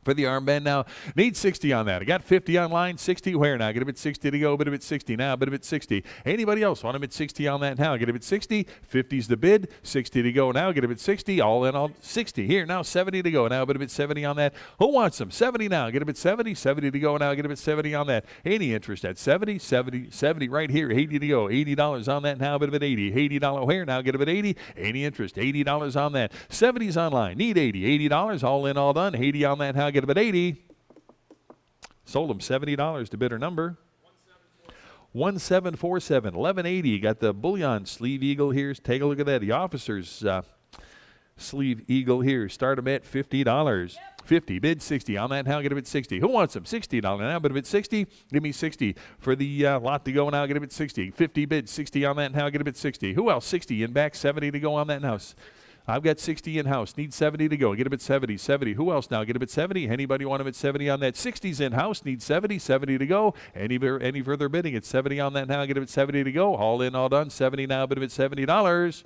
For the armband now, need 60 on that. I got 50 online, 60 where now? Get him at 60 to go, bid him at 60 now, bid him at 60. Anybody else want him at 60 on that now? Get him at 60, 50's the bid, 60 to go now, get him at 60, all in all, 60 here, now 70 to go now, bid him at 70 on that. Who wants him? 70 now, get him at 70, 70 to go now, get him at 70 on that. Any interest at 70, 70, 70 right here, 80 to go, $80 on that now, bid him at 80, $80 where now, get him at 80, any interest, $80 on that. 70's online, need 80, $80, all in, all done, 80 on that now, get him at 80. Sold him $70 to bidder number 1747. 1180. Got the bullion sleeve eagle here. Take a look at that. The officer's sleeve eagle here. Start him at $50. 50. Bid 60 on that now. Get him at 60. Who wants him? $60 now. Bid him at 60. Give me 60 for the lot to go now. Get him at 60. 50 bid 60 on that now. Get him at 60. Who else? 60 in back. 70 to go on that now. I've got 60 in-house. Need 70 to go. Get him at 70. 70. Who else now? Get him at 70. Anybody want him at 70 on that? 60's in-house. Need 70. 70 to go. Any further bidding? At 70 on that now. Get him at 70 to go. All in, all done. 70 now. Bid him at $70.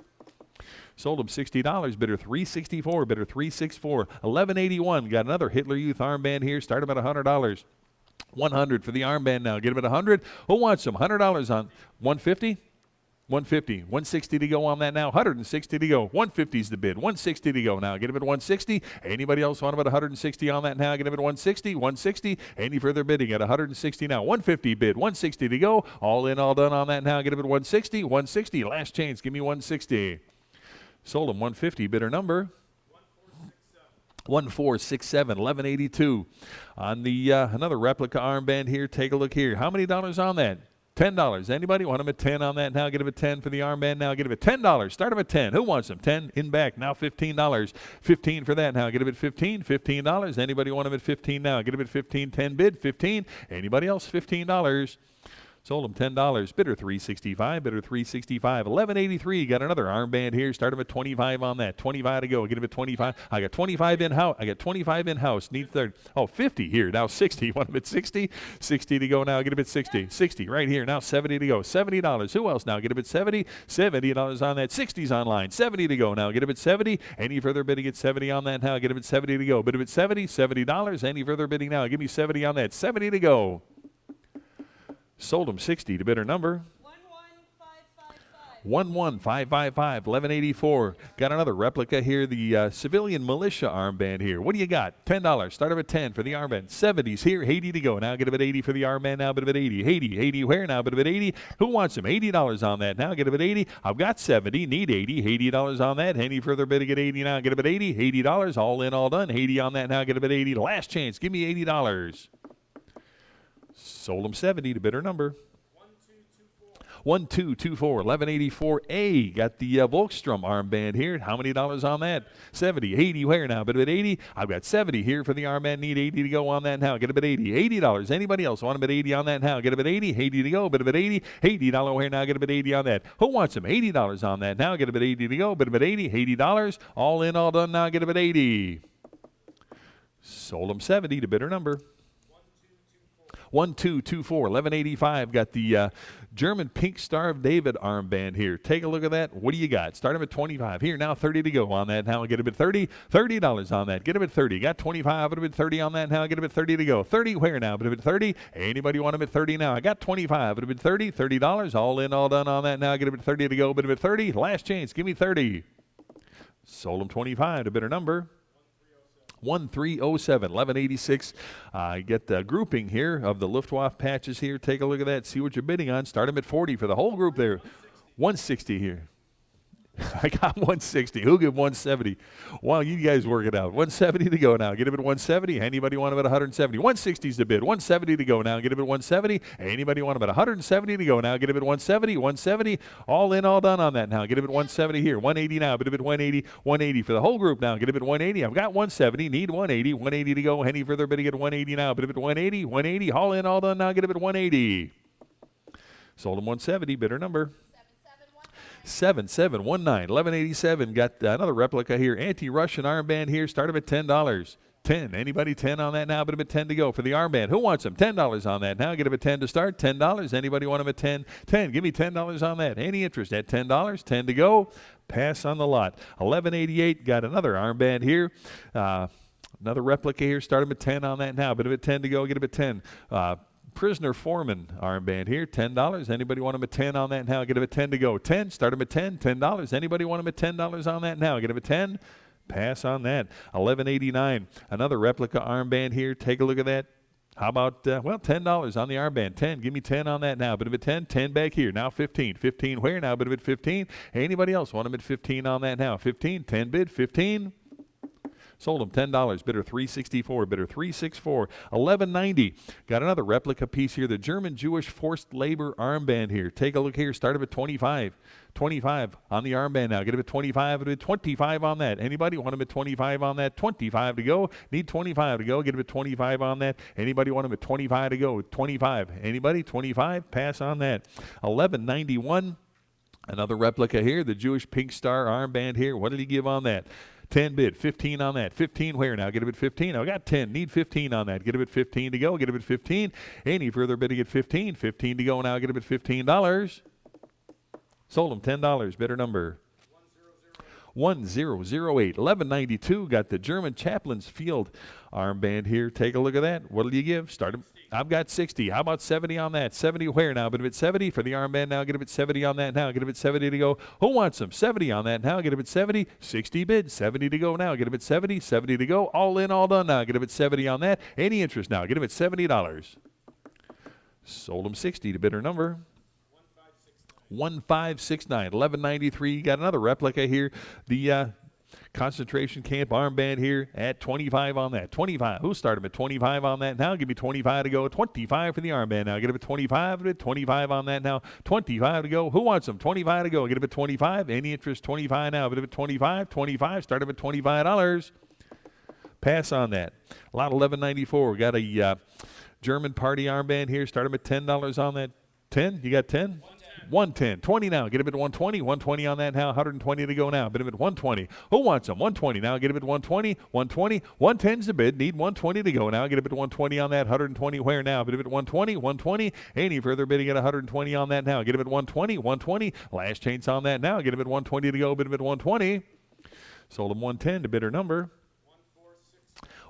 Sold him $60. Bidder 364. Bidder 364. 1181. Got another Hitler Youth armband here. Start him at $100. 100 for the armband now. Get him at 100. Who wants him? $100 on 150. 150, 160 to go on that now, 160 to go, 150's the bid, 160 to go now, get him at 160, anybody else want him at 160 on that now, get him at 160, 160, any further bidding at 160 now, 150 bid, 160 to go, all in, all done on that now, get him at 160, 160, last chance, give me 160. Sold him 150, bidder number 1467, 1182. On the another replica armband here, take a look here, how many dollars on that? $10. Anybody want him at 10 on that now? Get him at 10 for the armband now. Get him at $10. Start him at 10. Who wants him? 10 in back. Now $15. 15 for that now. Get him at 15. $15. Anybody want him at 15 now? Get him at 15. 10 bid. 15. Anybody else? $15. Sold him $10. Bidder 365. Bidder 365. 1183. Got another armband here. Start him at 25 on that. 25 to go. Get him at 25. I got 25 in house. I got 25 in house. Need 30. Oh, 50 here. Now 60. Want him at 60? 60 to go now. Get him at 60. 60 right here. Now 70 to go. $70. Who else now? Get him at 70. $70 on that. 60's online. 70 to go now. Get him at 70. Any further bidding at 70 on that now? Get him at 70 to go. Bid him at 70. $70. Any further bidding now? Give me 70 on that. 70 to go. Sold him 60 to bidder number 11555. 1184. Got another replica here, the civilian militia armband here. What do you got? $10. Start him at 10 for the armband. 70's here. 80 to go. Now get him at 80 for the armband. Now bid him at 80. 80 where now? Bid him at 80. Who wants him? $80 on that. Now get him at 80. I've got 70. Need 80. $80 on that. Any further bidding at 80 now? Get him at 80. $80. All in, all done. 80 on that now. Get him at 80. Last chance. Give me $80. Sold him 70 to bidder number 1224. 1184A. Got the Volkstrom armband here. How many dollars on that? 70. 80 where now? Bid him at 80. I've got 70 here for the armband. Need 80 to go on that now. Get him at 80. $80. Anybody else want him at 80 on that now? Get him at 80. 80 to go. Bid him at 80. $80 where now? Get him at 80 on that. Who wants him? $80 on that now. Get him at 80 to go. Bid him at 80. $80. All in, all done now. Get him at 80. Sold him 70 to bidder number 1224. 1185. Got the German Pink Star of David armband here. Take a look at that. What do you got? Start him at 25. Here now, 30 to go on that. Now get him at 30. $30 on that. Get him at 30. Got 25. Put him at 30 on that. Now get him at 30 to go. 30 where now? Put him at 30. Anybody want him at 30 now? I got 25. Put him at 30. $30. All in, all done on that. Now get him at 30 to go. Put him at 30. Last chance. Give me 30. Sold him 25 to bidder number 1307. 1186. Get the grouping here of the Luftwaffe patches here. Take a look at that. See what you're bidding on. Start them at 40 for the whole group there. 160 here. I got 160. Who'll give 170? Well, you guys work it out. 170 to go now. Get him at 170. Anybody want him at 170? 160's the bid. 170 to go now. Get him at 170. Anybody want him at 170 to go now? Get him at 170. 170. All in, all done on that now. Get him at 170 here. 180 now. Get him at 180. 180 for the whole group now. Get him at 180. I've got 170. Need 180. 180 to go. Any further bidding at 180 now. Get him at 180. 180. All in, all done now. Get him at 180. Sold him 170. Bidder number 7719, 1187. Got another replica here. Anti-Russian armband here. Start them at $10. 10. Anybody 10 on that now? But a 10 to go for the armband. Who wants them? $10 on that now. Get them at 10 to start. $10. Anybody want them at 10? 10. Give me $10 on that. Any interest at $10? 10 to go. Pass on the lot. 1188. Got another armband here. Another replica here. Start them at 10 on that now. But a 10 to go. Get them at 10. Prisoner Foreman armband here, $10. Anybody want them at 10 on that now? Get them at 10 to go. 10. Start them at 10. $10. Anybody want them at $10 on that now? Get them at 10. Pass on that. 1189. Another replica armband here. Take a look at that. How about, $10 on the armband. 10. Give me 10 on that now. Bit of a 10. 10 back here. Now 15. 15 where now? Bit of it 15. Anybody else want them at 15 on that now? 15. 10 bid. 15. Sold them $10. Bidder 364. Bidder 364. 1190. Got another replica piece here. The German Jewish forced labor armband here. Take a look here. Start at 25. 25 on the armband now. Get him at 25. At 25 on that. Anybody want him at 25 on that? 25 to go. Need 25 to go. Get him at 25 on that. Anybody want him at 25 to go? 25. Anybody? 25. Pass on that. 1191. Another replica here. The Jewish Pink Star armband here. What did he give on that? 10 bid, 15 on that. 15 where now? Get him at 15. I got 10. Need 15 on that. Get him at 15 to go. Get him at 15. Any further bidding at 15? 15 to go now. Get him at $15. Sold him $10. Bidder number 1008. 1192. Got the German Chaplain's Field armband here. Take a look at that. What will you give? Start him. I've got 60. How about 70 on that? 70 where now? But if it's 70 for the armband now, get him at 70 on that now. Get him at 70 to go. Who wants them? 70 on that now. Get him at 70. 60 bid. 70 to go now. Get him at 70. 70 to go. All in, all done now. Get him at 70 on that. Any interest now? Get him at $70. Sold him 60 to bidder number 1569. 1193. Got another replica here. The concentration camp armband here at 25 on that. 25. Who started him at 25 on that now? Give me 25 to go. 25 for the armband now. Get him at 25. 25 on that now. 25 to go. Who wants them? 25 to go. Get him at 25. Any interest? 25 now. Get him at 25. 25. Start him at $25. Pass on that. Lot 1194. Got a German party armband here. Start him at $10 on that. 10? You got 10? 110. 20 now. Get him at 120. 120 on that now. 120 to go now. Bid him at 120. Who wants him? 120 now. Get him at 120. 120. 110's the bid. Need 120 to go now. Get him at 120 on that. 120 where now? Bid him at 120. 120. Any further bidding at 120 on that now. Get him at 120. 120. Last chance on that now. Get him at 120 to go. Bid him at 120. Sold him 110 to bidder number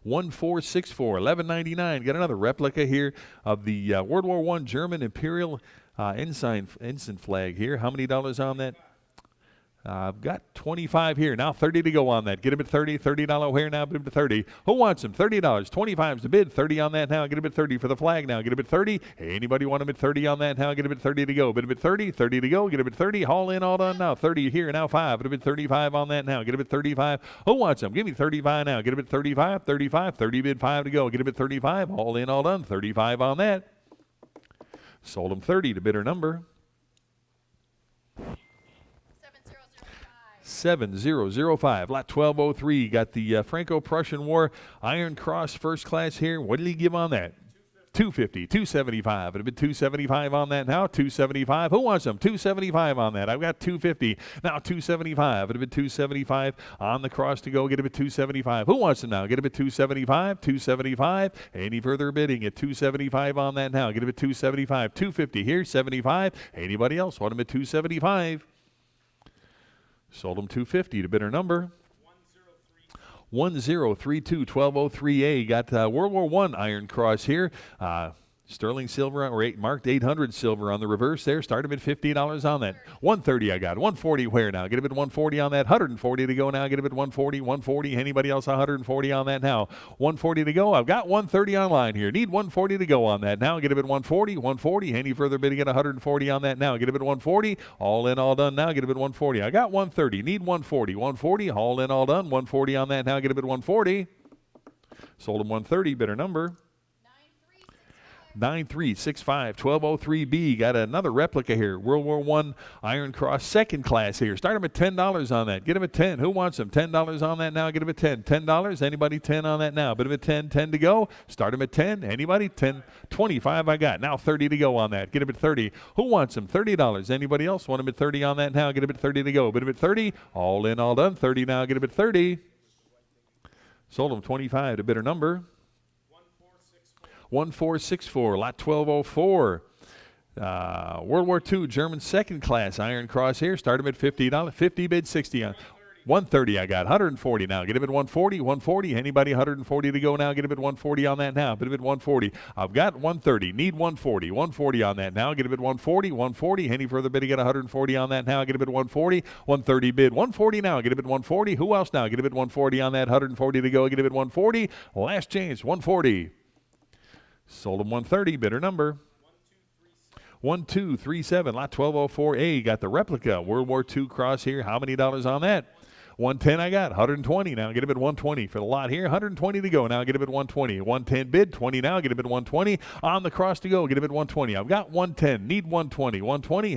1464. 1199. Got another replica here of the World War I German Imperial ensign flag here. How many dollars on that? I've got 25 here. Now 30 to go on that. Get him at 30. $30 where now? Bid him to 30. Who wants him? $30. 25's the bid. 30 on that now. Get him at 30 for the flag now. Get him at 30. Anybody want him at 30 on that now? Get him at 30 to go. Bid him at 30. 30 to go. Get him at 30. All in, all done now. 30 here. Now 5. Bid him at 35 on that now. Get him at 35. Who wants him? Give me 35 now. Get him at 35. 35. 30 bid 5 to go. Get him at 35. All in, all done. 35 on that. Sold him 30 to bidder number 7005. Lot 1203. Got the Franco-Prussian War Iron Cross First Class here. What did he give on that? 250. 275. It'd have been 275 on that now. 275. Who wants them? 275 on that. I've got 250. Now 275. It'd have been 275 on the cross to go. Get him at 275. Who wants them now? Get him at 275. 275. Any further bidding at 275 on that now? Get him at 275. 250 here. 75. Anybody else want him at 275? Sold him 250 to bidder number 1032. 1203A. Got World War I Iron Cross here. Sterling silver or marked 800 silver on the reverse there. Start him at $50 on that. 130 I got. 140 where now? Get him at 140 on that. 140 to go now. Get him at 140. 140. Anybody else 140 on that now? 140 to go. I've got 130 online here. Need 140 to go on that now. Get him at 140. 140. Any further bidding at 140 on that now? Get him at 140. All in, all done now. Get him at 140. I got 130. Need 140. 140. All in, all done. 140 on that now. Get him at 140. Sold him 130. Bidder number 9365 1203B. Got another replica here. World War I Iron Cross second class here. Start them at $10 on that. Get them at 10. Who wants them? $10 on that now. Get them at 10. $10. Anybody 10 on that now? Bit of a 10. 10 to go. Start them at 10. Anybody? 10. 25 I got. Now 30 to go on that. Get them at 30. Who wants them? $30. Anybody else want them at 30 on that now? Get them at 30 to go. Bit of at 30. All in, all done. 30 now. Get them at 30. Sold them 25 to bidder number 1464, lot 1204. World War II German second class Iron Cross here. Start them at $50. 50 bid 60 on. 130 I got. 140 now. Get him at 140. 140. Anybody 140 to go now? Get him at 140 on that now. Bid him at 140. I've got 130. Need 140. 140 on that now. Get him at 140. 140. Any further bid? Get 140 on that now. Get him at 140. 130 bid. 140 now. Get him at 140. Who else now? Get him at 140 on that. 140 to go. Get him at 140. Last chance. 140. Sold him 130. Bidder number 1237. Lot 1204A. Got the replica World War II cross here. How many dollars on that? 110 I got. 120 now. Get him at 120 for the lot here. 120 to go now. Get him at 120. 110 bid. 20 now. Get him at 120. On the cross to go. Get him at 120. I've got 110. Need 120. 120.